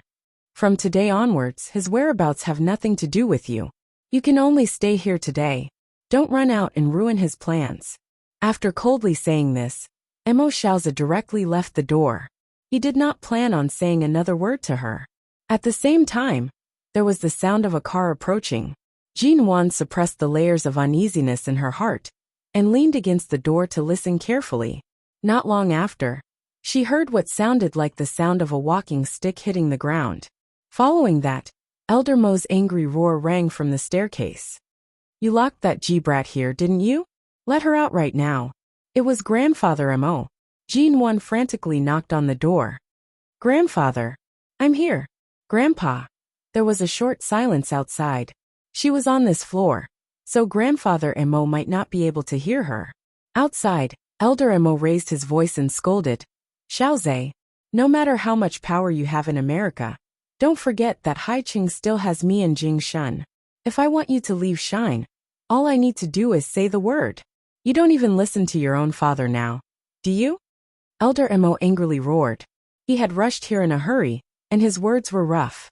From today onwards, his whereabouts have nothing to do with you. You can only stay here today. Don't run out and ruin his plans. After coldly saying this, Mo Xiaoza directly left the door. He did not plan on saying another word to her. At the same time, there was the sound of a car approaching. Jinwan suppressed the layers of uneasiness in her heart and leaned against the door to listen carefully. Not long after, she heard what sounded like the sound of a walking stick hitting the ground. Following that, Elder Mo's angry roar rang from the staircase. You locked that G-brat here, didn't you? Let her out right now. It was Grandfather Mo. Jinwan frantically knocked on the door. Grandfather. I'm here. Grandpa. There was a short silence outside. She was on this floor, so Grandfather Emo might not be able to hear her. Outside, Elder Emo raised his voice and scolded. Xiaozhe, no matter how much power you have in America, don't forget that Haiqing still has me and Jing Shun. If I want you to leave Shine, all I need to do is say the word. You don't even listen to your own father now, do you? Elder Emo angrily roared. He had rushed here in a hurry, and his words were rough.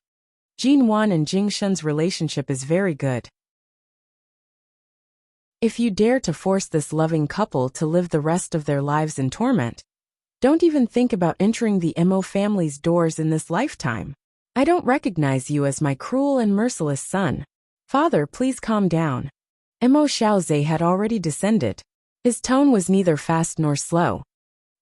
Jin Wan and Jing Shun's relationship is very good. If you dare to force this loving couple to live the rest of their lives in torment, don't even think about entering the Emo family's doors in this lifetime. I don't recognize you as my cruel and merciless son. Father, please calm down. Emo Xiaozhe had already descended. His tone was neither fast nor slow.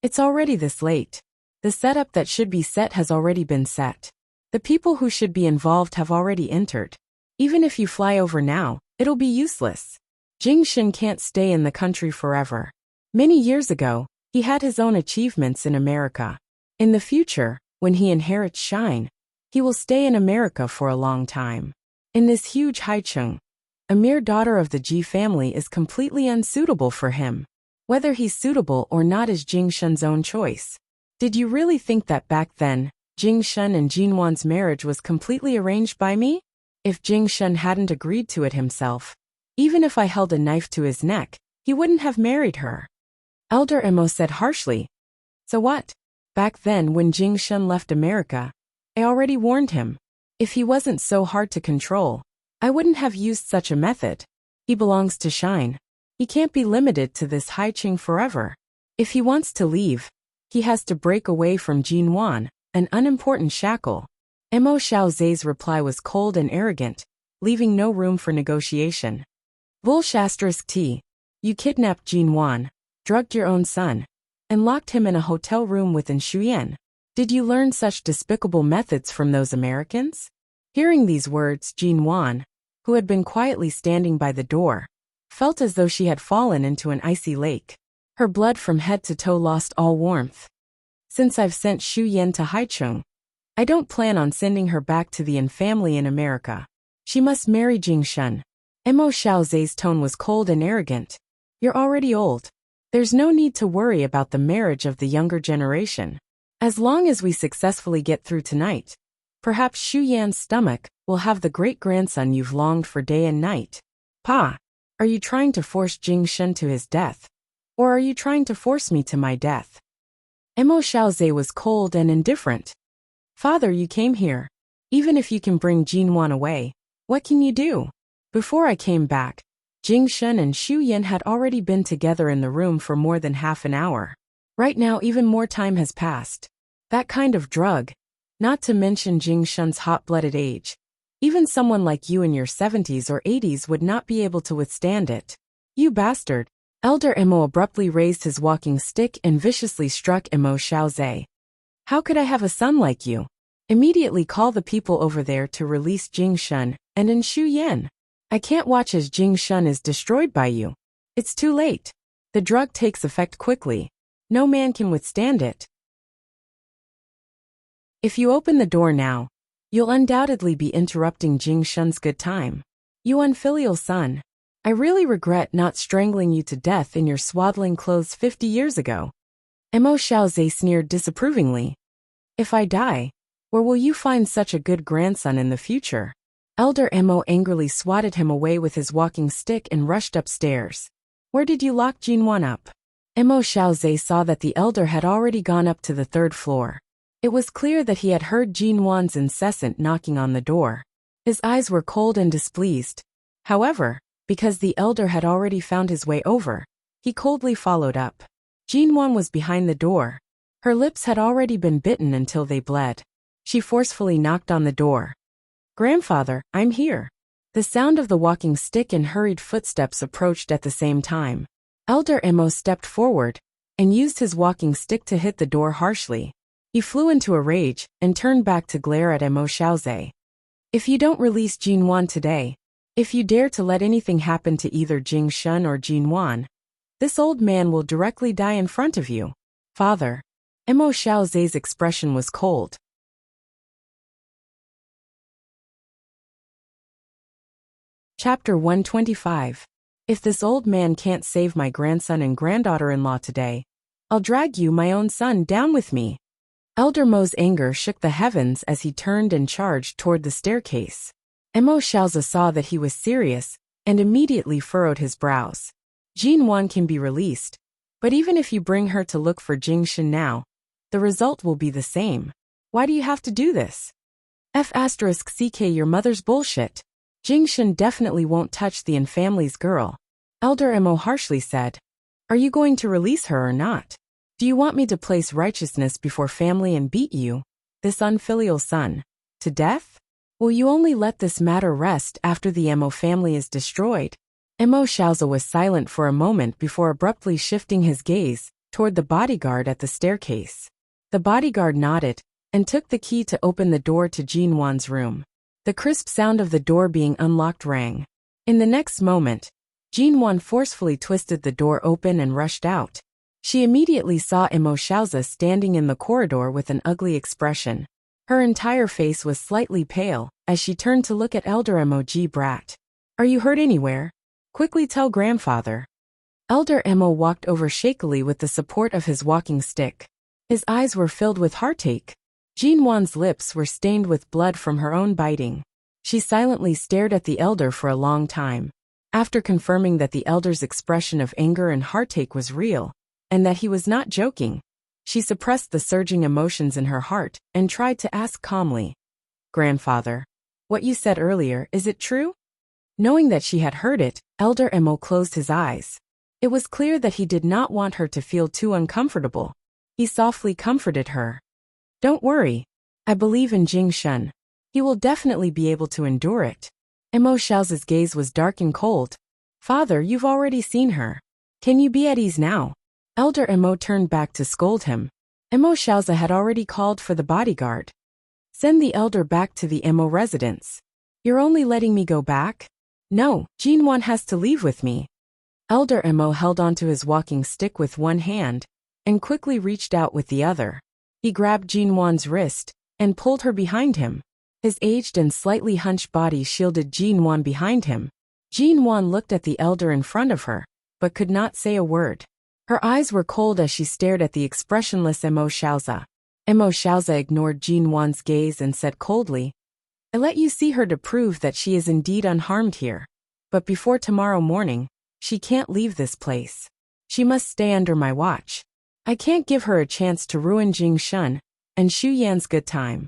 It's already this late. The setup that should be set has already been set. The people who should be involved have already entered. Even if you fly over now, it'll be useless. Jing Shun can't stay in the country forever. Many years ago, he had his own achievements in America. In the future, when he inherits Shine, he will stay in America for a long time. In this huge Haicheng, a mere daughter of the Ji family is completely unsuitable for him. Whether he's suitable or not is Jing Shun's own choice. Did you really think that back then, Jing Shun and Jin Wan's marriage was completely arranged by me? If Jing Shun hadn't agreed to it himself, even if I held a knife to his neck, he wouldn't have married her. Elder Emo said harshly. So what? Back then when Jing Shun left America, I already warned him. If he wasn't so hard to control, I wouldn't have used such a method. He belongs to Shine. He can't be limited to this Haiqing forever. If he wants to leave, he has to break away from Jin Wan, an unimportant shackle. Emo Xiaozhe's reply was cold and arrogant, leaving no room for negotiation. Bullshasterisk T. You kidnapped Jin Wan, drugged your own son, and locked him in a hotel room within Shuyan. Did you learn such despicable methods from those Americans? Hearing these words, Jin Wan, who had been quietly standing by the door, felt as though she had fallen into an icy lake. Her blood from head to toe lost all warmth. Since I've sent Shu Yan to Haicheng, I don't plan on sending her back to the Yin family in America. She must marry Jing Shun. Emo Xiaozhe's tone was cold and arrogant. You're already old. There's no need to worry about the marriage of the younger generation. As long as we successfully get through tonight, perhaps Shu Yan's stomach will have the great-grandson you've longed for day and night. Pa, are you trying to force Jing Shun to his death? Or are you trying to force me to my death? Emo Xiaozhe was cold and indifferent. Father, you came here. Even if you can bring Jin Wan away, what can you do? Before I came back, Jing Shun and Shu Yan had already been together in the room for more than half an hour. Right now even more time has passed. That kind of drug, not to mention Jing Shun's hot-blooded age, even someone like you in your 70s or 80s would not be able to withstand it. You bastard. Elder Emo abruptly raised his walking stick and viciously struck Emo Xiaozhe. How could I have a son like you? Immediately call the people over there to release Jing Shun and in Shu Yan. I can't watch as Jing Shun is destroyed by you. It's too late. The drug takes effect quickly. No man can withstand it. If you open the door now, you'll undoubtedly be interrupting Jing Shun's good time. You unfilial son. I really regret not strangling you to death in your swaddling clothes 50 years ago. Emo Xiaozhe sneered disapprovingly. If I die, where will you find such a good grandson in the future? Elder Emo angrily swatted him away with his walking stick and rushed upstairs. Where did you lock Jin Wan up? Emo Xiaozhe saw that the elder had already gone up to the third floor. It was clear that he had heard Jin Wan's incessant knocking on the door. His eyes were cold and displeased. However, because the elder had already found his way over, he coldly followed up. Jin Wan was behind the door. Her lips had already been bitten until they bled. She forcefully knocked on the door. Grandfather, I'm here. The sound of the walking stick and hurried footsteps approached at the same time. Elder Emo stepped forward and used his walking stick to hit the door harshly. He flew into a rage and turned back to glare at Emo Xiaozhe. If you don't release Jin Wan today, if you dare to let anything happen to either Jing Shun or Jin Wan, this old man will directly die in front of you. Father. Mo Xiaoze's expression was cold. Chapter 125. If this old man can't save my grandson and granddaughter-in-law today, I'll drag you, my own son, down with me. Elder Mo's anger shook the heavens as he turned and charged toward the staircase. Mo Xiaoze saw that he was serious and immediately furrowed his brows. Jin Wan can be released, but even if you bring her to look for Jing Shen now, the result will be the same. Why do you have to do this? F***ck your mother's bullshit. Jing Shen definitely won't touch the family's girl. Elder Mo harshly said. Are you going to release her or not? Do you want me to place righteousness before family and beat you, this unfilial son, to death? Will you only let this matter rest after the Mo family is destroyed? Mo Xiaoze was silent for a moment before abruptly shifting his gaze toward the bodyguard at the staircase. The bodyguard nodded and took the key to open the door to Jin Wan's room. The crisp sound of the door being unlocked rang. In the next moment, Jin Wan forcefully twisted the door open and rushed out. She immediately saw Mo Xiaoze standing in the corridor with an ugly expression. Her entire face was slightly pale as she turned to look at Elder Mo. Brat. Are you hurt anywhere? Quickly tell grandfather. Elder Mo walked over shakily with the support of his walking stick. His eyes were filled with heartache. Jin Wan's lips were stained with blood from her own biting. She silently stared at the elder for a long time. After confirming that the elder's expression of anger and heartache was real, and that he was not joking, she suppressed the surging emotions in her heart and tried to ask calmly, Grandfather, what you said earlier, is it true? Knowing that she had heard it, Elder Mo closed his eyes. It was clear that he did not want her to feel too uncomfortable. He softly comforted her. Don't worry. I believe in Jing Shen. He will definitely be able to endure it. Mo Xiaoze's gaze was dark and cold. Father, you've already seen her. Can you be at ease now? Elder Mo turned back to scold him. Mo Xiaoze had already called for the bodyguard. Send the elder back to the Mo residence. You're only letting me go back? No, Jin Wan has to leave with me. Elder Mo held onto his walking stick with one hand and quickly reached out with the other. He grabbed Jin Wan's wrist and pulled her behind him. His aged and slightly hunched body shielded Jin Wan behind him. Jin Wan looked at the elder in front of her, but could not say a word. Her eyes were cold as she stared at the expressionless Mo Xiaoze. Mo Xiaoze ignored Jin Wan's gaze and said coldly, I let you see her to prove that she is indeed unharmed here. But before tomorrow morning, she can't leave this place. She must stay under my watch. I can't give her a chance to ruin Jing Shen and Xu Yan's good time.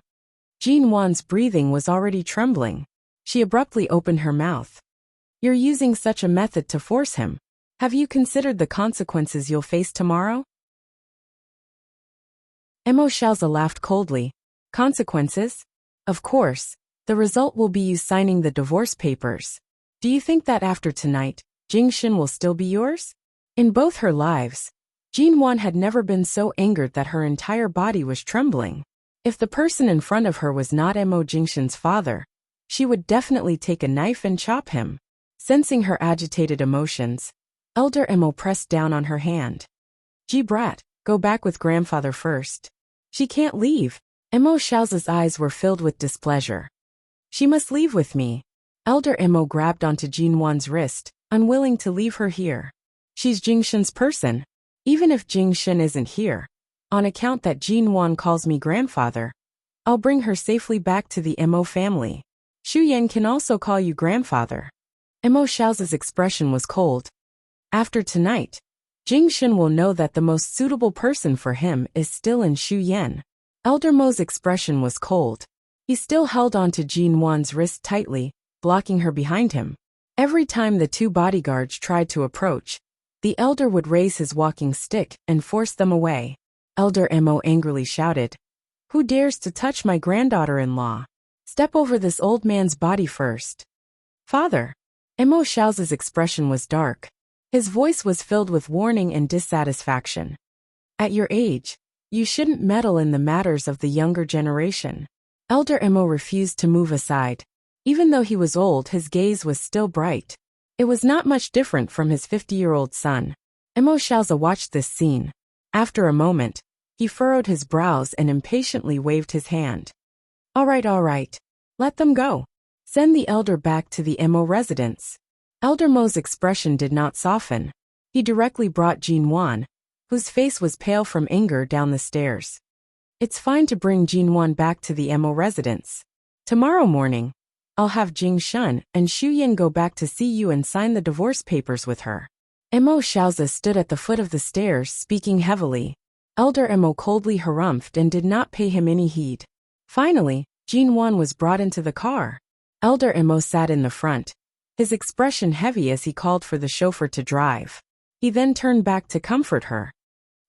Jin Wan's breathing was already trembling. She abruptly opened her mouth. You're using such a method to force him. Have you considered the consequences you'll face tomorrow? Mo Xiaoze laughed coldly. Consequences? Of course. The result will be you signing the divorce papers. Do you think that after tonight, Jing Shen will still be yours? In both her lives, Jin Wan had never been so angered that her entire body was trembling. If the person in front of her was not Mo Jingshen's father, she would definitely take a knife and chop him. Sensing her agitated emotions, Elder Mo pressed down on her hand. Brat, go back with grandfather first. She can't leave. Mo Xiaoze's eyes were filled with displeasure. She must leave with me. Elder Mo grabbed onto Jin Wan's wrist, unwilling to leave her here. She's Jing Shen's person. Even if Jing Shen isn't here, on account that Jin Wan calls me grandfather, I'll bring her safely back to the Mo family. Xu Yan can also call you grandfather. Mo Xiaoze's expression was cold. After tonight, Jing Shen will know that the most suitable person for him is still in Xu Yan. Elder Mo's expression was cold. He still held onto Jin Wan's wrist tightly, blocking her behind him. Every time the two bodyguards tried to approach, the elder would raise his walking stick and force them away. Elder Mo angrily shouted, Who dares to touch my granddaughter-in-law? Step over this old man's body first. Father. Mo Xiaoze's expression was dark. His voice was filled with warning and dissatisfaction. At your age, you shouldn't meddle in the matters of the younger generation. Elder Mo refused to move aside. Even though he was old, his gaze was still bright. It was not much different from his 50-year-old son. Mo Xiaoze watched this scene. After a moment, He furrowed his brows and impatiently waved his hand. All right. Let them go. Send the elder back to the Mo residence. Elder Mo's expression did not soften. He directly brought Jinwan, whose face was pale from anger, down the stairs. It's fine to bring Jinwan back to the Mo residence. Tomorrow morning, I'll have Jing Shun and Xu Yin go back to see you and sign the divorce papers with her. Mo Xiaoza stood at the foot of the stairs, speaking heavily. Elder Mo coldly harumphed and did not pay him any heed. Finally, Jinwan was brought into the car. Elder Mo sat in the front, his expression heavy as he called for the chauffeur to drive. He then turned back to comfort her.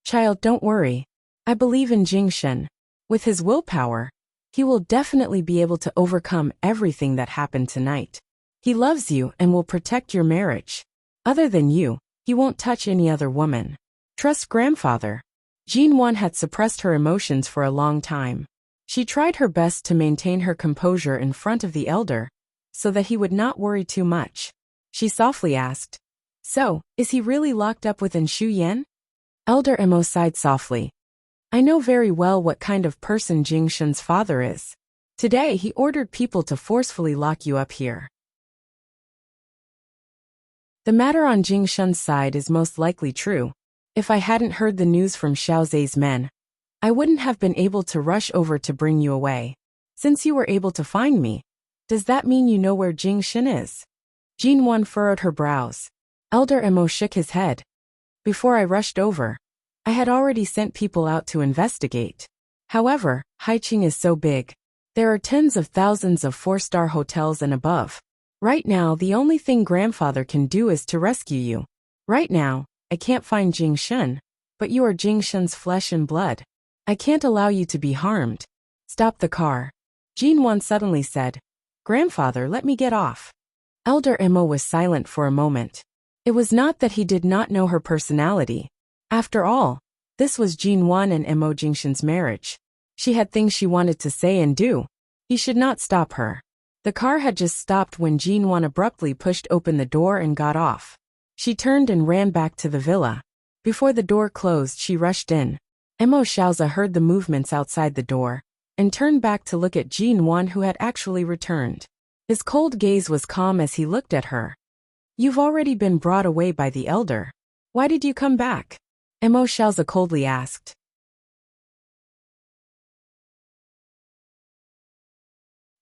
Child, don't worry. I believe in Jing Shun. With his willpower, he will definitely be able to overcome everything that happened tonight. He loves you and will protect your marriage. Other than you, he won't touch any other woman. Trust grandfather. Jinwan had suppressed her emotions for a long time. She tried her best to maintain her composure in front of the elder, so that he would not worry too much. She softly asked, So, is he really locked up within Xu Yan? Elder Mo sighed softly. I know very well what kind of person Jing Shun's father is. Today he ordered people to forcefully lock you up here. The matter on Jing Shun's side is most likely true. If I hadn't heard the news from Xiao Zhe's men, I wouldn't have been able to rush over to bring you away. Since you were able to find me, does that mean you know where Jing Shun is? Jinwan furrowed her brows. Elder Mo shook his head. Before I rushed over, I had already sent people out to investigate. However, Haiqing is so big. There are tens of thousands of 4-star hotels and above. Right now, the only thing grandfather can do is to rescue you. Right now, I can't find Jing Shun, but you are Jing Shun's flesh and blood. I can't allow you to be harmed. Stop the car. Jinwan suddenly said, Grandfather, let me get off. Elder Mo was silent for a moment. It was not that he did not know her personality. After all, this was Jinwan and Mo Jingshun's marriage. She had things she wanted to say and do. He should not stop her. The car had just stopped when Jinwan abruptly pushed open the door and got off. She turned and ran back to the villa. Before the door closed, she rushed in. Mo Xiaoza heard the movements outside the door and turned back to look at Jinwan, who had actually returned. His cold gaze was calm as he looked at her. You've already been brought away by the elder. Why did you come back? Mo Xiaoza coldly asked.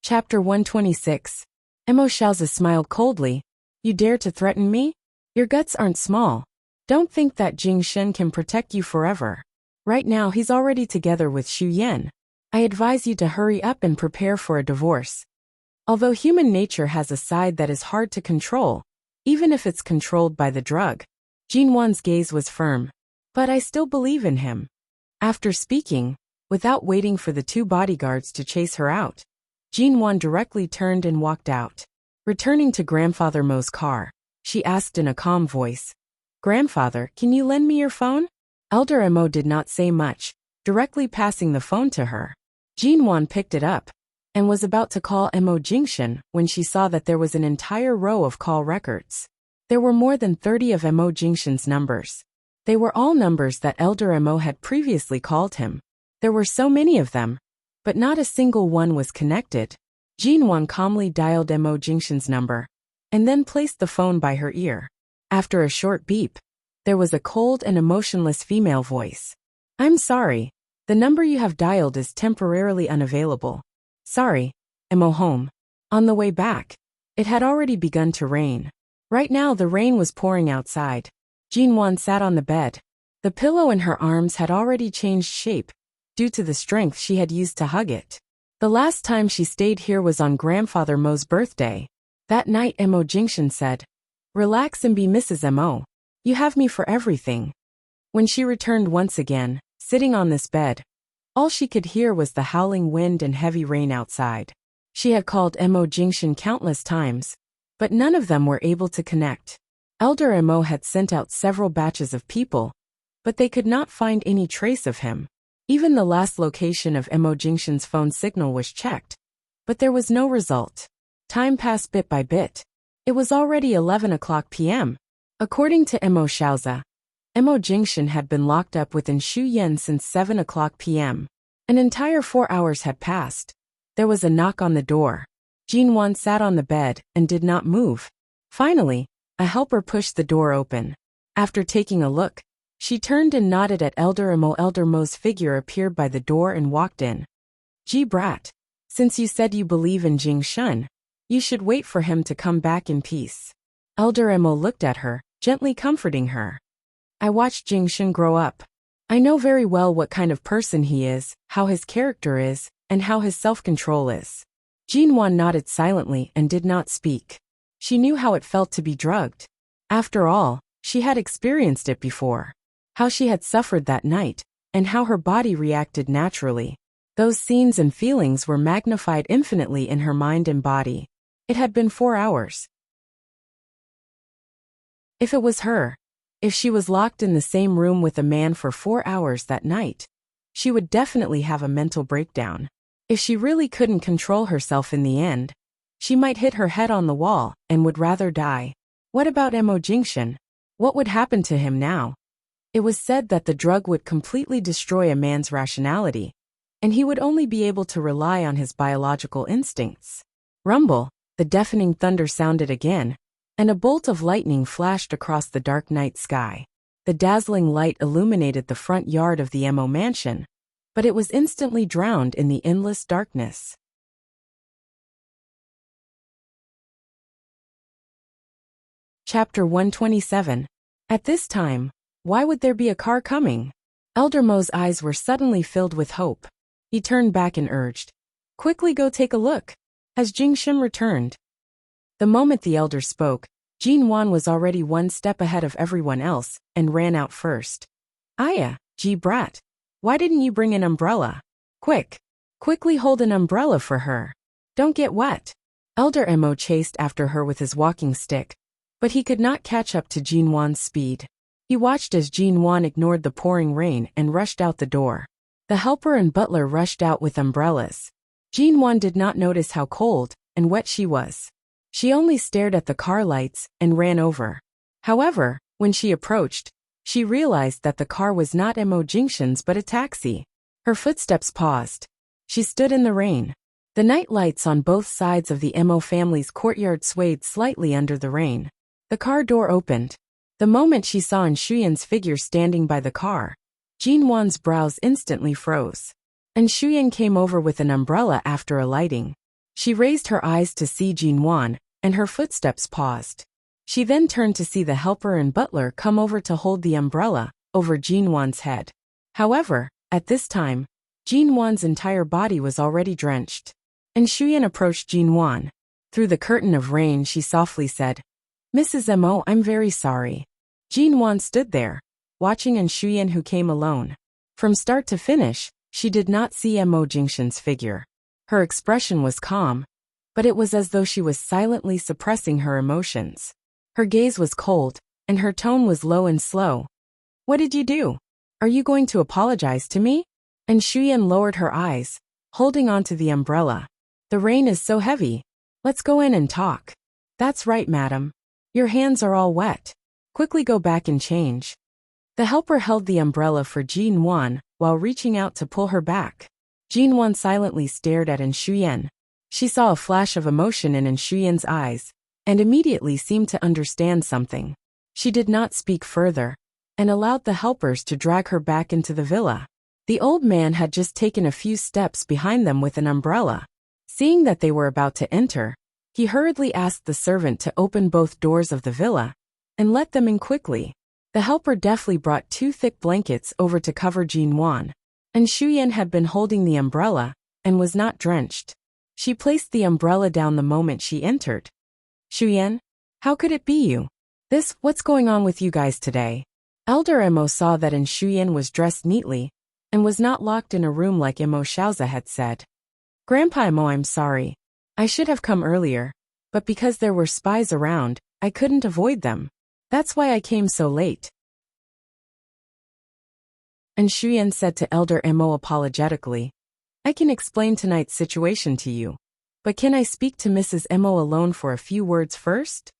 Chapter 126. Mo Xiaoza smiled coldly. You dare to threaten me? Your guts aren't small. Don't think that Jing Shun can protect you forever. Right now he's already together with Xu Yan. I advise you to hurry up and prepare for a divorce. Although human nature has a side that is hard to control, even if it's controlled by the drug. Jinwan's gaze was firm. But I still believe in him. After speaking, without waiting for the 2 bodyguards to chase her out, Jinwan directly turned and walked out. Returning to Grandfather Mo's car, she asked in a calm voice, Grandfather, can you lend me your phone? Elder Mo did not say much, directly passing the phone to her. Jinwan picked it up and was about to call Mo Jingshun when she saw that there was an entire row of call records. There were more than 30 of Mo Jingshun's numbers. They were all numbers that Elder Mo had previously called him. There were so many of them, but not a single one was connected. Jinwan calmly dialed Mo Jingshun's number and then placed the phone by her ear. After a short beep, there was a cold and emotionless female voice. I'm sorry, the number you have dialed is temporarily unavailable. Sorry, Mo home. On the way back, it had already begun to rain. Right now the rain was pouring outside. Jinwan sat on the bed. The pillow in her arms had already changed shape, due to the strength she had used to hug it. The last time she stayed here was on Grandfather Mo's birthday. That night Mo Jingshun said, Relax and be Mrs. Mo. You have me for everything. When she returned once again, sitting on this bed, all she could hear was the howling wind and heavy rain outside. She had called Mo Jingshun countless times, but none of them were able to connect. Elder Mo had sent out several batches of people, but they could not find any trace of him. Even the last location of Mo Jingshun's phone signal was checked, but there was no result. Time passed bit by bit. It was already 11 o'clock p.m. According to Mo Xiaoza, Mo Jingshan had been locked up within Shuyan since 7 o'clock p.m. An entire 4 hours had passed. There was a knock on the door. Jinwan sat on the bed and did not move. Finally, a helper pushed the door open. After taking a look, she turned and nodded at Elder Mo. Elder Mo's figure appeared by the door and walked in. "Ji brat, since you said you believe in Jingshan, you should wait for him to come back in peace." Elder Mo looked at her, gently comforting her. "I watched Jingshan grow up. I know very well what kind of person he is, how his character is, and how his self-control is." Jinwan nodded silently and did not speak. She knew how it felt to be drugged. After all, she had experienced it before. How she had suffered that night, and how her body reacted naturally. Those scenes and feelings were magnified infinitely in her mind and body. It had been 4 hours. If it was her, if she was locked in the same room with a man for 4 hours that night, she would definitely have a mental breakdown. If she really couldn't control herself in the end, she might hit her head on the wall and would rather die. What about Mo Jingshan? What would happen to him now? It was said that the drug would completely destroy a man's rationality, and he would only be able to rely on his biological instincts. Rumble, the deafening thunder sounded again, and a bolt of lightning flashed across the dark night sky. The dazzling light illuminated the front yard of the Mo mansion, but it was instantly drowned in the endless darkness. Chapter 127. At this time, why would there be a car coming? Elder Mo's eyes were suddenly filled with hope. He turned back and urged, "Quickly go take a look." Has Jingshan returned? The moment the elder spoke, Jinwan was already one step ahead of everyone else and ran out first. "Aya, Ji brat, why didn't you bring an umbrella? Quickly hold an umbrella for her. Don't get wet." Elder Mo chased after her with his walking stick, but he could not catch up to Jinwan's speed. He watched as Jinwan ignored the pouring rain and rushed out the door. The helper and butler rushed out with umbrellas. Jinwan did not notice how cold and wet she was. She only stared at the car lights and ran over. However, when she approached, she realized that the car was not Mo Jingshan's but a taxi. Her footsteps paused. She stood in the rain. The night lights on both sides of the Mo family's courtyard swayed slightly under the rain. The car door opened. The moment she saw Shuyan's figure standing by the car, Jinwan's brows instantly froze. And Shuyan came over with an umbrella after alighting. She raised her eyes to see Jinwan, and her footsteps paused. She then turned to see the helper and butler come over to hold the umbrella over Jinwan's head. However, at this time, Jinwan's entire body was already drenched. And Shuyan approached Jinwan. Through the curtain of rain she softly said, "Mrs. Mo, I'm very sorry." Jinwan stood there, watching Shuyan who came alone. From start to finish, she did not see Mo Jingshan's figure. Her expression was calm, but it was as though she was silently suppressing her emotions. Her gaze was cold, and her tone was low and slow. "What did you do? Are you going to apologize to me?" And Shuyan lowered her eyes, holding onto the umbrella. "The rain is so heavy. Let's go in and talk." "That's right, madam. Your hands are all wet. Quickly go back and change." The helper held the umbrella for Jinwan while reaching out to pull her back. Jinwan silently stared at Shuyan. She saw a flash of emotion in Shuyan's eyes, and immediately seemed to understand something. She did not speak further, and allowed the helpers to drag her back into the villa. The old man had just taken a few steps behind them with an umbrella. Seeing that they were about to enter, he hurriedly asked the servant to open both doors of the villa and let them in quickly. The helper deftly brought 2 thick blankets over to cover Jinwan, and Shuyan had been holding the umbrella and was not drenched. She placed the umbrella down the moment she entered. "Shuyan, how could it be you? What's going on with you guys today?" Elder Mo saw that Shuyan was dressed neatly and was not locked in a room like Mo Xiaoza had said. "Grandpa Mo, I'm sorry. I should have come earlier, but because there were spies around, I couldn't avoid them. That's why I came so late." And Shuyan said to Elder Mo apologetically, "I can explain tonight's situation to you, but can I speak to Mrs. Mo alone for a few words first?"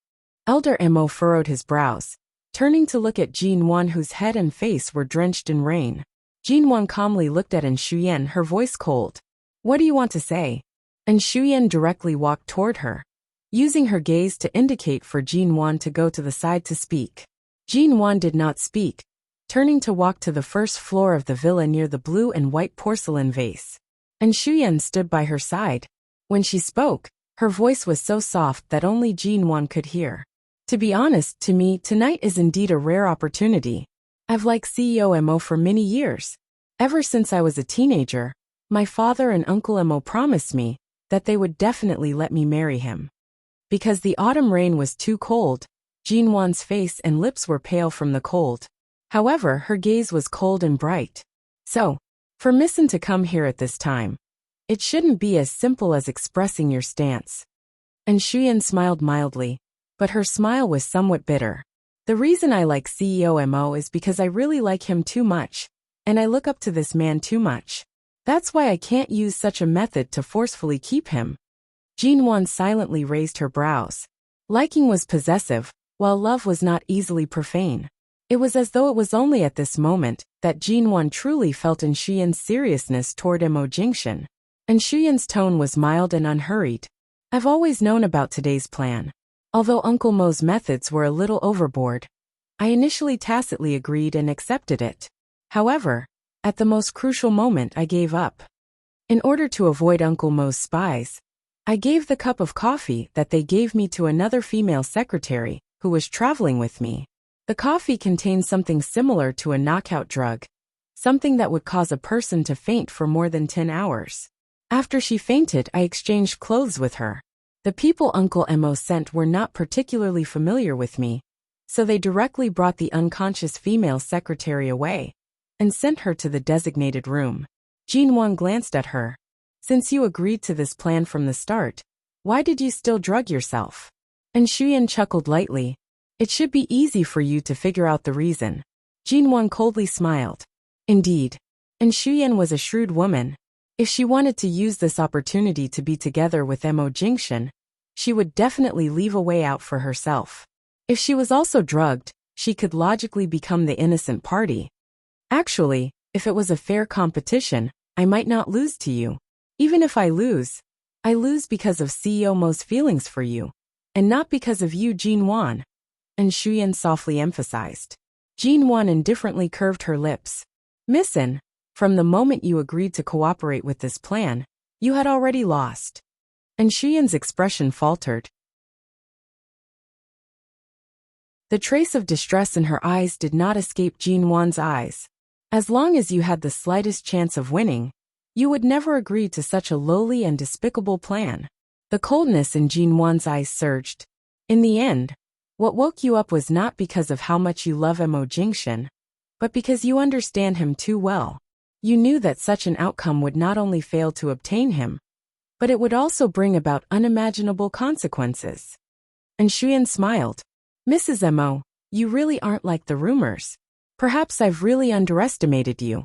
Elder Mo furrowed his brows. turning to look at Jinwan, whose head and face were drenched in rain. Jinwan calmly looked at An Shuyan, her voice cold. What do you want to say? An Shuyan directly walked toward her, using her gaze to indicate for Jinwan to go to the side to speak. Jinwan did not speak, turning to walk to the first floor of the villa near the blue and white porcelain vase. An Shuyan stood by her side. When she spoke, her voice was so soft that only Jinwan could hear. To be honest, to me, tonight is indeed a rare opportunity. I've liked CEO Mo for many years. Ever since I was a teenager, my father and Uncle Mo promised me that they would definitely let me marry him. Because the autumn rain was too cold, Jinwan's face and lips were pale from the cold. However, her gaze was cold and bright. So, for Missin to come here at this time, it shouldn't be as simple as expressing your stance. And Shuyan smiled mildly, but her smile was somewhat bitter. The reason I like CEO Mo is because I really like him too much, and I look up to this man too much. That's why I can't use such a method to forcefully keep him. Jinwan silently raised her brows. Liking was possessive, while love was not easily profane. It was as though it was only at this moment that Jinwan truly felt An Shuyan's seriousness toward Mo Jingshan. An Shuyan's tone was mild and unhurried. I've always known about today's plan. Although Uncle Mo's methods were a little overboard, I initially tacitly agreed and accepted it. However, at the most crucial moment I gave up. In order to avoid Uncle Mo's spies, I gave the cup of coffee that they gave me to another female secretary who was traveling with me. The coffee contained something similar to a knockout drug, something that would cause a person to faint for more than 10 hours. After she fainted, I exchanged clothes with her. The people Uncle Mo sent were not particularly familiar with me, so they directly brought the unconscious female secretary away and sent her to the designated room. Jinwan glanced at her. Since you agreed to this plan from the start, why did you still drug yourself? And Shuyan chuckled lightly. It should be easy for you to figure out the reason. Jinwan coldly smiled. Indeed. And Shuyan was a shrewd woman. If she wanted to use this opportunity to be together with Mo Jingshan, she would definitely leave a way out for herself. If she was also drugged, she could logically become the innocent party. Actually, if it was a fair competition, I might not lose to you. Even if I lose because of CEO Mo's feelings for you, and not because of you, Jinwan. And Shuyan softly emphasized. Jinwan indifferently curved her lips. Missin, from the moment you agreed to cooperate with this plan, you had already lost. And Shuyan's expression faltered. The trace of distress in her eyes did not escape Jinwan's eyes. As long as you had the slightest chance of winning, you would never agree to such a lowly and despicable plan. The coldness in Jinwan's eyes surged. In the end, what woke you up was not because of how much you love Mo Jingshan, but because you understand him too well. You knew that such an outcome would not only fail to obtain him, but it would also bring about unimaginable consequences. And Shuyan smiled. Mrs. Mo, you really aren't like the rumors. Perhaps I've really underestimated you.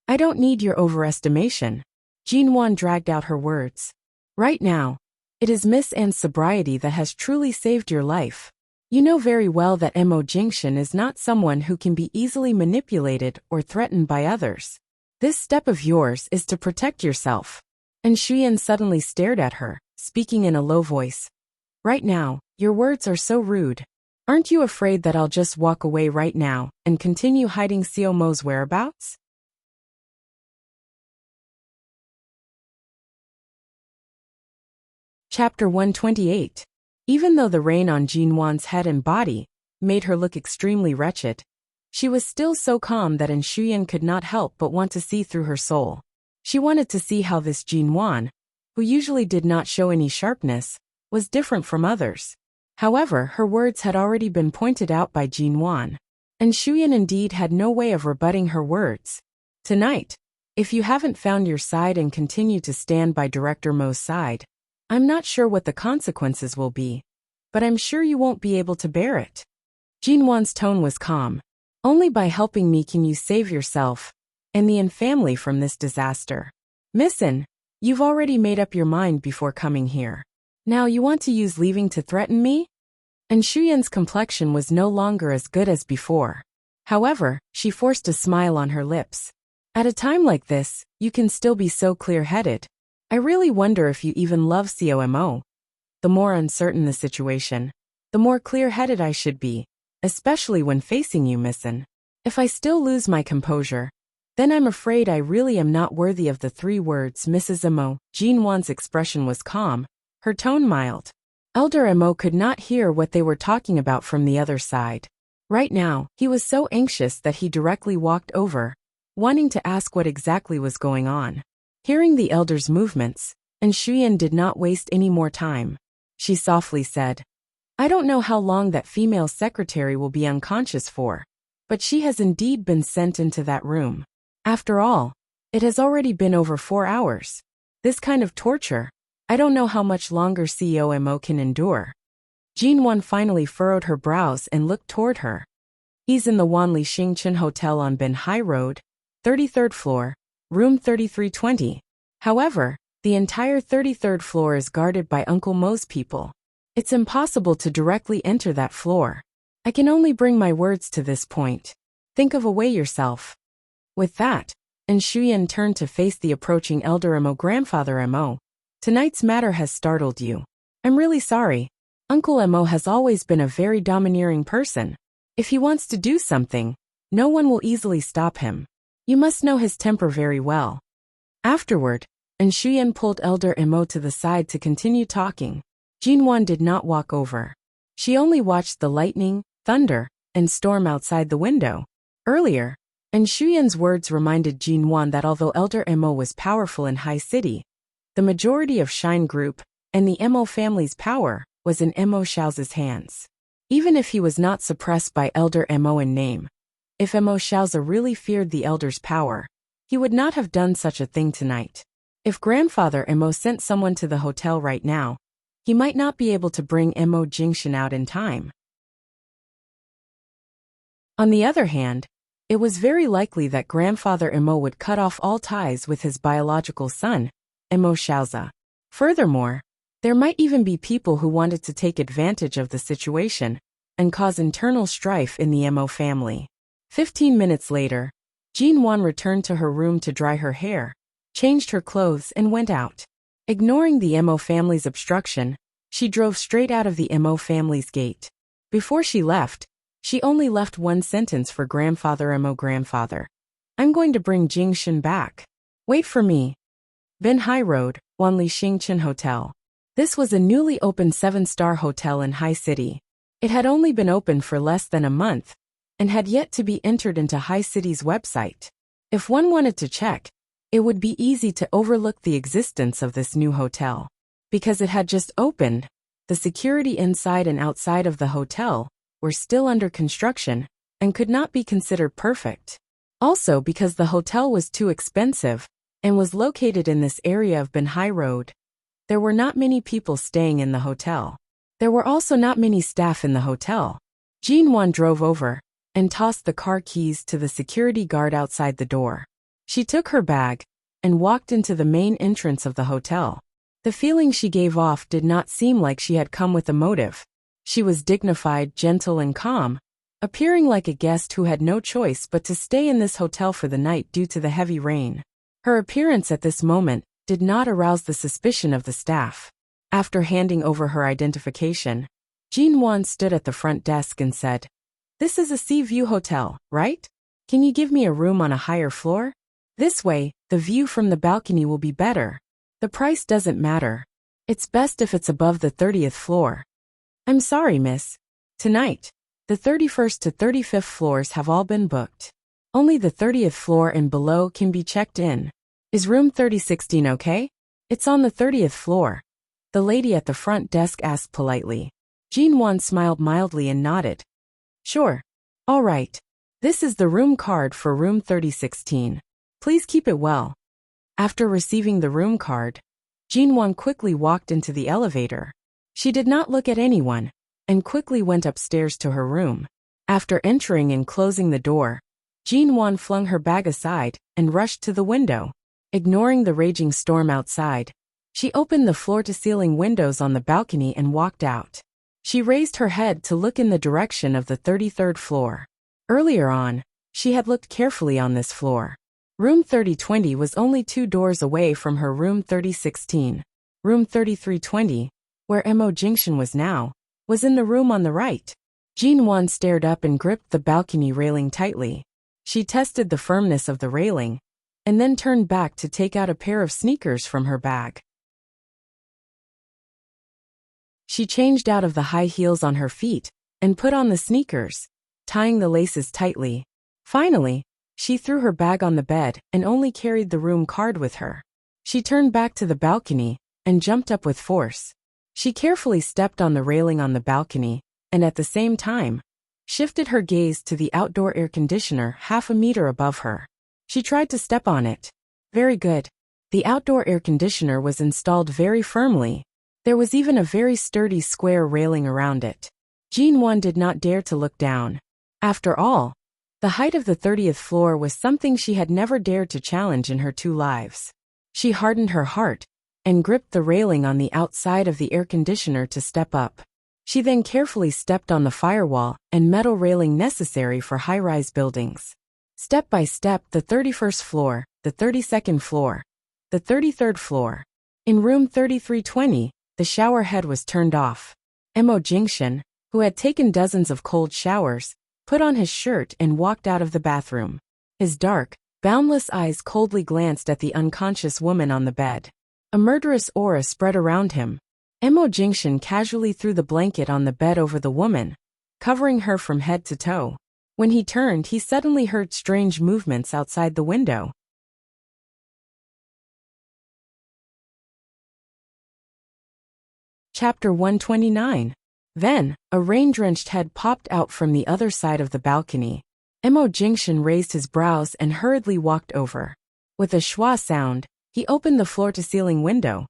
I don't need your overestimation. Jinwan dragged out her words. Right now, it is Miss Anne's sobriety that has truly saved your life. You know very well that Mo Jingshan is not someone who can be easily manipulated or threatened by others. This step of yours is to protect yourself. And Shuyan suddenly stared at her, speaking in a low voice. Right now, your words are so rude. Aren't you afraid that I'll just walk away right now and continue hiding CEO Mo's whereabouts? Chapter 128. Even though the rain on Jinwan's head and body made her look extremely wretched, she was still so calm that An Shuyan could not help but want to see through her soul. She wanted to see how this Jinwan, who usually did not show any sharpness, was different from others. However, her words had already been pointed out by Jinwan, and Shuyan indeed had no way of rebutting her words. Tonight, if you haven't found your side and continue to stand by Director Mo's side, I'm not sure what the consequences will be, but I'm sure you won't be able to bear it. Jinwan's tone was calm. Only by helping me can you save yourself and the An family from this disaster. Missin, you've already made up your mind before coming here. Now you want to use leaving to threaten me? and Shuyan's complexion was no longer as good as before. However, she forced a smile on her lips. At a time like this, you can still be so clear-headed. I really wonder if you even love COMO. The more uncertain the situation, the more clear-headed I should be, especially when facing you, missin. If I still lose my composure, then I'm afraid I really am not worthy of the 3 words, Mrs. Mo. Jinwan's expression was calm, her tone mild. Elder Mo could not hear what they were talking about from the other side. Right now, he was so anxious that he directly walked over, wanting to ask what exactly was going on. Hearing the elder's movements, and Shuyan did not waste any more time. She softly said, I don't know how long that female secretary will be unconscious for, but she has indeed been sent into that room. After all, it has already been over 4 hours. This kind of torture, I don't know how much longer COMO can endure. Jinwan finally furrowed her brows and looked toward her. He's in the Wanli Xingchen Hotel on Ben Hai Road, 33rd floor, room 3320. However, the entire 33rd floor is guarded by Uncle Mo's people. It's impossible to directly enter that floor. I can only bring my words to this point. Think of a way yourself. With that, and Shuyan turned to face the approaching Elder Mo. Grandfather Mo. Tonight's matter has startled you. I'm really sorry. Uncle Mo has always been a very domineering person. If he wants to do something, no one will easily stop him. You must know his temper very well. Afterward, and Shuyan pulled Elder Mo to the side to continue talking. Jinwan did not walk over. She only watched the lightning, thunder, and storm outside the window. Earlier, and Shuyan's words reminded Jinwan that although Elder Mo was powerful in High City, the majority of Shine Group and the Mo family's power was in Mo Xiao's hands. Even if he was not suppressed by Elder Mo in name, if Mo Xiao really feared the Elder's power, he would not have done such a thing tonight. If Grandfather Mo sent someone to the hotel right now, he might not be able to bring Mo Jingshan out in time. On the other hand, it was very likely that Grandfather Mo would cut off all ties with his biological son, Mo Xiaoza. Furthermore, there might even be people who wanted to take advantage of the situation and cause internal strife in the Mo family. 15 minutes later, Jinwan returned to her room to dry her hair, changed her clothes and went out. Ignoring the Mo family's obstruction, she drove straight out of the Mo family's gate. Before she left, she only left one sentence for Grandfather Mo. Grandfather, I'm going to bring Jingshan back. Wait for me. Ben Hai Road, Wanli Xingchen Hotel. This was a newly opened 7-star hotel in High City. It had only been open for less than a month, and had yet to be entered into High City's website. If one wanted to check, it would be easy to overlook the existence of this new hotel. Because it had just opened, the security inside and outside of the hotel were still under construction and could not be considered perfect. Also because the hotel was too expensive and was located in this area of Ben Hai Road, there were not many people staying in the hotel. There were also not many staff in the hotel. Jinwan drove over and tossed the car keys to the security guard outside the door. She took her bag and walked into the main entrance of the hotel. The feeling she gave off did not seem like she had come with a motive. She was dignified, gentle, and calm, appearing like a guest who had no choice but to stay in this hotel for the night due to the heavy rain. Her appearance at this moment did not arouse the suspicion of the staff. After handing over her identification, Jinwan stood at the front desk and said, This is a sea view hotel, right? Can you give me a room on a higher floor? This way, the view from the balcony will be better. The price doesn't matter. It's best if it's above the 30th floor. I'm sorry, miss. Tonight, the 31st to 35th floors have all been booked. Only the 30th floor and below can be checked in. Is room 3016 okay? It's on the 30th floor. The lady at the front desk asked politely. Jinwan smiled mildly and nodded. Sure. All right. This is the room card for room 3016. Please keep it well. After receiving the room card, Jinwan quickly walked into the elevator. She did not look at anyone, and quickly went upstairs to her room. After entering and closing the door, Jinwan flung her bag aside and rushed to the window. Ignoring the raging storm outside, she opened the floor-to-ceiling windows on the balcony and walked out. She raised her head to look in the direction of the 33rd floor. Earlier on, she had looked carefully on this floor. Room 3020 was only 2 doors away from her room 3016. Room 3320, where Mo Jingxian was now, was in the room on the right. Jin Wan stared up and gripped the balcony railing tightly. She tested the firmness of the railing, and then turned back to take out a pair of sneakers from her bag. She changed out of the high heels on her feet and put on the sneakers, tying the laces tightly. Finally, she threw her bag on the bed and only carried the room card with her. She turned back to the balcony and jumped up with force. She carefully stepped on the railing on the balcony and at the same time, shifted her gaze to the outdoor air conditioner half a meter above her. She tried to step on it. Very good. The outdoor air conditioner was installed very firmly. There was even a very sturdy square railing around it. Jin Wan did not dare to look down. After all, the height of the 30th floor was something she had never dared to challenge in her 2 lives. She hardened her heart and gripped the railing on the outside of the air conditioner to step up. She then carefully stepped on the firewall and metal railing necessary for high-rise buildings. Step by step, the 31st floor, the 32nd floor, the 33rd floor. In room 3320, the shower head was turned off. Mo Jingxian, who had taken dozens of cold showers, put on his shirt and walked out of the bathroom. His dark, boundless eyes coldly glanced at the unconscious woman on the bed. A murderous aura spread around him. Mo Jingxian casually threw the blanket on the bed over the woman, covering her from head to toe. When he turned, he suddenly heard strange movements outside the window. Chapter 129. Then, a rain-drenched head popped out from the other side of the balcony. Mo Jingxian raised his brows and hurriedly walked over. With a schwa sound, he opened the floor-to-ceiling window.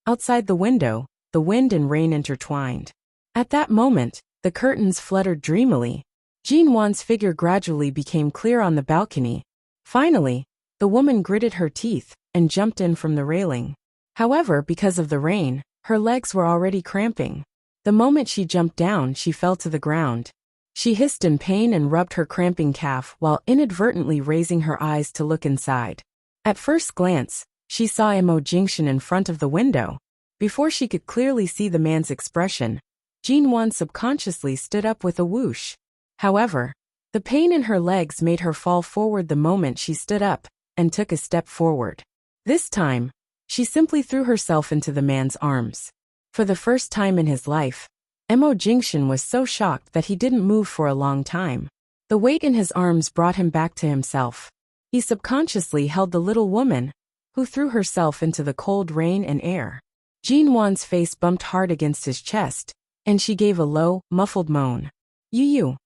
Outside the window, the wind and rain intertwined. At that moment, the curtains fluttered dreamily. Jin Wan's figure gradually became clear on the balcony. Finally, the woman gritted her teeth and jumped in from the railing. However, because of the rain, her legs were already cramping. The moment she jumped down, she fell to the ground. She hissed in pain and rubbed her cramping calf while inadvertently raising her eyes to look inside. At first glance, she saw Mo Jingxian in front of the window. Before she could clearly see the man's expression, Jin Wan subconsciously stood up with a whoosh. However, the pain in her legs made her fall forward the moment she stood up and took a step forward. This time, she simply threw herself into the man's arms. For the first time in his life, Mo Jingxian was so shocked that he didn't move for a long time. The weight in his arms brought him back to himself. He subconsciously held the little woman, who threw herself into the cold rain and air. Jin Wan's face bumped hard against his chest, and she gave a low, muffled moan. You.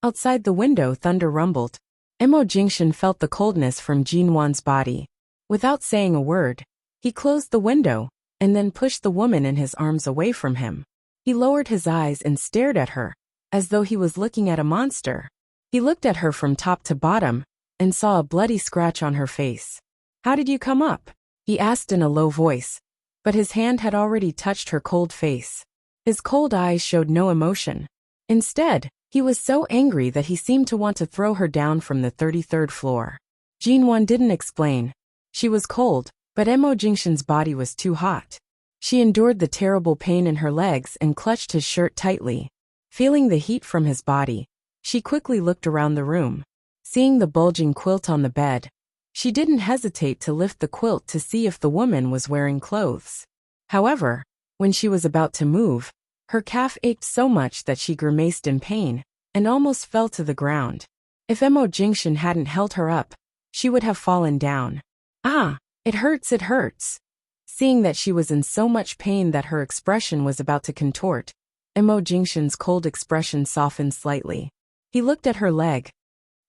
Outside the window, thunder rumbled. Mo Jingxian felt the coldness from Jin Wan's body. Without saying a word, he closed the window, and then pushed the woman in his arms away from him. He lowered his eyes and stared at her, as though he was looking at a monster. He looked at her from top to bottom, and saw a bloody scratch on her face. "How did you come up?" he asked in a low voice, but his hand had already touched her cold face. His cold eyes showed no emotion. Instead, he was so angry that he seemed to want to throw her down from the 33rd floor. Jin Wan didn't explain. She was cold, but Mo Jingxian's body was too hot. She endured the terrible pain in her legs and clutched his shirt tightly. Feeling the heat from his body, she quickly looked around the room. Seeing the bulging quilt on the bed, she didn't hesitate to lift the quilt to see if the woman was wearing clothes. However, when she was about to move, her calf ached so much that she grimaced in pain and almost fell to the ground. If Mo Jingxian hadn't held her up, she would have fallen down. "Ah, it hurts, it hurts." Seeing that she was in so much pain that her expression was about to contort, Mo Jingxian's cold expression softened slightly. He looked at her leg.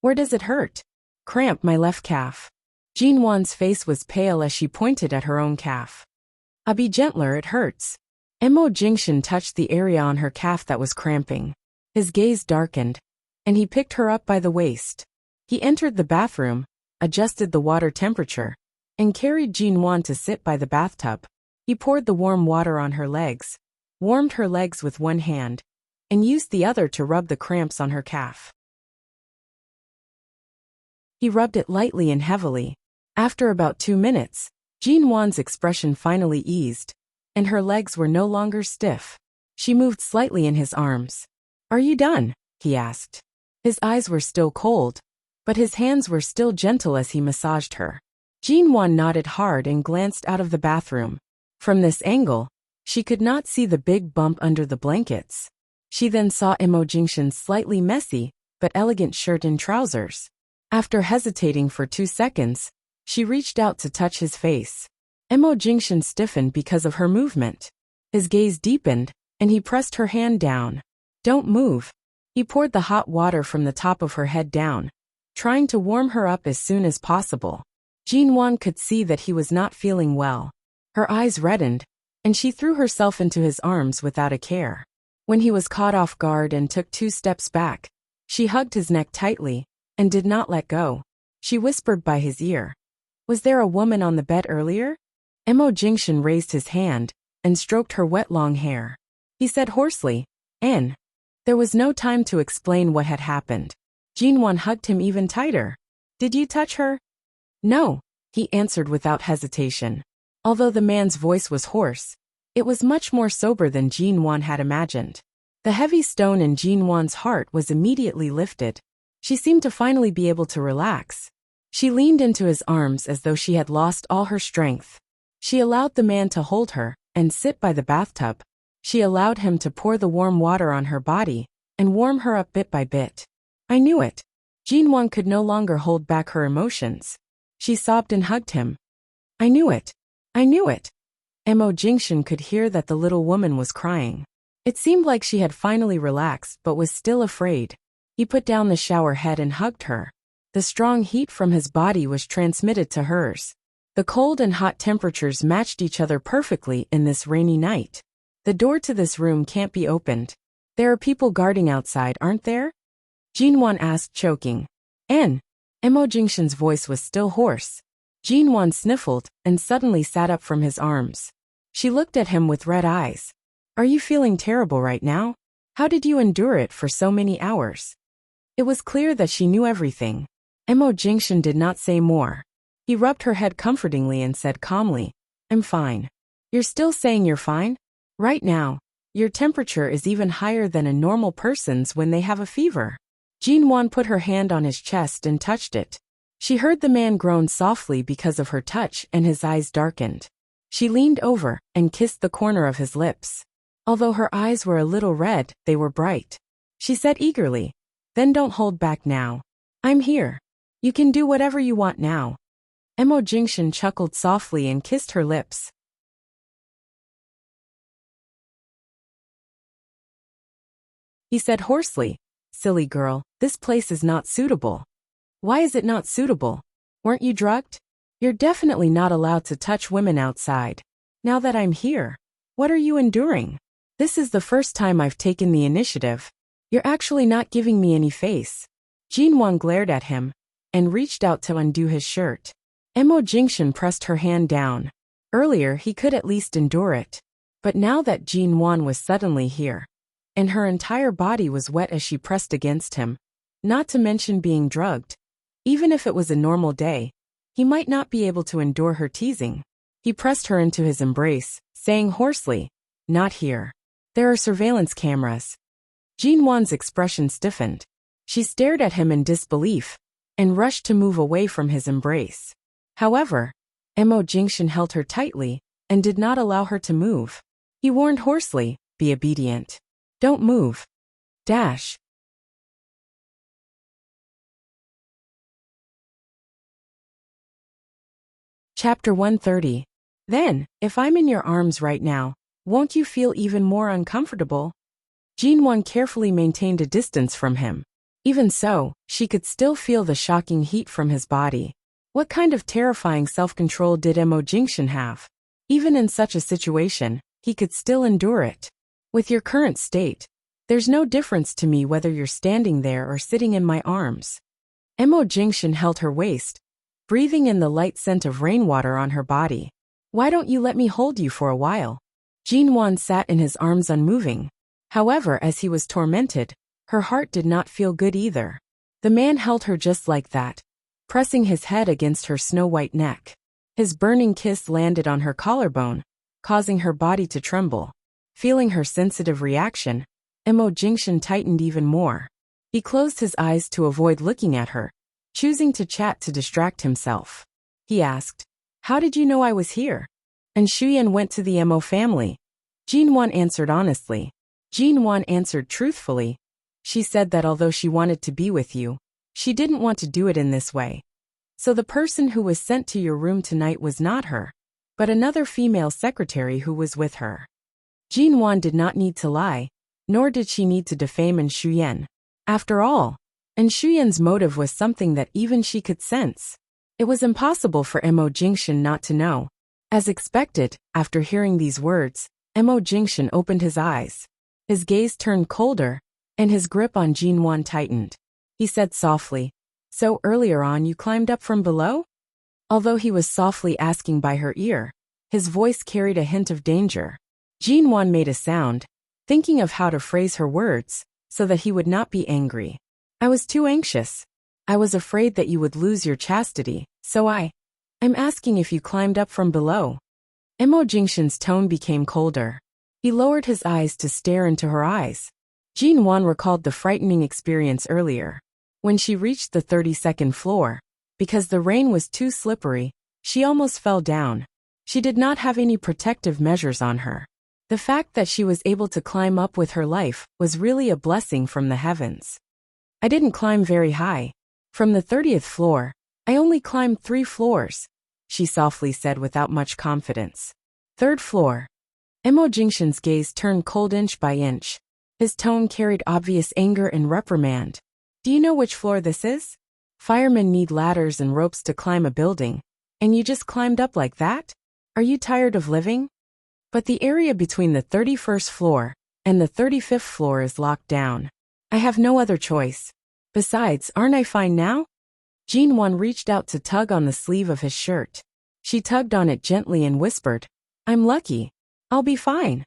"Where does it hurt?" "Cramp my left calf." Jin Wan's face was pale as she pointed at her own calf. "Be gentler, it hurts." Mo Jingxian touched the area on her calf that was cramping. His gaze darkened, and he picked her up by the waist. He entered the bathroom, adjusted the water temperature, and carried Jin Wan to sit by the bathtub. He poured the warm water on her legs, warmed her legs with one hand, and used the other to rub the cramps on her calf. He rubbed it lightly and heavily. After about 2 minutes, Jinwan's expression finally eased, and her legs were no longer stiff. She moved slightly in his arms. "Are you done?" he asked. His eyes were still cold, but his hands were still gentle as he massaged her. Jinwan nodded hard and glanced out of the bathroom. From this angle, she could not see the big bump under the blankets. She then saw Imojingshan's slightly messy but elegant shirt and trousers. After hesitating for 2 seconds, she reached out to touch his face. Imojingshan stiffened because of her movement. His gaze deepened, and he pressed her hand down. "Don't move." He poured the hot water from the top of her head down, trying to warm her up as soon as possible. Jinwan could see that he was not feeling well. Her eyes reddened, and she threw herself into his arms without a care. When he was caught off guard and took 2 steps back, she hugged his neck tightly and did not let go. She whispered by his ear, "Was there a woman on the bed earlier?" Imojingshan raised his hand and stroked her wet long hair. He said hoarsely, "N." There was no time to explain what had happened. Jinwan hugged him even tighter. "Did you touch her?" "No," he answered without hesitation. Although the man's voice was hoarse, it was much more sober than Jinwan had imagined. The heavy stone in Jinwan's heart was immediately lifted. She seemed to finally be able to relax. She leaned into his arms as though she had lost all her strength. She allowed the man to hold her and sit by the bathtub. She allowed him to pour the warm water on her body and warm her up bit by bit. "I knew it." Jinwan could no longer hold back her emotions. She sobbed and hugged him. "I knew it. I knew it." Imojingshan could hear that the little woman was crying. It seemed like she had finally relaxed but was still afraid. He put down the shower head and hugged her. The strong heat from his body was transmitted to hers. The cold and hot temperatures matched each other perfectly in this rainy night. "The door to this room can't be opened. There are people guarding outside, aren't there?" Jinwan asked, choking. "N." Imojingshan's voice was still hoarse. Jinwan sniffled and suddenly sat up from his arms. She looked at him with red eyes. "Are you feeling terrible right now? How did you endure it for so many hours?" It was clear that she knew everything. Imojingshan did not say more. He rubbed her head comfortingly and said calmly, "I'm fine." "You're still saying you're fine? Right now, your temperature is even higher than a normal person's when they have a fever." Jinwan put her hand on his chest and touched it. She heard the man groan softly because of her touch and his eyes darkened. She leaned over and kissed the corner of his lips. Although her eyes were a little red, they were bright. She said eagerly, "Then don't hold back now. I'm here. You can do whatever you want now." Imojingshan chuckled softly and kissed her lips. He said hoarsely, "Silly girl, this place is not suitable." "Why is it not suitable? Weren't you drugged? You're definitely not allowed to touch women outside. Now that I'm here, what are you enduring? This is the first time I've taken the initiative. You're actually not giving me any face." Jinwan glared at him and reached out to undo his shirt. Imojingshan pressed her hand down. Earlier he could at least endure it. But now that Jinwan was suddenly here, and her entire body was wet as she pressed against him, not to mention being drugged, even if it was a normal day, he might not be able to endure her teasing. He pressed her into his embrace, saying hoarsely, "Not here. There are surveillance cameras." Jinwan's expression stiffened. She stared at him in disbelief and rushed to move away from his embrace. However, Imojingshan held her tightly and did not allow her to move. He warned hoarsely, "Be obedient. Don't move. Dash." Chapter 130. "Then, if I'm in your arms right now, won't you feel even more uncomfortable?" Jinwan carefully maintained a distance from him. Even so, she could still feel the shocking heat from his body. What kind of terrifying self-control did Imojingshan have? Even in such a situation, he could still endure it. "With your current state, there's no difference to me whether you're standing there or sitting in my arms." Imojingshan held her waist, breathing in the light scent of rainwater on her body. "Why don't you let me hold you for a while?" Jinwan sat in his arms unmoving. However, as he was tormented, her heart did not feel good either. The man held her just like that, pressing his head against her snow-white neck. His burning kiss landed on her collarbone, causing her body to tremble. Feeling her sensitive reaction, Emo Jingshan tightened even more. He closed his eyes to avoid looking at her, choosing to chat to distract himself. He asked, "How did you know I was here?" And Shuyan went to the Emo family. Jinwan answered honestly. Jinwan answered truthfully. She said that although she wanted to be with you, she didn't want to do it in this way. So the person who was sent to your room tonight was not her, but another female secretary who was with her. Jinwan did not need to lie, nor did she need to defame Shuyan. After all, Shuyan's motive was something that even she could sense. It was impossible for Emo Jingshan not to know. As expected, after hearing these words, Emo Jingshan opened his eyes. His gaze turned colder, and his grip on Jinwan tightened. He said softly, "So earlier on you climbed up from below?" Although he was softly asking by her ear, his voice carried a hint of danger. Jinwan made a sound, thinking of how to phrase her words, so that he would not be angry. "I was too anxious. I was afraid that you would lose your chastity, so I'm asking if you climbed up from below." Emo Jingshan's tone became colder. He lowered his eyes to stare into her eyes. Jinwan recalled the frightening experience earlier. When she reached the 32nd floor, because the rain was too slippery, she almost fell down. She did not have any protective measures on her. The fact that she was able to climb up with her life was really a blessing from the heavens. "I didn't climb very high. From the 30th floor, I only climbed 3 floors, she softly said without much confidence. "3rd floor." Emo Jingshan's gaze turned cold inch by inch. His tone carried obvious anger and reprimand. "Do you know which floor this is? Firemen need ladders and ropes to climb a building, and you just climbed up like that? Are you tired of living? But the area between the 31st floor and the 35th floor is locked down. I have no other choice. Besides, aren't I fine now?" Jinwan reached out to tug on the sleeve of his shirt. She tugged on it gently and whispered, "I'm lucky. I'll be fine."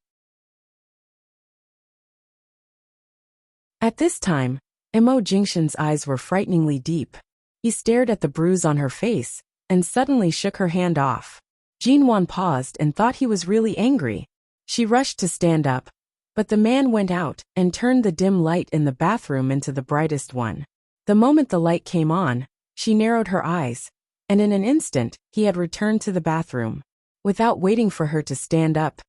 At this time, Emo Jingshan's eyes were frighteningly deep. He stared at the bruise on her face, and suddenly shook her hand off. Jinwan paused and thought he was really angry. She rushed to stand up, but the man went out and turned the dim light in the bathroom into the brightest one. The moment the light came on, she narrowed her eyes, and in an instant, he had returned to the bathroom. Without waiting for her to stand up,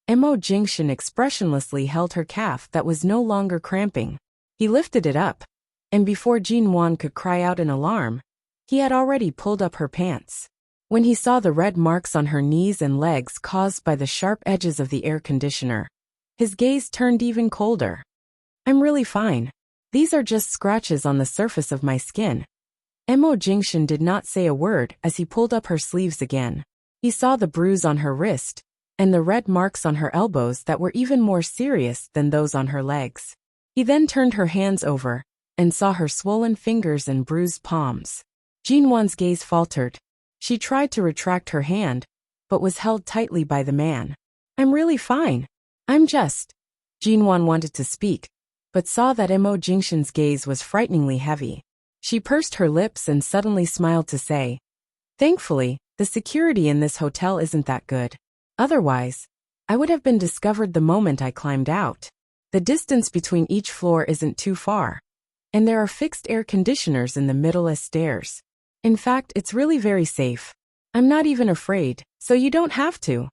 Emo Jingshan expressionlessly held her calf that was no longer cramping. He lifted it up, and before Jinwan could cry out in alarm, he had already pulled up her pants. When he saw the red marks on her knees and legs caused by the sharp edges of the air conditioner, his gaze turned even colder. "I'm really fine. These are just scratches on the surface of my skin." Emo Jingshan did not say a word as he pulled up her sleeves again. He saw the bruise on her wrist, and the red marks on her elbows that were even more serious than those on her legs. He then turned her hands over, and saw her swollen fingers and bruised palms. Jinwan's gaze faltered. She tried to retract her hand, but was held tightly by the man. "I'm really fine. I'm just..." Jinwan wanted to speak, but saw that Emo Jingshan's gaze was frighteningly heavy. She pursed her lips and suddenly smiled to say, "Thankfully, the security in this hotel isn't that good. Otherwise, I would have been discovered the moment I climbed out. The distance between each floor isn't too far, and there are fixed air conditioners in the middle as stairs. In fact, it's really very safe. I'm not even afraid, so you don't have to."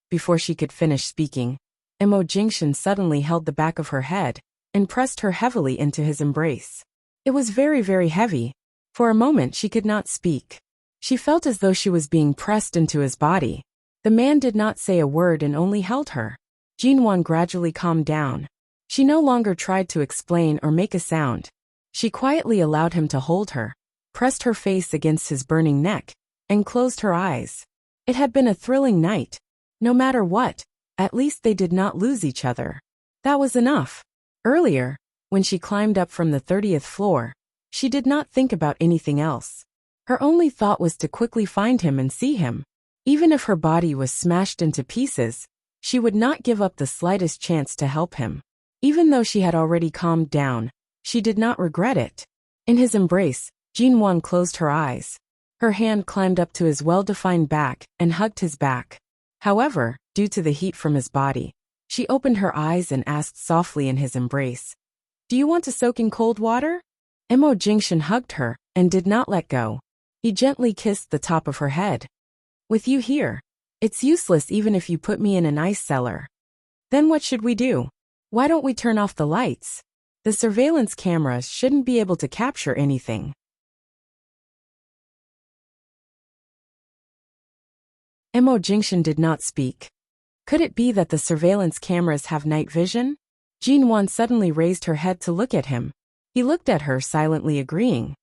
Before she could finish speaking, Emo Jingshan suddenly held the back of her head and pressed her heavily into his embrace. It was very, very heavy. For a moment she could not speak. She felt as though she was being pressed into his body. The man did not say a word and only held her. Jinwan gradually calmed down. She no longer tried to explain or make a sound. She quietly allowed him to hold her, pressed her face against his burning neck, and closed her eyes. It had been a thrilling night. No matter what, at least they did not lose each other. That was enough. Earlier, when she climbed up from the 30th floor, she did not think about anything else. Her only thought was to quickly find him and see him. Even if her body was smashed into pieces, she would not give up the slightest chance to help him. Even though she had already calmed down, she did not regret it. In his embrace, Jinwan closed her eyes. Her hand climbed up to his well-defined back and hugged his back. However, due to the heat from his body, she opened her eyes and asked softly in his embrace, "Do you want to soak in cold water?" Mo Jingshan hugged her and did not let go. He gently kissed the top of her head. "With you here, it's useless even if you put me in an ice cellar." "Then what should we do? Why don't we turn off the lights? The surveillance cameras shouldn't be able to capture anything." Mo Jingshan did not speak. Could it be that the surveillance cameras have night vision? Jinwan suddenly raised her head to look at him. He looked at her, silently agreeing.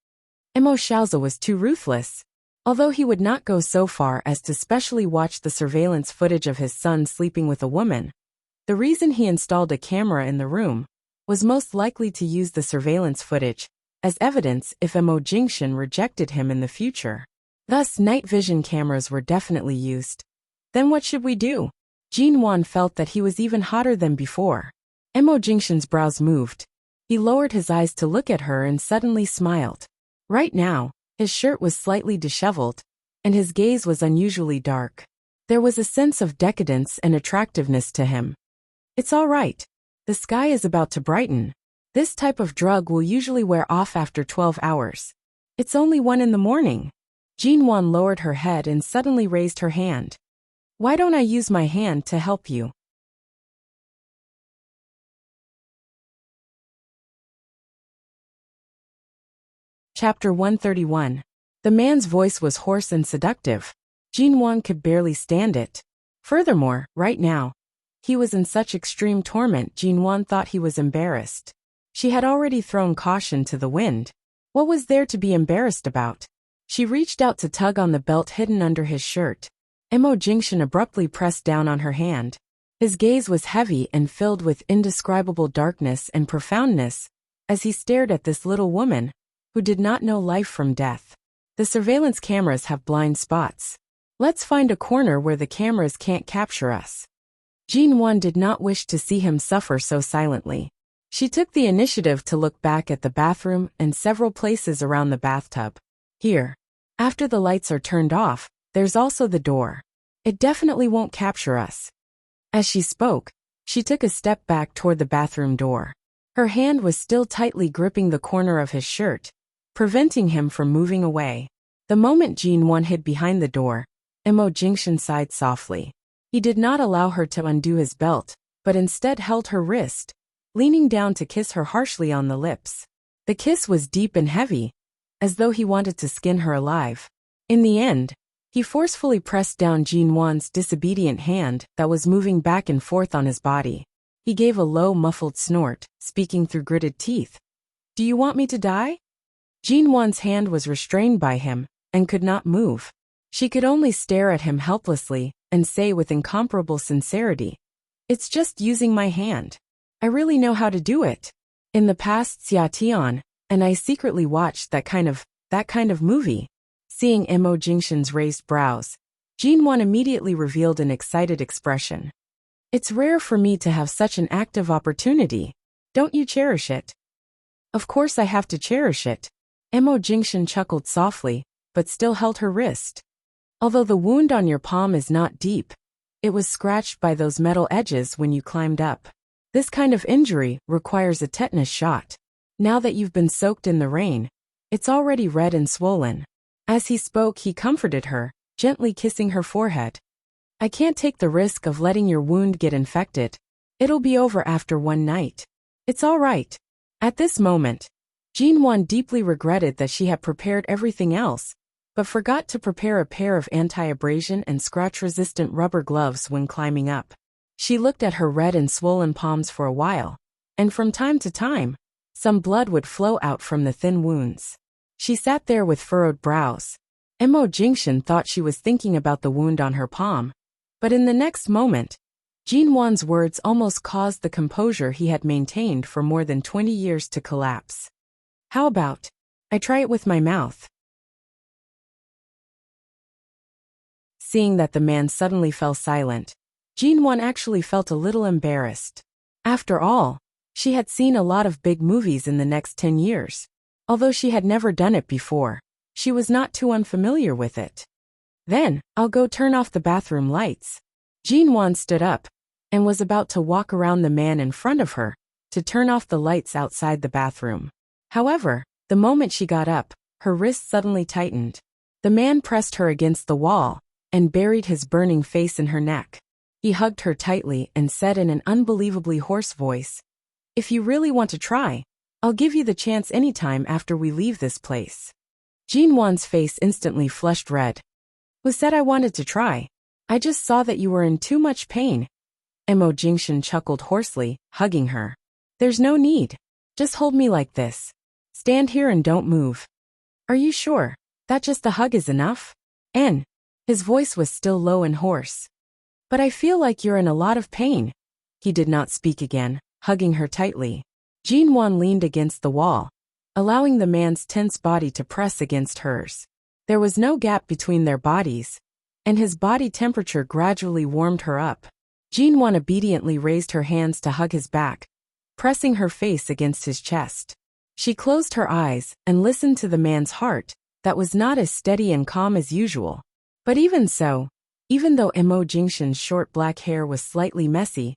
Mo Xiaozi was too ruthless. Although he would not go so far as to specially watch the surveillance footage of his son sleeping with a woman, the reason he installed a camera in the room was most likely to use the surveillance footage as evidence if Mo Jingshan rejected him in the future. Thus, night vision cameras were definitely used. Then what should we do? Jinwan felt that he was even hotter than before. Mo Jingshan's brows moved. He lowered his eyes to look at her and suddenly smiled. Right now, his shirt was slightly disheveled, and his gaze was unusually dark. There was a sense of decadence and attractiveness to him. "It's all right. The sky is about to brighten. This type of drug will usually wear off after 12 hours. It's only 1 in the morning." Jinwan lowered her head and suddenly raised her hand. "Why don't I use my hand to help you?" Chapter 131. The man's voice was hoarse and seductive. Jinwan could barely stand it. Furthermore, right now, he was in such extreme torment Jinwan thought he was embarrassed. She had already thrown caution to the wind. What was there to be embarrassed about? She reached out to tug on the belt hidden under his shirt. Mo Jingshan abruptly pressed down on her hand. His gaze was heavy and filled with indescribable darkness and profoundness as he stared at this little woman who did not know life from death. "The surveillance cameras have blind spots. Let's find a corner where the cameras can't capture us." Jinwan did not wish to see him suffer so silently. She took the initiative to look back at the bathroom and several places around the bathtub. "Here. After the lights are turned off, there's also the door. It definitely won't capture us." As she spoke, she took a step back toward the bathroom door. Her hand was still tightly gripping the corner of his shirt, preventing him from moving away. The moment Jinwan hid behind the door, Mo Jingshan sighed softly. He did not allow her to undo his belt, but instead held her wrist, leaning down to kiss her harshly on the lips. The kiss was deep and heavy, as though he wanted to skin her alive. In the end, he forcefully pressed down Jinwan's disobedient hand that was moving back and forth on his body. He gave a low, muffled snort, speaking through gritted teeth. "Do you want me to die?" Jinwan's hand was restrained by him and could not move. She could only stare at him helplessly and say with incomparable sincerity, "It's just using my hand. I really know how to do it. In the past, Xia Tian and I secretly watched that kind of movie." Seeing Mo Jingshan's raised brows, Jinwan immediately revealed an excited expression. "It's rare for me to have such an active opportunity. Don't you cherish it?" "Of course I have to cherish it." Mo Jingshan chuckled softly, but still held her wrist. "Although the wound on your palm is not deep, it was scratched by those metal edges when you climbed up. This kind of injury requires a tetanus shot. Now that you've been soaked in the rain, it's already red and swollen." As he spoke, he comforted her, gently kissing her forehead. "I can't take the risk of letting your wound get infected. It'll be over after 1 night. It's all right." At this moment, Jinwan deeply regretted that she had prepared everything else, but forgot to prepare a pair of anti-abrasion and scratch-resistant rubber gloves when climbing up. She looked at her red and swollen palms for a while, and from time to time, some blood would flow out from the thin wounds. She sat there with furrowed brows. Mo Jingshan thought she was thinking about the wound on her palm, but in the next moment, Jinwan's words almost caused the composure he had maintained for more than 20 years to collapse. "How about I try it with my mouth?" Seeing that the man suddenly fell silent, Jinwan actually felt a little embarrassed. After all, She had seen a lot of big movies in the next 10 years. Although she had never done it before, she was not too unfamiliar with it. Then, I'll go turn off the bathroom lights. Jinwan stood up and was about to walk around the man in front of her to turn off the lights outside the bathroom. However, the moment she got up, her wrist suddenly tightened. The man pressed her against the wall and buried his burning face in her neck. He hugged her tightly and said in an unbelievably hoarse voice, "If you really want to try, I'll give you the chance anytime after we leave this place." Jinwan's face instantly flushed red. "Who said I wanted to try? I just saw that you were in too much pain." Mo Jingshan chuckled hoarsely, hugging her. "There's no need. Just hold me like this. Stand here and don't move." "Are you sure that just a hug is enough?" His voice was still low and hoarse. "But I feel like you're in a lot of pain." He did not speak again, hugging her tightly. Jinwan leaned against the wall, allowing the man's tense body to press against hers. There was no gap between their bodies, and his body temperature gradually warmed her up. Jinwan obediently raised her hands to hug his back, pressing her face against his chest. She closed her eyes and listened to the man's heart that was not as steady and calm as usual. But even so, even though Mo Jingshan's short black hair was slightly messy,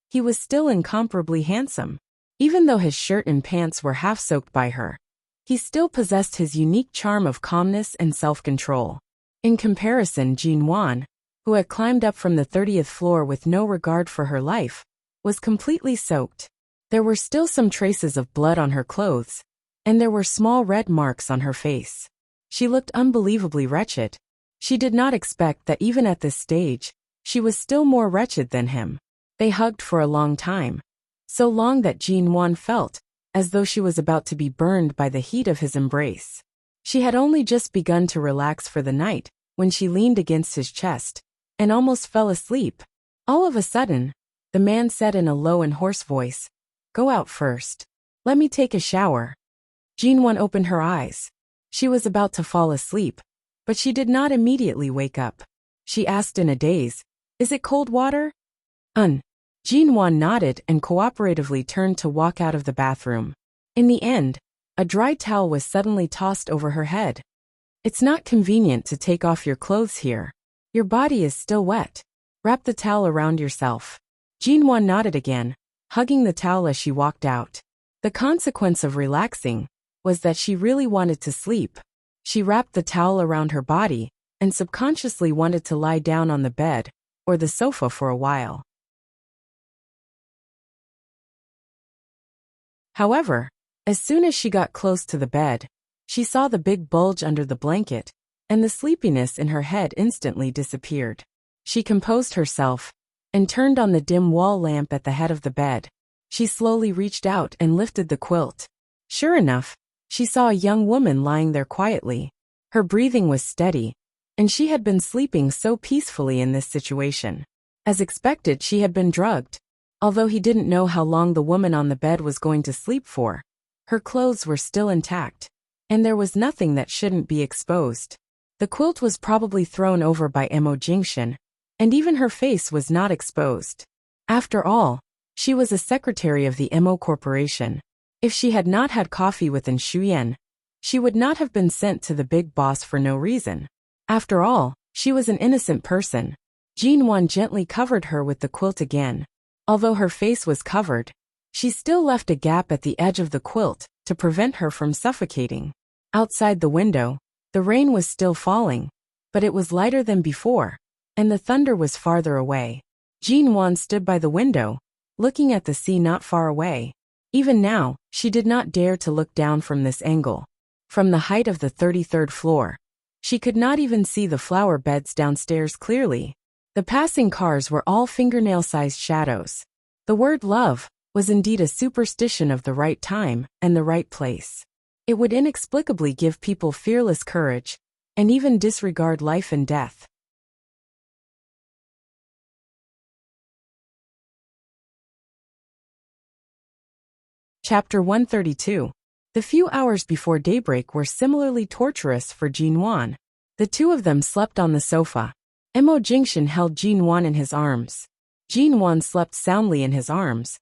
he was still incomparably handsome. Even though his shirt and pants were half soaked by her, he still possessed his unique charm of calmness and self-control. In comparison, Jinwan, who had climbed up from the 30th floor with no regard for her life, was completely soaked. There were still some traces of blood on her clothes, and there were small red marks on her face. She looked unbelievably wretched. She did not expect that even at this stage, she was still more wretched than him. They hugged for a long time. So long that Jinwan felt as though she was about to be burned by the heat of his embrace. She had only just begun to relax for the night when she leaned against his chest and almost fell asleep. All of a sudden, the man said in a low and hoarse voice, "Go out first. Let me take a shower." Jinwan opened her eyes. She was about to fall asleep, but she did not immediately wake up. She asked in a daze, "Is it cold water?" Jinwan nodded and cooperatively turned to walk out of the bathroom. In the end, a dry towel was suddenly tossed over her head. "It's not convenient to take off your clothes here. Your body is still wet. Wrap the towel around yourself." Jinwan nodded again, hugging the towel as she walked out. The consequence of relaxing was that she really wanted to sleep. She wrapped the towel around her body and subconsciously wanted to lie down on the bed or the sofa for a while. However, as soon as she got close to the bed, she saw the big bulge under the blanket, and the sleepiness in her head instantly disappeared. She composed herself and turned on the dim wall lamp at the head of the bed. She slowly reached out and lifted the quilt. Sure enough, she saw a young woman lying there quietly. Her breathing was steady, and she had been sleeping so peacefully in this situation. As expected, she had been drugged. Although he didn't know how long the woman on the bed was going to sleep for, her clothes were still intact, and there was nothing that shouldn't be exposed. The quilt was probably thrown over by Mo Jingshan, and even her face was not exposed. After all, she was a secretary of the Mo Corporation. If she had not had coffee with Shuyan, she would not have been sent to the big boss for no reason. After all, she was an innocent person. Jinwan gently covered her with the quilt again. Although her face was covered, she still left a gap at the edge of the quilt to prevent her from suffocating. Outside the window, the rain was still falling, but it was lighter than before, and the thunder was farther away. Jinwan stood by the window, looking at the sea not far away. Even now, she did not dare to look down from this angle. From the height of the 33rd floor, she could not even see the flower beds downstairs clearly. The passing cars were all fingernail-sized shadows. The word love was indeed a superstition of the right time and the right place. It would inexplicably give people fearless courage and even disregard life and death. Chapter 132. The few hours before daybreak were similarly torturous for Jinwan. The two of them slept on the sofa. Mo Jingshan held Jinwan in his arms. Jinwan slept soundly in his arms,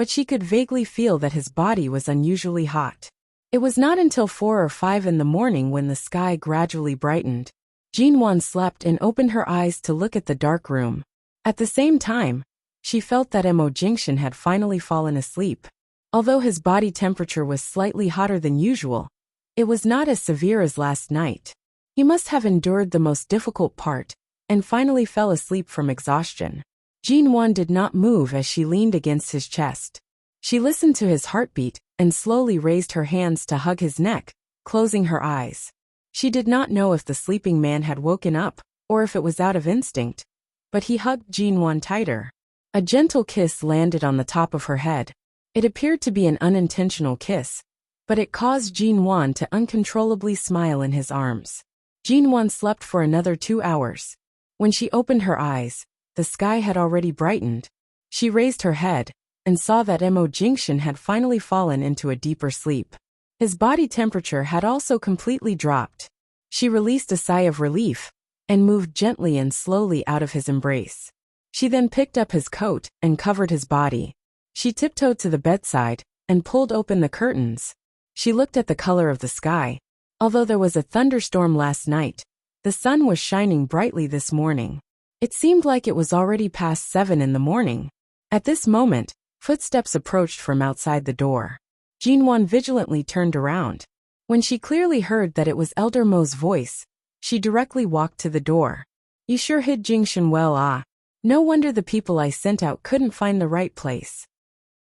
but she could vaguely feel that his body was unusually hot. It was not until 4 or 5 in the morning when the sky gradually brightened. Jinwon slept and opened her eyes to look at the dark room. At the same time, she felt that Mo Jingshan had finally fallen asleep. Although his body temperature was slightly hotter than usual, it was not as severe as last night. He must have endured the most difficult part, and finally fell asleep from exhaustion. Jinwon did not move as she leaned against his chest. She listened to his heartbeat, and slowly raised her hands to hug his neck, closing her eyes. She did not know if the sleeping man had woken up, or if it was out of instinct, but he hugged Jinwon tighter. A gentle kiss landed on the top of her head. It appeared to be an unintentional kiss, but it caused Jinwon to uncontrollably smile in his arms. Jinwon slept for another 2 hours. When she opened her eyes, the sky had already brightened. She raised her head, and saw that Mo Jingshan had finally fallen into a deeper sleep. His body temperature had also completely dropped. She released a sigh of relief, and moved gently and slowly out of his embrace. She then picked up his coat and covered his body. She tiptoed to the bedside, and pulled open the curtains. She looked at the color of the sky. Although there was a thunderstorm last night, the sun was shining brightly this morning. It seemed like it was already past 7 in the morning. At this moment, footsteps approached from outside the door. Jinwon vigilantly turned around. When she clearly heard that it was Elder Mo's voice, she directly walked to the door. "You sure hid Jingshan well, ah? No wonder the people I sent out couldn't find the right place."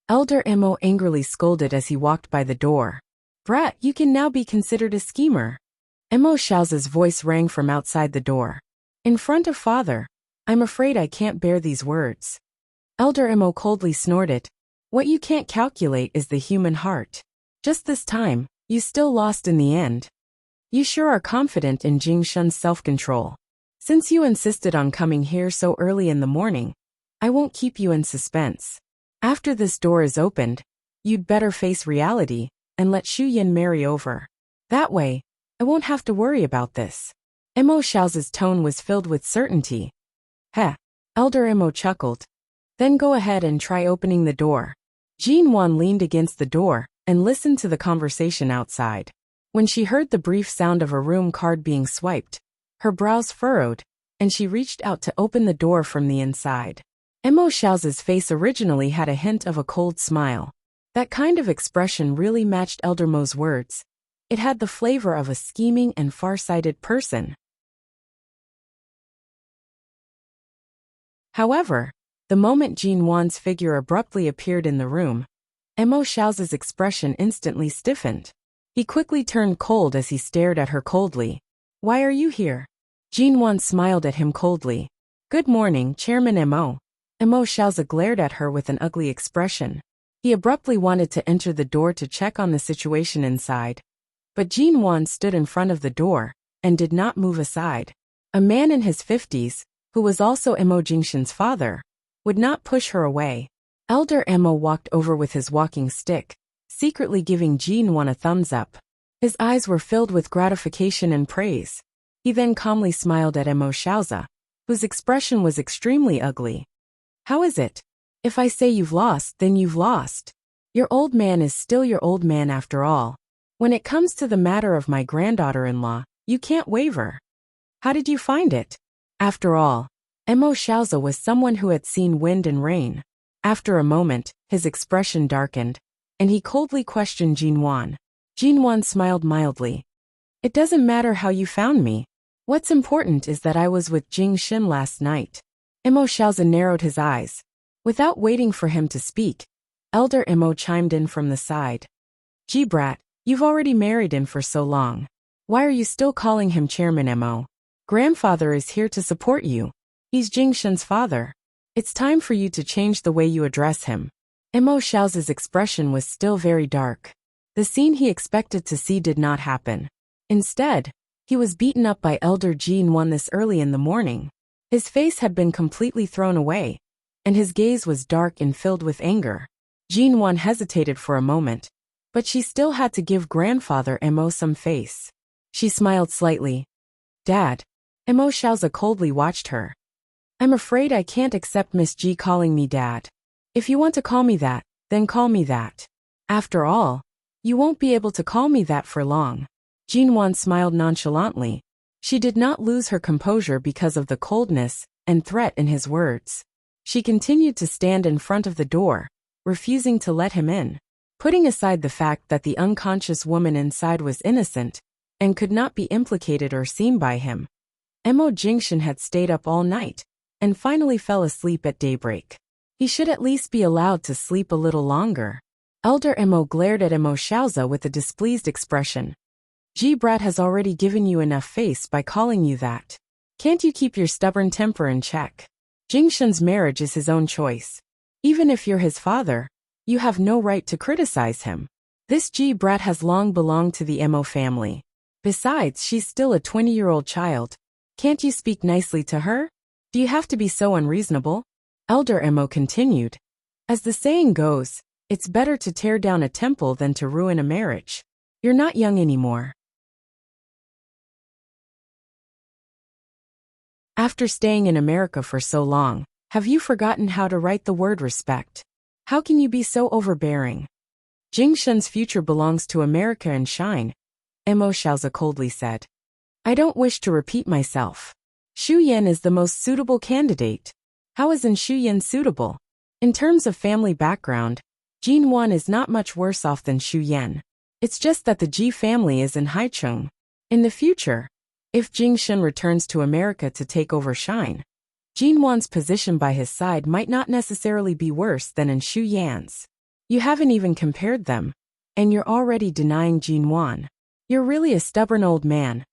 Elder Mo angrily scolded as he walked by the door. "Brat, you can now be considered a schemer." Mo Xiao's voice rang from outside the door. "In front of father, I'm afraid I can't bear these words." Elder Mo coldly snorted. "What you can't calculate is the human heart. Just this time, you still lost in the end. You sure are confident in Jingshan's self-control. Since you insisted on coming here so early in the morning, I won't keep you in suspense. After this door is opened, you'd better face reality, and let Shu Yin marry over. That way, I won't have to worry about this." Mo Xiao's tone was filled with certainty. "Heh," Elder Mo chuckled. "Then go ahead and try opening the door." Jinwon leaned against the door, and listened to the conversation outside. When she heard the brief sound of a room card being swiped, her brows furrowed, and she reached out to open the door from the inside. Mo Xiao's face originally had a hint of a cold smile. That kind of expression really matched Elder Mo's words. It had the flavor of a scheming and far-sighted person. However, the moment Jinwon's figure abruptly appeared in the room, Mo Xiao's expression instantly stiffened. He quickly turned cold as he stared at her coldly. "Why are you here?" Jinwon smiled at him coldly. "Good morning, Chairman Mo." Mo Xiao's glared at her with an ugly expression. He abruptly wanted to enter the door to check on the situation inside. But Jinwon stood in front of the door, and did not move aside. A man in his 50s, who was also Mo Jingshan's father, would not push her away. Elder Mo walked over with his walking stick, secretly giving Jinwon a thumbs up. His eyes were filled with gratification and praise. He then calmly smiled at Mo Xiaoza, whose expression was extremely ugly. "How is it? If I say you've lost, then you've lost. Your old man is still your old man after all. When it comes to the matter of my granddaughter-in-law, you can't waver. How did you find it?" After all, Mo Xiaoza was someone who had seen wind and rain. After a moment, his expression darkened, and he coldly questioned Jinwon. Jinwon smiled mildly. "It doesn't matter how you found me. What's important is that I was with Jingshan last night." Mo Xiaoza narrowed his eyes. Without waiting for him to speak, Elder Mo chimed in from the side. "Gee brat, you've already married him for so long. Why are you still calling him Chairman Mo? Grandfather is here to support you. He's Jingshan's father. It's time for you to change the way you address him." Mo Xiao's expression was still very dark. The scene he expected to see did not happen. Instead, he was beaten up by Elder Jinwon this early in the morning. His face had been completely thrown away, and his gaze was dark and filled with anger. Jinwon hesitated for a moment, but she still had to give grandfather Mo some face. She smiled slightly. "Dad." Mo Xiaoza coldly watched her. "I'm afraid I can't accept Miss Ji calling me Dad. If you want to call me that, Then call me that. After all, you won't be able to call me that for long. Jinwan smiled nonchalantly. She did not lose her composure because of the coldness and threat in his words. She continued to stand in front of the door, refusing to let him in. Putting aside the fact that the unconscious woman inside was innocent and could not be implicated or seen by him, Mo Jingshan had stayed up all night and finally fell asleep at daybreak. He should at least be allowed to sleep a little longer. Elder Mo glared at Mo Xiaozi with a displeased expression. Brat has already given you enough face by calling you that. Can't you keep your stubborn temper in check? Jingshan's marriage is his own choice. Even if you're his father, you have no right to criticize him. This Brat has long belonged to the Mo family. Besides, she's still a 20-year-old child. Can't you speak nicely to her? Do you have to be so unreasonable? Elder Mo continued. As the saying goes, it's better to tear down a temple than to ruin a marriage. You're not young anymore. After staying in America for so long, have you forgotten how to write the word respect? How can you be so overbearing? Jingshan's future belongs to America and shine, Mo Xiaozi coldly said. I don't wish to repeat myself. Xu Yan is the most suitable candidate. How isn't Xu Yan suitable? In terms of family background, Jinwan is not much worse off than Xu Yan. It's just that the Ji family is in Haicheng. In the future, if Jingshan returns to America to take over Shine, Jinwan's position by his side might not necessarily be worse than in Xu Yan's. You haven't even compared them, and you're already denying Jinwan. You're really a stubborn old man.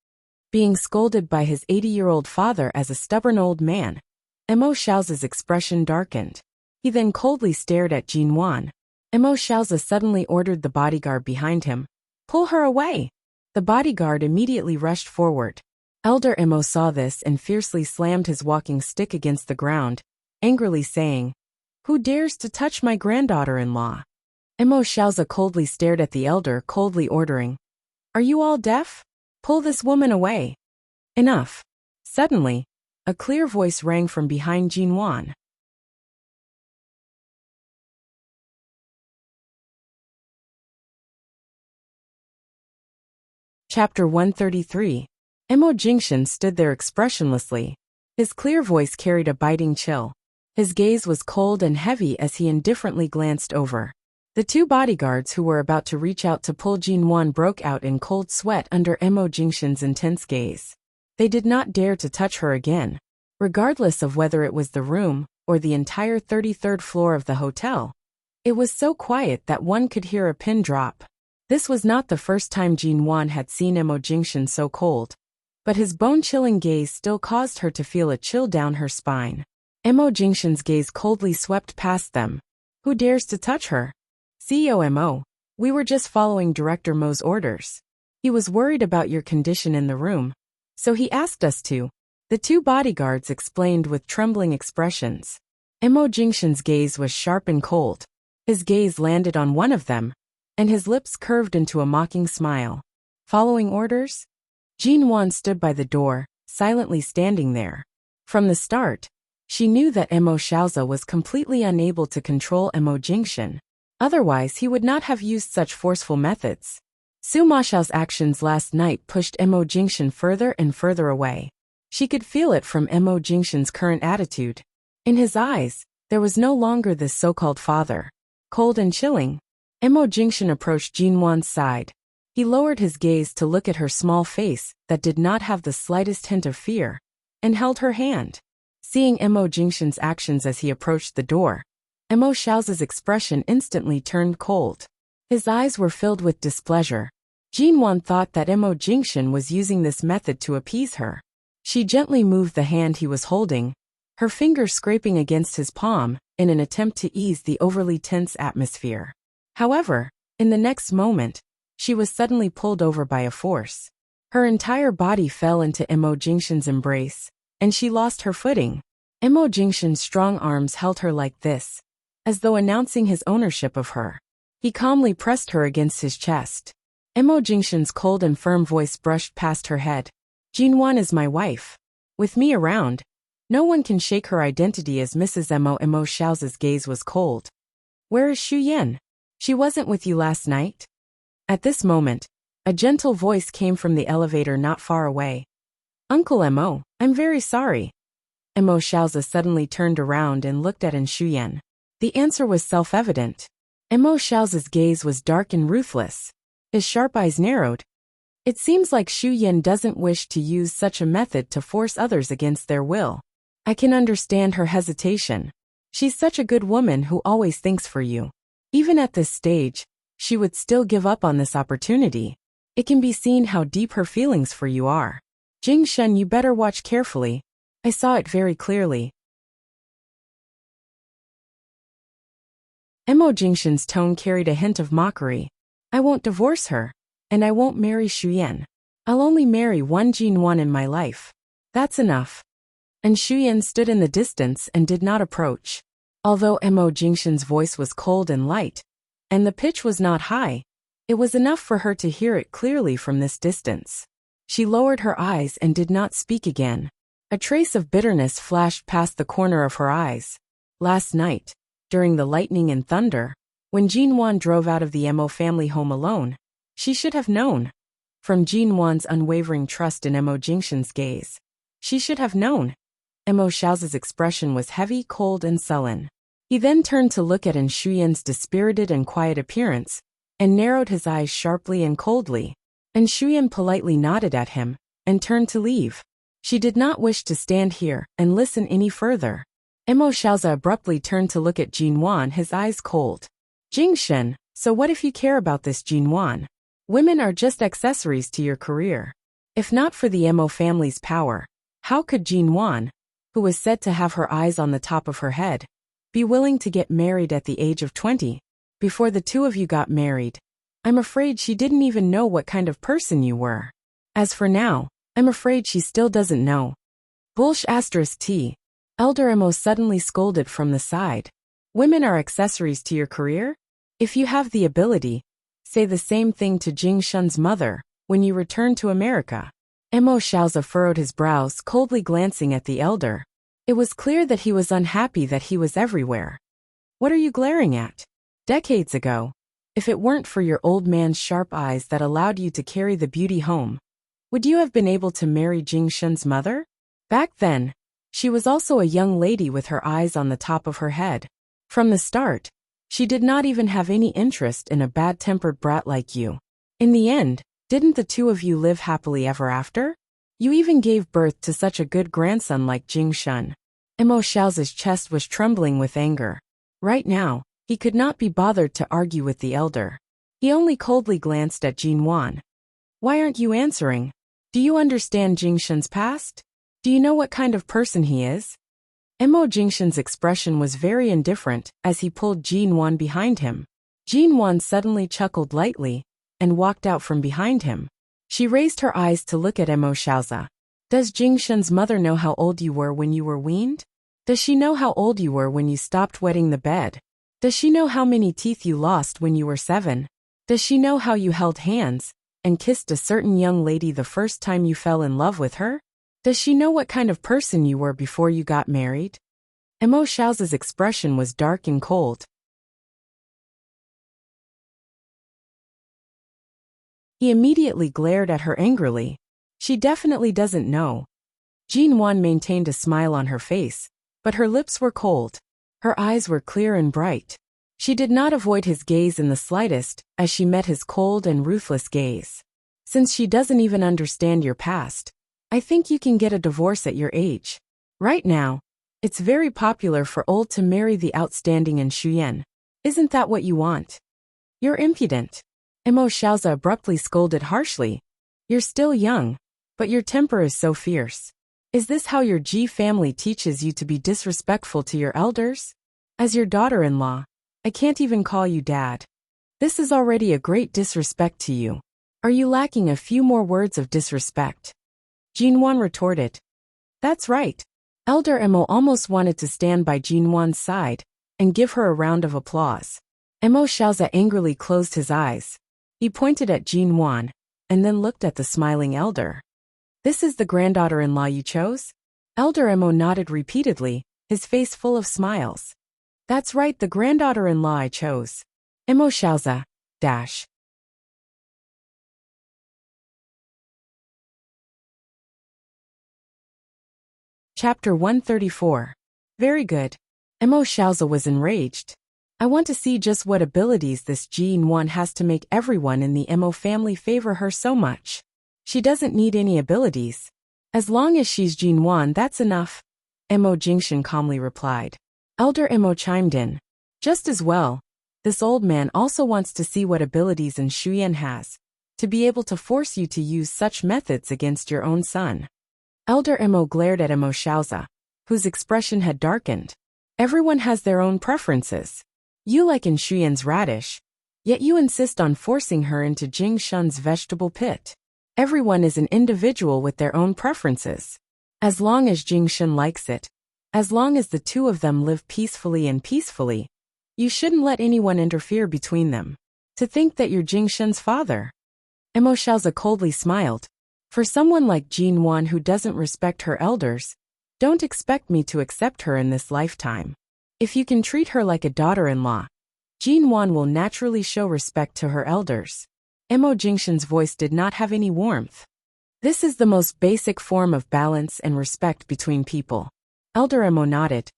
Being scolded by his 80-year-old father as a stubborn old man, Mo Xiaozi's expression darkened. He then coldly stared at Jinwan. Mo Xiaozi suddenly ordered the bodyguard behind him, "Pull her away!" The bodyguard immediately rushed forward. Elder Mo saw this and fiercely slammed his walking stick against the ground, angrily saying, "Who dares to touch my granddaughter-in-law?" Mo Xiaozi coldly stared at the elder, coldly ordering, "Are you all deaf? Pull this woman away." Enough. Suddenly, a clear voice rang from behind Jinwan. Chapter 133. Mo Jingshan stood there expressionlessly. His clear voice carried a biting chill. His gaze was cold and heavy as he indifferently glanced over. The two bodyguards who were about to reach out to pull Jinwan broke out in cold sweat under Mo Jingshan's intense gaze. They did not dare to touch her again. Regardless of whether it was the room or the entire 33rd floor of the hotel, it was so quiet that one could hear a pin drop. This was not the first time Jinwan had seen Mo Jingshan so cold, but his bone-chilling gaze still caused her to feel a chill down her spine. Mo Jingshan's gaze coldly swept past them. Who dares to touch her? CEO Mo, we were just following Director Mo's orders. He was worried about your condition in the room, so he asked us to. The two bodyguards explained with trembling expressions. Mo Jingshan's gaze was sharp and cold. His gaze landed on one of them, and his lips curved into a mocking smile. Following orders? Jinwan stood by the door, silently standing there. From the start, she knew that Mo Xiaozi was completely unable to control Mo Jingshan. Otherwise, he would not have used such forceful methods. Sima Xiao's actions last night pushed Mo Jingshan further and further away. She could feel it from Mo Jingshan's current attitude. In his eyes, there was no longer this so-called father. Cold and chilling, Mo Jingshan approached Jinwan's side. He lowered his gaze to look at her small face that did not have the slightest hint of fear, and held her hand. Seeing Mo Jingshan's actions as he approached the door, Mo Xiaozi's expression instantly turned cold. His eyes were filled with displeasure. Jinwan thought that Mo Jingshan was using this method to appease her. She gently moved the hand he was holding, her finger scraping against his palm in an attempt to ease the overly tense atmosphere. However, in the next moment, she was suddenly pulled over by a force. Her entire body fell into Mo Jingshan's embrace, and she lost her footing. Mo Jingshan's strong arms held her like this, as though announcing his ownership of her. He calmly pressed her against his chest. Mo Jingshan's cold and firm voice brushed past her head. Jinwan is my wife. With me around, no one can shake her identity as Mrs. Mo. Mo Xiaozi's gaze was cold. Where is Xu Yan? She wasn't with you last night? At this moment, a gentle voice came from the elevator not far away. Uncle Mo, I'm very sorry. Mo Xiaozi suddenly turned around and looked at Xu Yan. The answer was self-evident. Mo Xiaozi's gaze was dark and ruthless. His sharp eyes narrowed. It seems like Xu Yan doesn't wish to use such a method to force others against their will. I can understand her hesitation. She's such a good woman who always thinks for you. Even at this stage, she would still give up on this opportunity. It can be seen how deep her feelings for you are. Jing Shen, you better watch carefully. I saw it very clearly. Mo Jingshan's tone carried a hint of mockery. I won't divorce her. And I won't marry Xu Yan. I'll only marry one Jinwan in my life. That's enough. And Xu Yan stood in the distance and did not approach. Although Mo Jingshan's voice was cold and light, and the pitch was not high, it was enough for her to hear it clearly from this distance. She lowered her eyes and did not speak again. A trace of bitterness flashed past the corner of her eyes. Last night, during the lightning and thunder, when Jinwan drove out of the Mo family home alone, she should have known. From Jinwan's unwavering trust in Mo Jingshan's gaze, she should have known. Mo Xiaozi's expression was heavy, cold, and sullen. He then turned to look at Xu Yan's dispirited and quiet appearance, and narrowed his eyes sharply and coldly. Xu Yan politely nodded at him, and turned to leave. She did not wish to stand here and listen any further. Mo Xiaozi abruptly turned to look at Jinwan, his eyes cold. Jingshan, so what if you care about this Jinwan? Women are just accessories to your career. If not for the Mo family's power, how could Jinwan, who was said to have her eyes on the top of her head, be willing to get married at the age of 20? Before the two of you got married, I'm afraid she didn't even know what kind of person you were. As for now, I'm afraid she still doesn't know. T. Elder Mo suddenly scolded from the side. Women are accessories to your career? If you have the ability, say the same thing to Jing Shun's mother when you return to America. Mo Xiaozi furrowed his brows, coldly glancing at the elder. It was clear that he was unhappy that he was everywhere. What are you glaring at? Decades ago, if it weren't for your old man's sharp eyes that allowed you to carry the beauty home, would you have been able to marry Jing Shun's mother? Back then, she was also a young lady with her eyes on the top of her head. From the start, she did not even have any interest in a bad-tempered brat like you. In the end, didn't the two of you live happily ever after? You even gave birth to such a good grandson like Jing Shun. Mo Xiaozi's chest was trembling with anger. Right now, he could not be bothered to argue with the elder. He only coldly glanced at Jinwan. Why aren't you answering? Do you understand Jing Shun's past? Do you know what kind of person he is? Mo Jingshan's expression was very indifferent as he pulled Jinwan behind him. Jinwan suddenly chuckled lightly and walked out from behind him. She raised her eyes to look at Mo Xiaozi. Does Jingshan's mother know how old you were when you were weaned? Does she know how old you were when you stopped wetting the bed? Does she know how many teeth you lost when you were 7? Does she know how you held hands and kissed a certain young lady the first time you fell in love with her? Does she know what kind of person you were before you got married? Mo Xiaozi's expression was dark and cold. He immediately glared at her angrily. She definitely doesn't know. Jinwan maintained a smile on her face, but her lips were cold. Her eyes were clear and bright. She did not avoid his gaze in the slightest as she met his cold and ruthless gaze. Since she doesn't even understand your past, I think you can get a divorce at your age. Right now, it's very popular for old to marry the outstanding Xu Yan. Isn't that what you want? You're impudent. Mo Xiaozi abruptly scolded harshly. You're still young, but your temper is so fierce. Is this how your Ji family teaches you to be disrespectful to your elders? As your daughter-in-law, I can't even call you dad. This is already a great disrespect to you. Are you lacking a few more words of disrespect? Jinwan retorted. That's right. Elder Mo almost wanted to stand by Jinwan's side and give her a round of applause. Mo Xiaozi angrily closed his eyes. He pointed at Jinwan and then looked at the smiling elder. This is the granddaughter-in-law you chose? Elder Mo nodded repeatedly, his face full of smiles. That's right, the granddaughter-in-law I chose. Emo Xiaoza. Dash. Chapter 134. Very good. Emo Xiaoza was enraged. I want to see just what abilities this Jin Wan has to make everyone in the Emo family favor her so much. She doesn't need any abilities. As long as she's Jin Wan, that's enough. Emo Jingshan calmly replied. Elder Emo chimed in. Just as well. This old man also wants to see what abilities An Shuyan has, to be able to force you to use such methods against your own son. Elder Emo glared at Emo Xiaoza, whose expression had darkened. Everyone has their own preferences. You like An Shuyan's radish, yet you insist on forcing her into Jing Shun's vegetable pit. Everyone is an individual with their own preferences. As long as Jing Shun likes it, as long as the two of them live peacefully, you shouldn't let anyone interfere between them. To think that you're Jing Shun's father. Emo Xiaoza coldly smiled. For someone like Jin Wan who doesn't respect her elders, don't expect me to accept her in this lifetime. If you can treat her like a daughter-in-law, Jin Wan will naturally show respect to her elders. Emo Jingshan's voice did not have any warmth. This is the most basic form of balance and respect between people. Elder Emo nodded.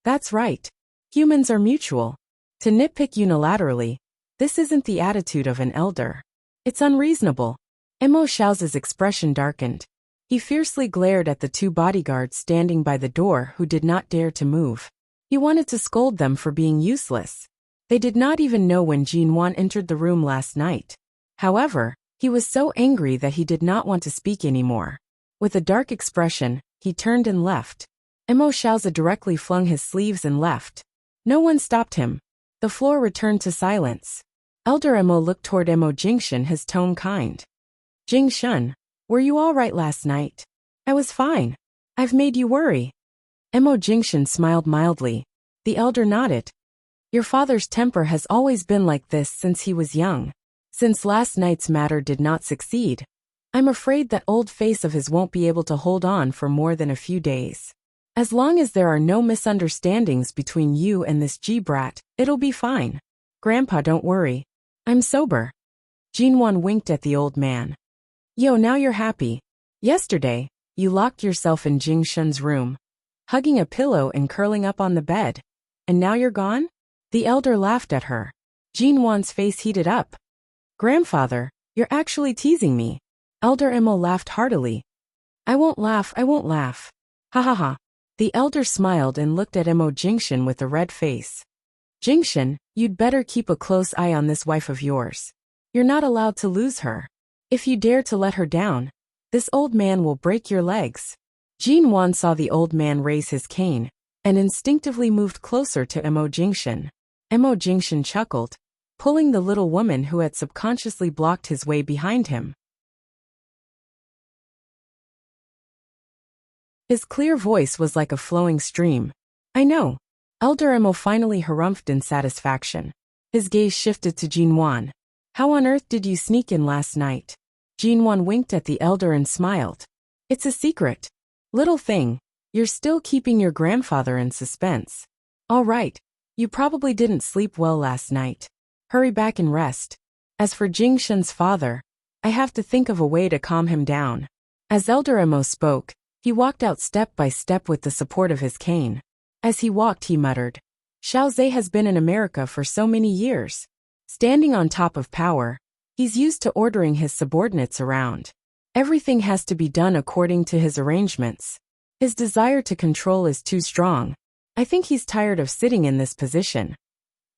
That's right. Humans are mutual. To nitpick unilaterally, this isn't the attitude of an elder. It's unreasonable. Emo Xiaoza's expression darkened. He fiercely glared at the two bodyguards standing by the door who did not dare to move. He wanted to scold them for being useless. They did not even know when Jin Wan entered the room last night. However, he was so angry that he did not want to speak anymore. With a dark expression, he turned and left. Emo Xiaoza directly flung his sleeves and left. No one stopped him. The floor returned to silence. Elder Emo looked toward Emo Jingshan, his tone kind. Jing Shun, were you all right last night? I was fine. I've made you worry. Emo Jingshan smiled mildly. The elder nodded. Your father's temper has always been like this since he was young. Since last night's matter did not succeed, I'm afraid that old face of his won't be able to hold on for more than a few days. As long as there are no misunderstandings between you and this G-brat, it'll be fine. Grandpa, don't worry. I'm sober. Jinwan winked at the old man. Yo, now you're happy. Yesterday, you locked yourself in Jing Shun's room, hugging a pillow and curling up on the bed. And now you're gone? The elder laughed at her. Jinwan's face heated up. Grandfather, you're actually teasing me. Elder Emo laughed heartily. I won't laugh. Ha ha ha. The elder smiled and looked at Emo Jingshan with a red face. Jingshan, you'd better keep a close eye on this wife of yours. You're not allowed to lose her. If you dare to let her down, this old man will break your legs. Jin Wan saw the old man raise his cane, and instinctively moved closer to Emo Jingshan. Emo Jingshan chuckled, pulling the little woman who had subconsciously blocked his way behind him. His clear voice was like a flowing stream. I know. Elder Emo finally harumphed in satisfaction. His gaze shifted to Jin Wan. How on earth did you sneak in last night? Jin Wan winked at the elder and smiled. It's a secret. Little thing, you're still keeping your grandfather in suspense. All right, you probably didn't sleep well last night. Hurry back and rest. As for Jing Shun's father, I have to think of a way to calm him down. As Elder Emo spoke, he walked out step by step with the support of his cane. As he walked, he muttered, Xiao Zhe has been in America for so many years. Standing on top of power, he's used to ordering his subordinates around. Everything has to be done according to his arrangements. His desire to control is too strong. I think he's tired of sitting in this position.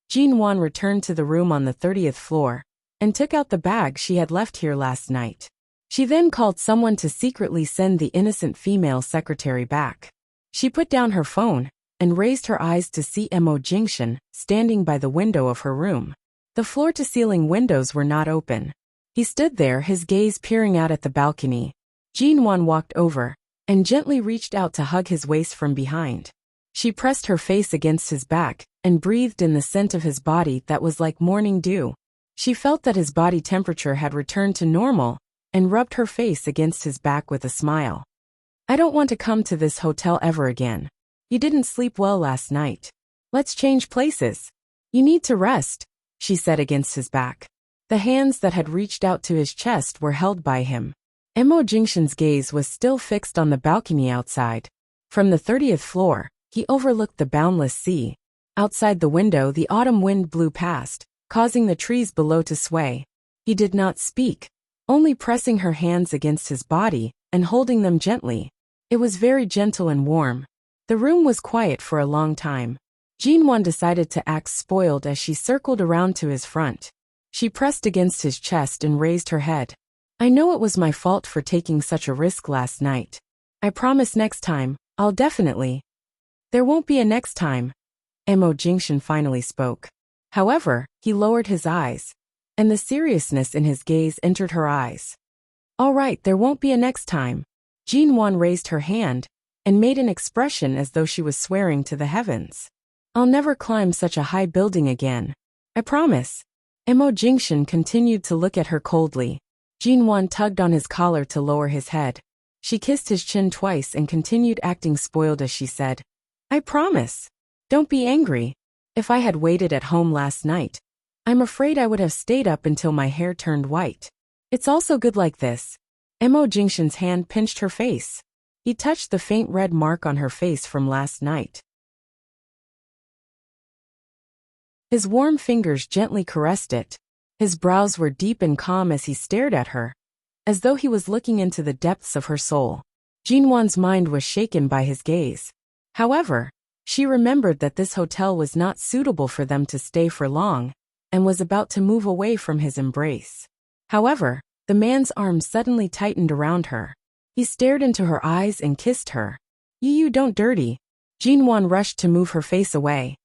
Jin Wan returned to the room on the 30th floor, and took out the bag she had left here last night. She then called someone to secretly send the innocent female secretary back. She put down her phone, and raised her eyes to see Emo Jingshan standing by the window of her room. The floor-to-ceiling windows were not open. He stood there, his gaze peering out at the balcony. Jin Wan walked over, and gently reached out to hug his waist from behind. She pressed her face against his back, and breathed in the scent of his body that was like morning dew. She felt that his body temperature had returned to normal, and rubbed her face against his back with a smile. I don't want to come to this hotel ever again. You didn't sleep well last night. Let's change places. You need to rest, she said against his back. The hands that had reached out to his chest were held by him. Mo Jingshan's gaze was still fixed on the balcony outside. From the 30th floor, he overlooked the boundless sea. Outside the window, the autumn wind blew past, causing the trees below to sway. He did not speak, only pressing her hands against his body and holding them gently. It was very gentle and warm. The room was quiet for a long time. Jinwon decided to act spoiled as she circled around to his front. She pressed against his chest and raised her head. I know it was my fault for taking such a risk last night. I promise next time, I'll definitely. There won't be a next time. Mo Jingshan finally spoke. However, he lowered his eyes, and the seriousness in his gaze entered her eyes. All right, there won't be a next time. Jinwon raised her hand and made an expression as though she was swearing to the heavens. I'll never climb such a high building again. I promise. Mo Jingshan continued to look at her coldly. Jinwon tugged on his collar to lower his head. She kissed his chin twice and continued acting spoiled as she said, I promise. Don't be angry. If I had waited at home last night, I'm afraid I would have stayed up until my hair turned white. It's also good like this. Mo Jingshan's hand pinched her face. He touched the faint red mark on her face from last night. His warm fingers gently caressed it. His brows were deep and calm as he stared at her, as though he was looking into the depths of her soul. Jinwon's mind was shaken by his gaze. However, she remembered that this hotel was not suitable for them to stay for long, and was about to move away from his embrace. However, the man's arms suddenly tightened around her. He stared into her eyes and kissed her. You don't dirty. Jinwon rushed to move her face away.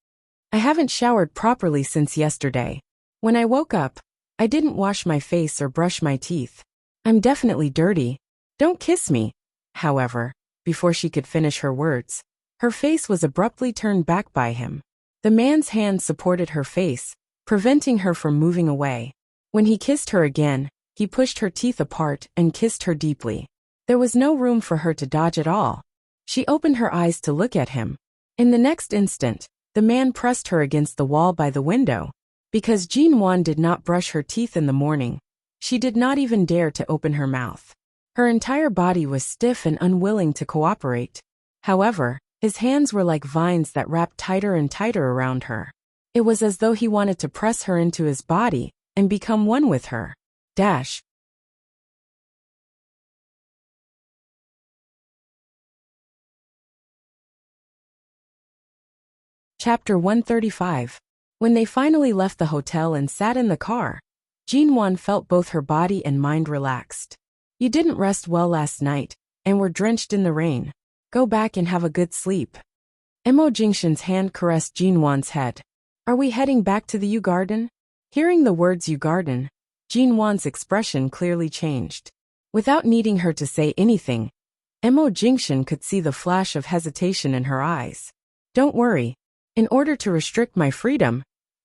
I haven't showered properly since yesterday. When I woke up, I didn't wash my face or brush my teeth. I'm definitely dirty. Don't kiss me. However, before she could finish her words, her face was abruptly turned back by him. The man's hand supported her face, preventing her from moving away. When he kissed her again, he pushed her teeth apart and kissed her deeply. There was no room for her to dodge at all. She opened her eyes to look at him. In the next instant, the man pressed her against the wall by the window. Because Jinwon did not brush her teeth in the morning, she did not even dare to open her mouth. Her entire body was stiff and unwilling to cooperate. However, his hands were like vines that wrapped tighter and tighter around her. It was as though he wanted to press her into his body and become one with her. Chapter 135. When they finally left the hotel and sat in the car, Jinwon felt both her body and mind relaxed. You didn't rest well last night, and were drenched in the rain. Go back and have a good sleep. Mo Jingshan's hand caressed Jinwon's head. Are we heading back to the U Garden? Hearing the words U Garden, Jinwon's expression clearly changed. Without needing her to say anything, Mo Jingshan could see the flash of hesitation in her eyes. Don't worry. In order to restrict my freedom,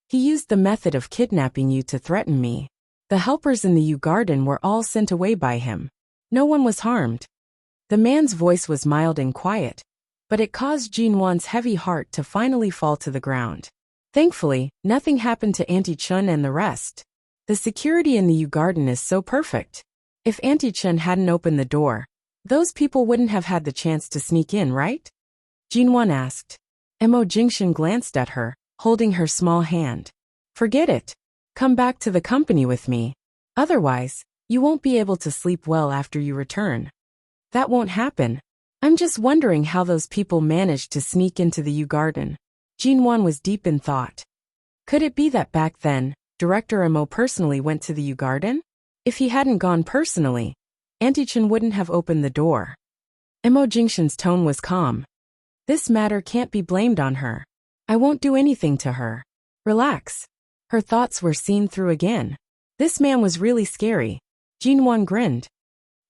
he used the method of kidnapping you to threaten me. The helpers in the U Garden were all sent away by him. No one was harmed. The man's voice was mild and quiet, but it caused Jinwon's heavy heart to finally fall to the ground. Thankfully, nothing happened to Auntie Chun and the rest. The security in the U Garden is so perfect. If Auntie Chun hadn't opened the door, those people wouldn't have had the chance to sneak in, right? Jinwon asked. Mo Jingshan glanced at her, holding her small hand. Forget it. Come back to the company with me. Otherwise, you won't be able to sleep well after you return. That won't happen. I'm just wondering how those people managed to sneak into the U Garden. Jinwon was deep in thought. Could it be that back then, Director Mo personally went to the U Garden? If he hadn't gone personally, Auntie Chun wouldn't have opened the door. Mo Jingshan's tone was calm. This matter can't be blamed on her. I won't do anything to her. Relax. Her thoughts were seen through again. This man was really scary. Jinwon grinned.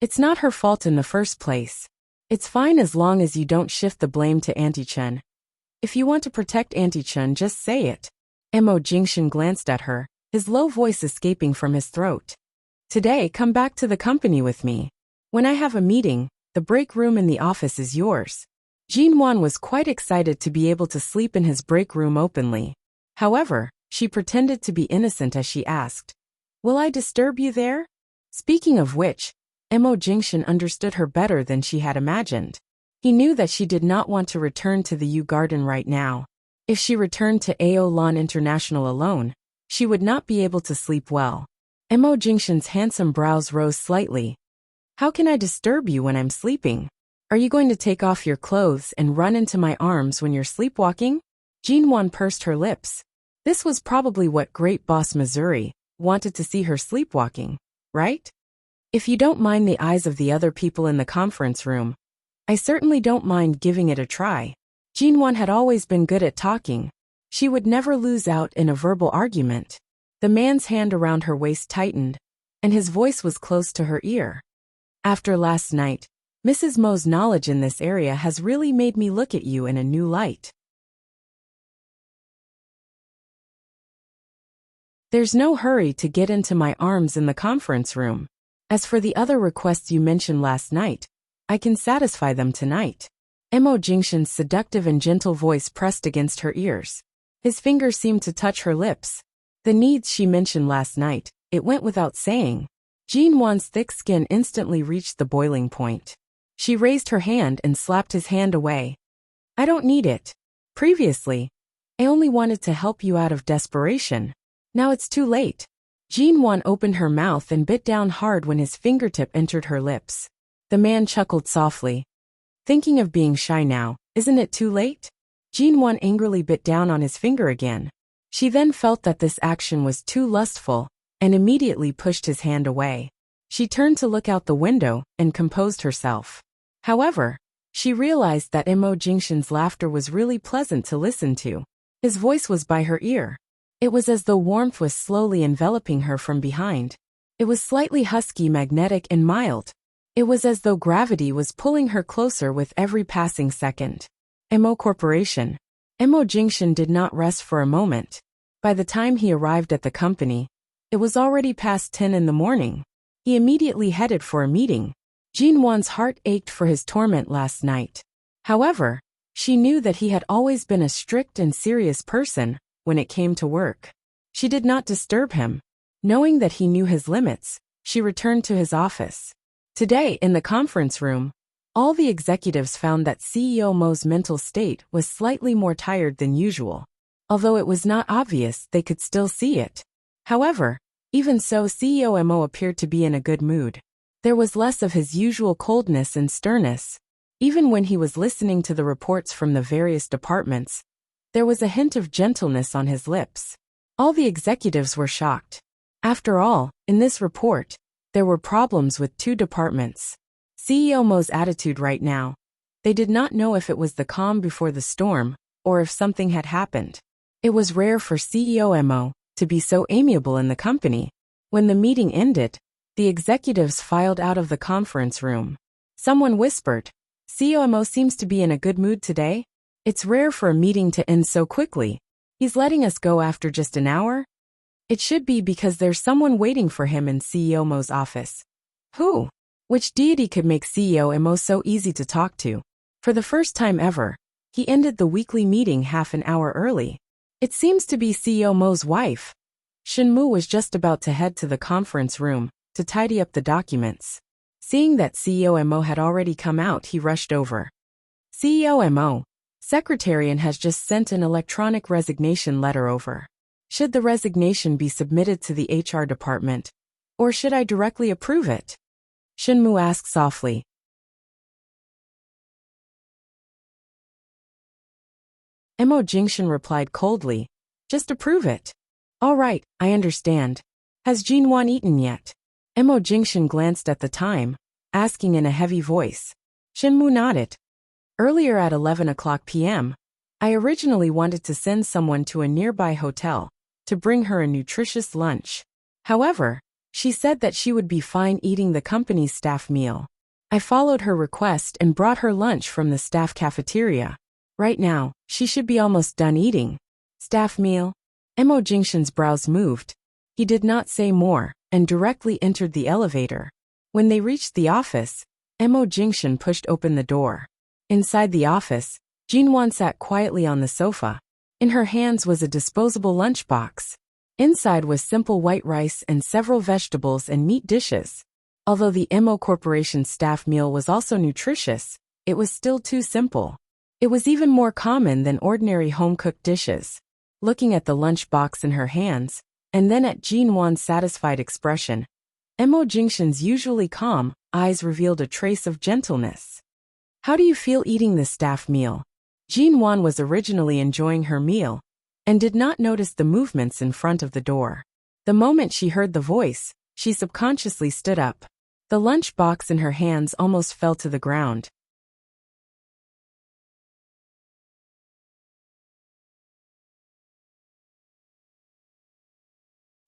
It's not her fault in the first place. It's fine as long as you don't shift the blame to Auntie Chun. If you want to protect Auntie Chun, just say it. Mo Jingshan glanced at her, his low voice escaping from his throat. Today, come back to the company with me. When I have a meeting, the break room in the office is yours. Jinwan was quite excited to be able to sleep in his break room openly. However, she pretended to be innocent as she asked, "Will I disturb you there?" Speaking of which, Mo Jingshan understood her better than she had imagined. He knew that she did not want to return to the U Garden right now. If she returned to Ao Lan International alone, she would not be able to sleep well. Mo Jingshan's handsome brows rose slightly. "How can I disturb you when I'm sleeping? Are you going to take off your clothes and run into my arms when you're sleepwalking?" Jinwan pursed her lips. This was probably what Great Boss Missouri wanted to see her sleepwalking, right? "If you don't mind the eyes of the other people in the conference room, I certainly don't mind giving it a try." Jinwan had always been good at talking. She would never lose out in a verbal argument. The man's hand around her waist tightened, and his voice was close to her ear. "After last night, Mrs. Mo's knowledge in this area has really made me look at you in a new light. There's no hurry to get into my arms in the conference room. As for the other requests you mentioned last night, I can satisfy them tonight." Mo Jingshan's seductive and gentle voice pressed against her ears. His fingers seemed to touch her lips. The needs she mentioned last night, it went without saying. Jinwan's thick skin instantly reached the boiling point. She raised her hand and slapped his hand away. "I don't need it. Previously, I only wanted to help you out of desperation. Now it's too late." Jinwan opened her mouth and bit down hard when his fingertip entered her lips. The man chuckled softly. "Thinking of being shy now, isn't it too late?" Jinwan angrily bit down on his finger again. She then felt that this action was too lustful and immediately pushed his hand away. She turned to look out the window and composed herself. However, she realized that Mo Jingshan's laughter was really pleasant to listen to. His voice was by her ear. It was as though warmth was slowly enveloping her from behind. It was slightly husky, magnetic, and mild. It was as though gravity was pulling her closer with every passing second. Mo Corporation. Mo Jingshan did not rest for a moment. By the time he arrived at the company, it was already past 10 in the morning. He immediately headed for a meeting. Jinwan's heart ached for his torment last night. However, she knew that he had always been a strict and serious person when it came to work. She did not disturb him. Knowing that he knew his limits, she returned to his office. Today, in the conference room, all the executives found that CEO Mo's mental state was slightly more tired than usual. Although it was not obvious, they could still see it. However, even so, CEO Mo appeared to be in a good mood. There was less of his usual coldness and sternness. Even when he was listening to the reports from the various departments, there was a hint of gentleness on his lips. All the executives were shocked. After all, in this report, there were problems with 2 departments. CEO Mo's attitude right now. They did not know if it was the calm before the storm, or if something had happened. It was rare for CEO Mo to be so amiable in the company. When the meeting ended, the executives filed out of the conference room. Someone whispered, "CEO Mo seems to be in a good mood today. It's rare for a meeting to end so quickly. He's letting us go after just an hour? It should be because there's someone waiting for him in CEO Mo's office." Who? Which deity could make CEO Mo so easy to talk to? For the first time ever, he ended the weekly meeting half an hour early. It seems to be CEO Mo's wife. Shinmu was just about to head to the conference room to tidy up the documents. Seeing that CEO Mo had already come out, he rushed over. "CEO Mo, Secretariat has just sent an electronic resignation letter over. Should the resignation be submitted to the HR department, or should I directly approve it?" Shinmu asked softly. Mo Jingshan replied coldly, "Just approve it." "All right, I understand. Has Jinwan eaten yet?" Mo Jingshan glanced at the time, asking in a heavy voice. Shinmu nodded. "Earlier at 11 o'clock p.m., I originally wanted to send someone to a nearby hotel to bring her a nutritious lunch. However, she said that she would be fine eating the company's staff meal. I followed her request and brought her lunch from the staff cafeteria. Right now, she should be almost done eating." "Staff meal?" Mo Jingshan's brows moved. He did not say more and directly entered the elevator. When they reached the office, Mo Jingshan pushed open the door. Inside the office, Jinwon sat quietly on the sofa. In her hands was a disposable lunchbox. Inside was simple white rice and several vegetables and meat dishes. Although the MO Corporation staff meal was also nutritious, it was still too simple. It was even more common than ordinary home-cooked dishes. Looking at the lunchbox in her hands, and then at Jinwon's satisfied expression, MO Jingshan's usually calm eyes revealed a trace of gentleness. How do you feel eating this staff meal? Jinwon was originally enjoying her meal, and did not notice the movements in front of the door. The moment she heard the voice, she subconsciously stood up. The lunchbox in her hands almost fell to the ground.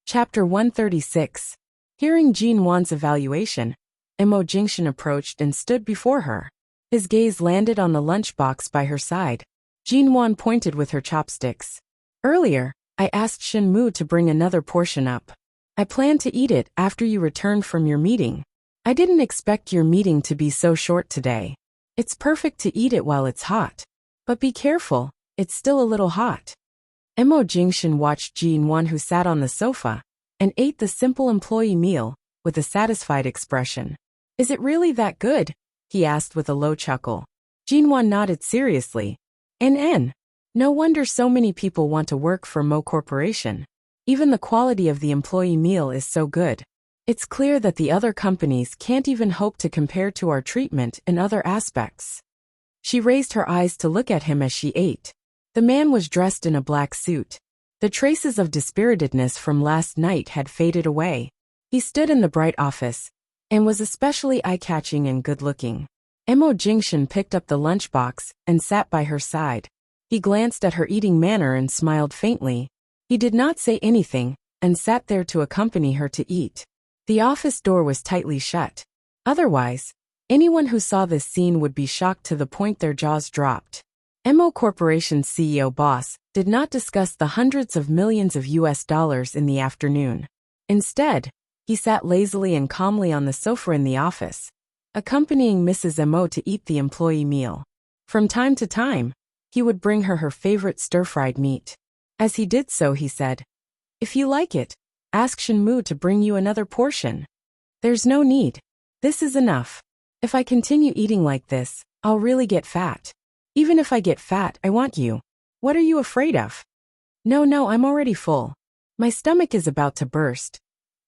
Chapter 136. Hearing Jinwon's evaluation, MO Jingshan approached and stood before her. His gaze landed on the lunchbox by her side. Jinwon pointed with her chopsticks. Earlier, I asked Shinmu to bring another portion up. I planned to eat it after you returned from your meeting. I didn't expect your meeting to be so short today. It's perfect to eat it while it's hot. But be careful, it's still a little hot. MO Jingshan watched Jinwon, who sat on the sofa, and ate the simple employee meal with a satisfied expression. Is it really that good? He asked with a low chuckle. Jinwon nodded seriously. No wonder so many people want to work for Mo Corporation. Even the quality of the employee meal is so good. It's clear that the other companies can't even hope to compare to our treatment in other aspects. She raised her eyes to look at him as she ate. The man was dressed in a black suit. The traces of dispiritedness from last night had faded away. He stood in the bright office, and was especially eye-catching and good-looking. MO Jingshan picked up the lunchbox and sat by her side. He glanced at her eating manner and smiled faintly. He did not say anything, and sat there to accompany her to eat. The office door was tightly shut. Otherwise, anyone who saw this scene would be shocked to the point their jaws dropped. MO Corporation's CEO boss did not discuss the hundreds of millions of US dollars in the afternoon. Instead, he sat lazily and calmly on the sofa in the office, accompanying Mrs. MO to eat the employee meal. From time to time, he would bring her favorite stir-fried meat. As he did so, he said, "If you like it, ask Shinmu to bring you another portion." "There's no need. This is enough. If I continue eating like this, I'll really get fat. Even if I get fat, I want you. What are you afraid of?" No, I'm already full. My stomach is about to burst."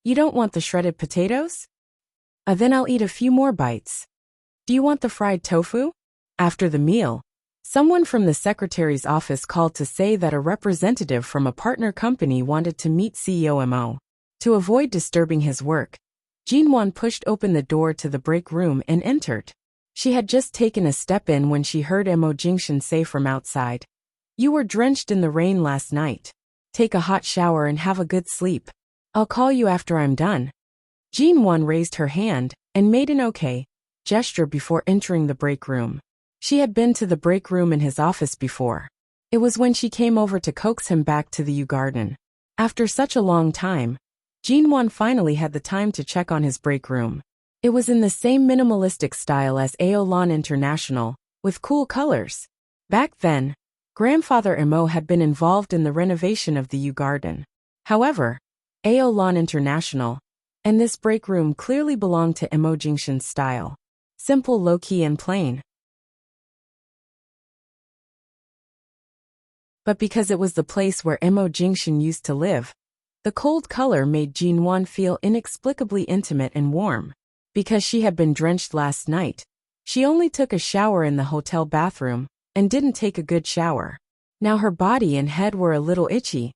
"You don't want the shredded potatoes?" Then I'll eat a few more bites." "Do you want the fried tofu?" After the meal, someone from the secretary's office called to say that a representative from a partner company wanted to meet CEO MO. To avoid disturbing his work, Jinwon pushed open the door to the break room and entered. She had just taken a step in when she heard MO Jingshan say from outside, "You were drenched in the rain last night. Take a hot shower and have a good sleep. I'll call you after I'm done." Jinwon raised her hand and made an okay gesture before entering the break room. She had been to the break room in his office before. It was when she came over to coax him back to the U Garden. After such a long time, Jinwon finally had the time to check on his break room. It was in the same minimalistic style as Aolon International, with cool colors. Back then, grandfather Mo had been involved in the renovation of the U Garden. However, Aolon International and this break room clearly belonged to MO Jingshan's style. Simple, low-key and plain. But because it was the place where MO Jingshan used to live, the cold color made Jinwon feel inexplicably intimate and warm. Because she had been drenched last night, she only took a shower in the hotel bathroom and didn't take a good shower. Now her body and head were a little itchy,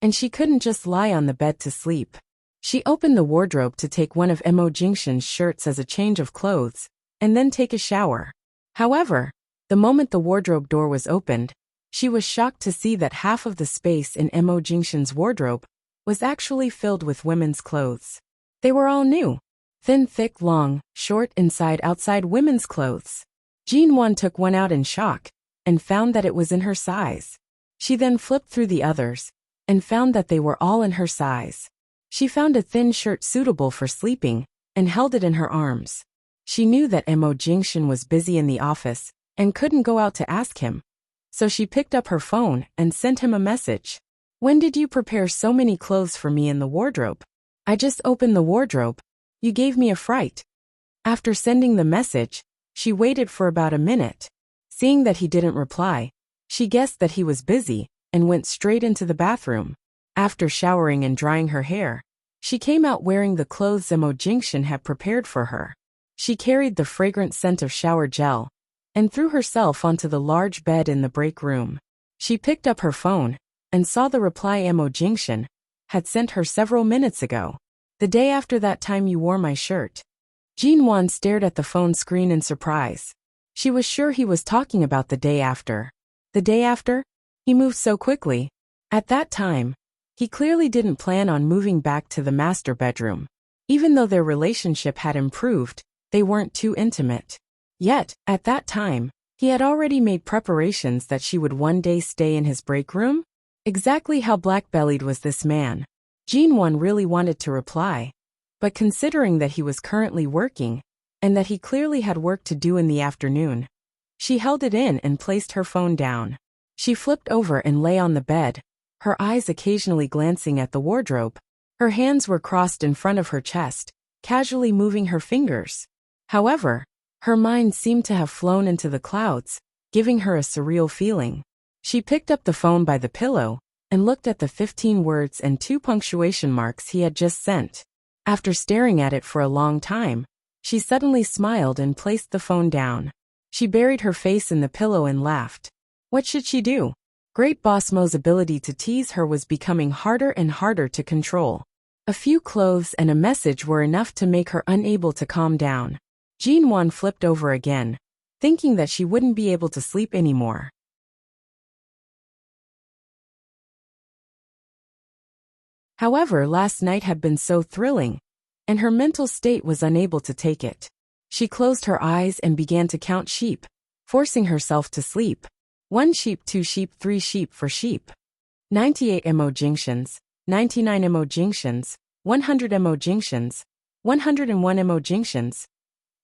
and she couldn't just lie on the bed to sleep. She opened the wardrobe to take one of MO Jingshan's shirts as a change of clothes, and then take a shower. However, the moment the wardrobe door was opened, she was shocked to see that half of the space in MO Jingshan's wardrobe was actually filled with women's clothes. They were all new. Thin, thick, long, short, inside, outside women's clothes. Jinwon took one out in shock, and found that it was in her size. She then flipped through the others, and found that they were all in her size. She found a thin shirt suitable for sleeping, and held it in her arms. She knew that MO Jingshan was busy in the office, and couldn't go out to ask him. So she picked up her phone and sent him a message. When did you prepare so many clothes for me in the wardrobe? I just opened the wardrobe. You gave me a fright. After sending the message, she waited for about a minute. Seeing that he didn't reply, she guessed that he was busy and went straight into the bathroom. After showering and drying her hair, she came out wearing the clothes Jinxian had prepared for her. She carried the fragrant scent of shower gel and threw herself onto the large bed in the break room. She picked up her phone and saw the reply Jinxian had sent her several minutes ago. The day after that time you wore my shirt. Jinwan stared at the phone screen in surprise. She was sure he was talking about the day after. The day after? He moved so quickly. At that time, he clearly didn't plan on moving back to the master bedroom. Even though their relationship had improved, they weren't too intimate. Yet, at that time, he had already made preparations that she would one day stay in his break room? Exactly how black-bellied was this man? Jinwan really wanted to reply, but considering that he was currently working, and that he clearly had work to do in the afternoon, she held it in and placed her phone down. She flipped over and lay on the bed, her eyes occasionally glancing at the wardrobe. Her hands were crossed in front of her chest, casually moving her fingers. However, her mind seemed to have flown into the clouds, giving her a surreal feeling. She picked up the phone by the pillow and looked at the 15 words and 2 punctuation marks he had just sent. After staring at it for a long time, she suddenly smiled and placed the phone down. She buried her face in the pillow and laughed. What should she do? Great Boss Mo's ability to tease her was becoming harder and harder to control. A few clothes and a message were enough to make her unable to calm down. Jinwan flipped over again, thinking that she wouldn't be able to sleep anymore. However, last night had been so thrilling, and her mental state was unable to take it. She closed her eyes and began to count sheep, forcing herself to sleep. 1 sheep, 2 sheep, 3 sheep for sheep. 98 Jingshians, 99 Jingshians, 100 Jingshians, 101 Jingshians.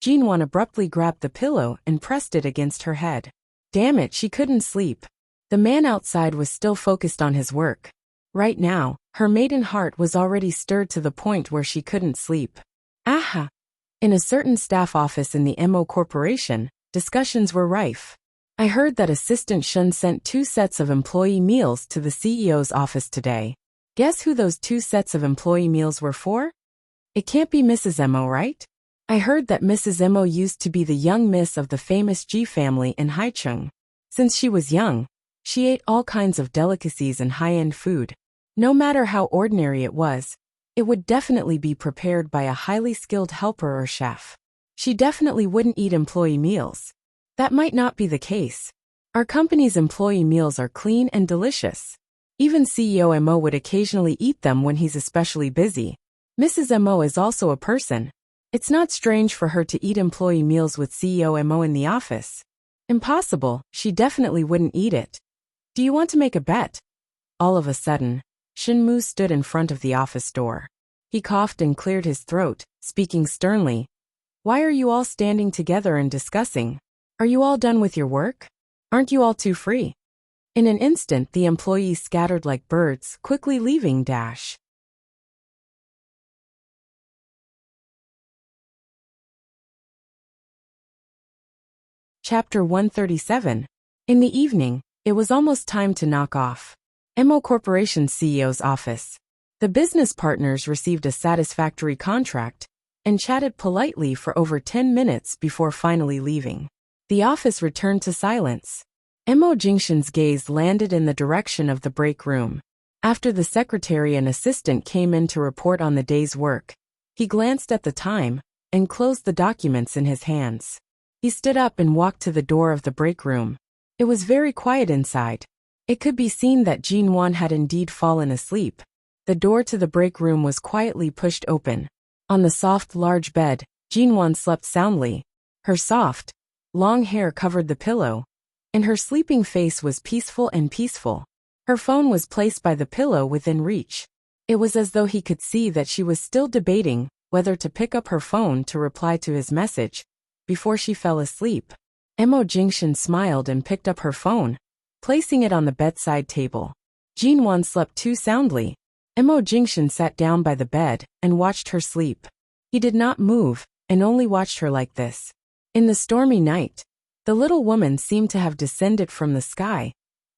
Jinwan abruptly grabbed the pillow and pressed it against her head. Damn it, she couldn't sleep. The man outside was still focused on his work. Right now, her maiden heart was already stirred to the point where she couldn't sleep. Aha! In a certain staff office in the MO Corporation, discussions were rife. I heard that Assistant Shun sent 2 sets of employee meals to the CEO's office today. Guess who those 2 sets of employee meals were for? It can't be Mrs. Mo, right? I heard that Mrs. Mo used to be the young miss of the famous Ji family in Haicheng. Since she was young, she ate all kinds of delicacies and high-end food. No matter how ordinary it was, it would definitely be prepared by a highly skilled helper or chef. She definitely wouldn't eat employee meals. That might not be the case. Our company's employee meals are clean and delicious. Even CEO Mo would occasionally eat them when he's especially busy. Mrs. Mo is also a person. It's not strange for her to eat employee meals with CEO Mo in the office. Impossible, she definitely wouldn't eat it. Do you want to make a bet? All of a sudden, Shinmu stood in front of the office door. He coughed and cleared his throat, speaking sternly. Why are you all standing together and discussing? Are you all done with your work? Aren't you all too free? In an instant, the employees scattered like birds, quickly leaving dash. Chapter 137. In the evening, it was almost time to knock off. MO Corporation CEO's office. The business partners received a satisfactory contract and chatted politely for over 10 minutes before finally leaving. The office returned to silence. Mo Jingshan's gaze landed in the direction of the break room. After the secretary and assistant came in to report on the day's work, he glanced at the time and closed the documents in his hands. He stood up and walked to the door of the break room. It was very quiet inside. It could be seen that Jinwan had indeed fallen asleep. The door to the break room was quietly pushed open. On the soft, large bed, Jinwan slept soundly. Her soft, long hair covered the pillow, and her sleeping face was peaceful and peaceful. Her phone was placed by the pillow within reach. It was as though he could see that she was still debating whether to pick up her phone to reply to his message before she fell asleep. Mo Jingshan smiled and picked up her phone, placing it on the bedside table. Jinwan slept too soundly. Mo Jingshan sat down by the bed and watched her sleep. He did not move and only watched her like this. In the stormy night, the little woman seemed to have descended from the sky,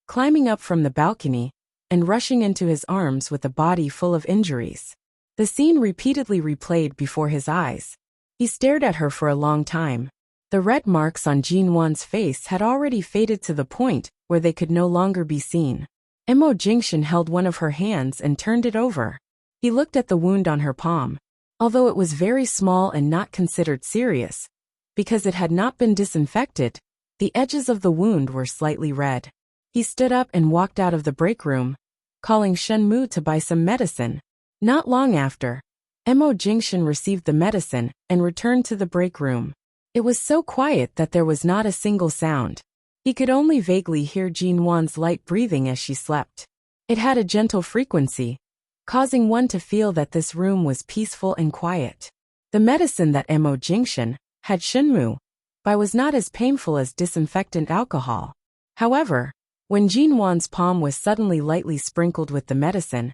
climbing up from the balcony and rushing into his arms with a body full of injuries. The scene repeatedly replayed before his eyes. He stared at her for a long time. The red marks on Jinwan's face had already faded to the point where they could no longer be seen. Mo Jingshan held one of her hands and turned it over. He looked at the wound on her palm. Although it was very small and not considered serious, because it had not been disinfected, the edges of the wound were slightly red. He stood up and walked out of the break room, calling Shenmu to buy some medicine. Not long after, Mo Jingshan received the medicine and returned to the break room. It was so quiet that there was not a single sound. He could only vaguely hear Jinwan's light breathing as she slept. It had a gentle frequency, causing one to feel that this room was peaceful and quiet. The medicine that Mo Jingshan had Shenmu buy was not as painful as disinfectant alcohol. However, when Jinwan's palm was suddenly lightly sprinkled with the medicine,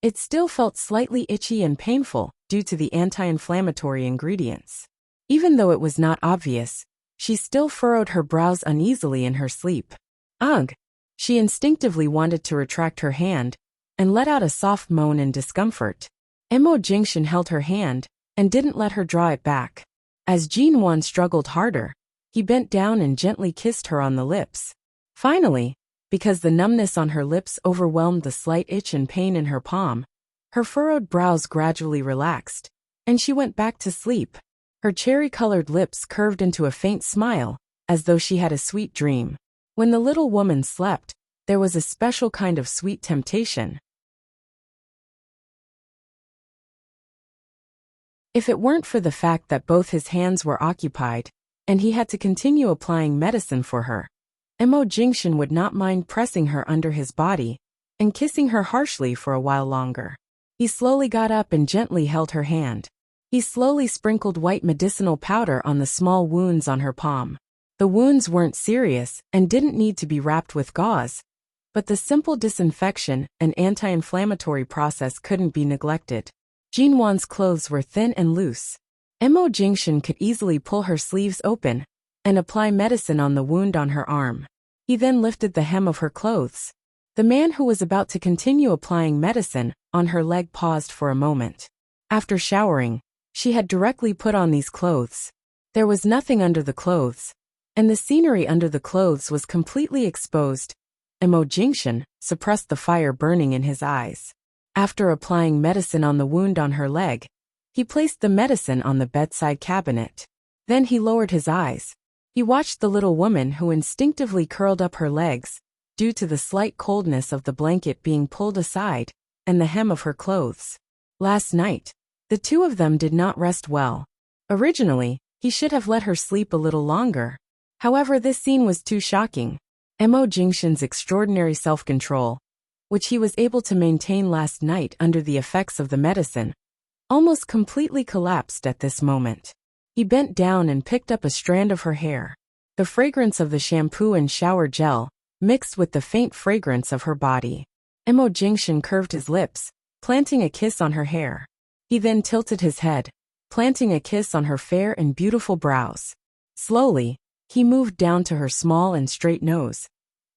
it still felt slightly itchy and painful due to the anti-inflammatory ingredients. Even though it was not obvious, she still furrowed her brows uneasily in her sleep. Ugh! She instinctively wanted to retract her hand and let out a soft moan in discomfort. Mo Jingshan held her hand and didn't let her draw it back. As Jinwan struggled harder, he bent down and gently kissed her on the lips. Finally, because the numbness on her lips overwhelmed the slight itch and pain in her palm, her furrowed brows gradually relaxed, and she went back to sleep. Her cherry-colored lips curved into a faint smile, as though she had a sweet dream. When the little woman slept, there was a special kind of sweet temptation. If it weren't for the fact that both his hands were occupied, and he had to continue applying medicine for her, Mo Jingshan would not mind pressing her under his body and kissing her harshly for a while longer. He slowly got up and gently held her hand. He slowly sprinkled white medicinal powder on the small wounds on her palm. The wounds weren't serious and didn't need to be wrapped with gauze, but the simple disinfection and anti-inflammatory process couldn't be neglected. Jinwan's clothes were thin and loose. Mo Jingshan could easily pull her sleeves open and apply medicine on the wound on her arm. He then lifted the hem of her clothes. The man who was about to continue applying medicine on her leg paused for a moment. After showering, she had directly put on these clothes. There was nothing under the clothes, and the scenery under the clothes was completely exposed. Mo Jingshan suppressed the fire burning in his eyes. After applying medicine on the wound on her leg, he placed the medicine on the bedside cabinet. Then he lowered his eyes. He watched the little woman who instinctively curled up her legs, due to the slight coldness of the blanket being pulled aside, and the hem of her clothes. Last night, the two of them did not rest well. Originally, he should have let her sleep a little longer. However, this scene was too shocking. Mo Jingshan's extraordinary self-control, which he was able to maintain last night under the effects of the medicine, almost completely collapsed at this moment. He bent down and picked up a strand of her hair. The fragrance of the shampoo and shower gel mixed with the faint fragrance of her body. Mo Jingshan curved his lips, planting a kiss on her hair. He then tilted his head, planting a kiss on her fair and beautiful brows. Slowly, he moved down to her small and straight nose,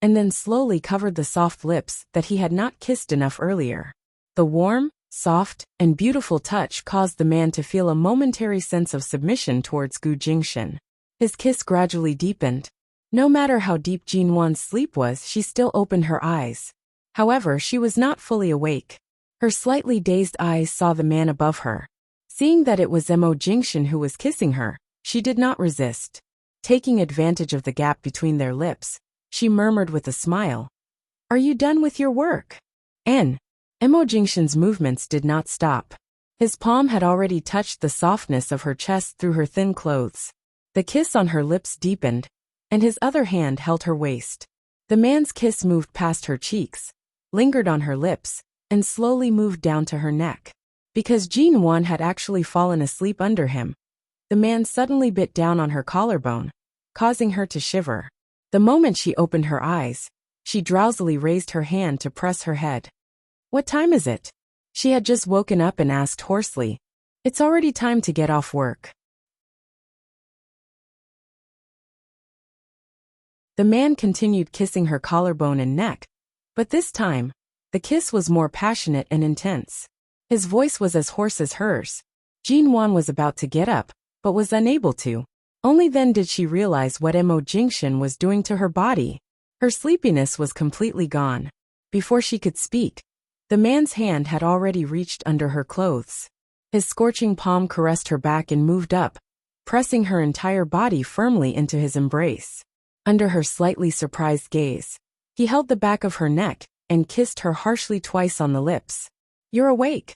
and then slowly covered the soft lips that he had not kissed enough earlier. The warm, soft, and beautiful touch caused the man to feel a momentary sense of submission towards Gu Jingshan. His kiss gradually deepened. No matter how deep Jinwan's sleep was, she still opened her eyes. However, she was not fully awake. Her slightly dazed eyes saw the man above her. Seeing that it was Mo Jingshan who was kissing her, she did not resist. Taking advantage of the gap between their lips, she murmured with a smile, "Are you done with your work?" Mo Jingshan's movements did not stop. His palm had already touched the softness of her chest through her thin clothes. The kiss on her lips deepened, and his other hand held her waist. The man's kiss moved past her cheeks, lingered on her lips, and slowly moved down to her neck. Because Jinwan had actually fallen asleep under him, the man suddenly bit down on her collarbone, causing her to shiver. The moment she opened her eyes, she drowsily raised her hand to press her head. "What time is it?" She had just woken up and asked hoarsely. "It's already time to get off work." The man continued kissing her collarbone and neck, but this time, the kiss was more passionate and intense. His voice was as hoarse as hers. Jinwan was about to get up, but was unable to. Only then did she realize what Mo Jingshan was doing to her body. Her sleepiness was completely gone. Before she could speak, the man's hand had already reached under her clothes. His scorching palm caressed her back and moved up, pressing her entire body firmly into his embrace. Under her slightly surprised gaze, he held the back of her neck and kissed her harshly twice on the lips. "You're awake."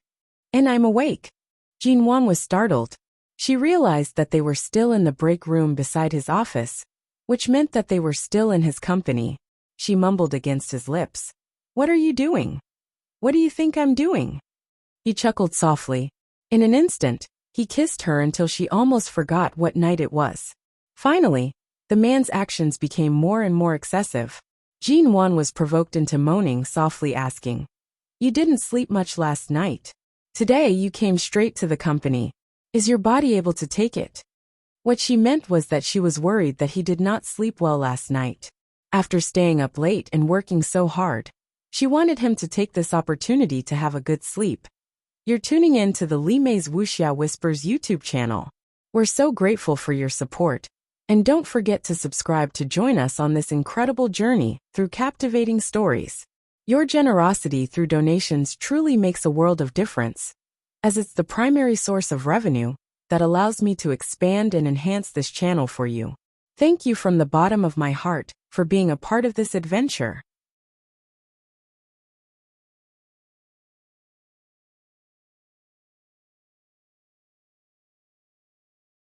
"And I'm awake." Jinwan was startled. She realized that they were still in the break room beside his office, which meant that they were still in his company. She mumbled against his lips. "What are you doing?" "What do you think I'm doing?" He chuckled softly. In an instant, he kissed her until she almost forgot what night it was. Finally, the man's actions became more and more excessive. Jinwan was provoked into moaning softly, asking, "You didn't sleep much last night. Today you came straight to the company. Is your body able to take it?" What she meant was that she was worried that he did not sleep well last night. After staying up late and working so hard, she wanted him to take this opportunity to have a good sleep. You're tuning in to the Li Mei's Wuxia Whispers YouTube channel. We're so grateful for your support. And don't forget to subscribe to join us on this incredible journey through captivating stories. Your generosity through donations truly makes a world of difference, as it's the primary source of revenue that allows me to expand and enhance this channel for you. Thank you from the bottom of my heart for being a part of this adventure.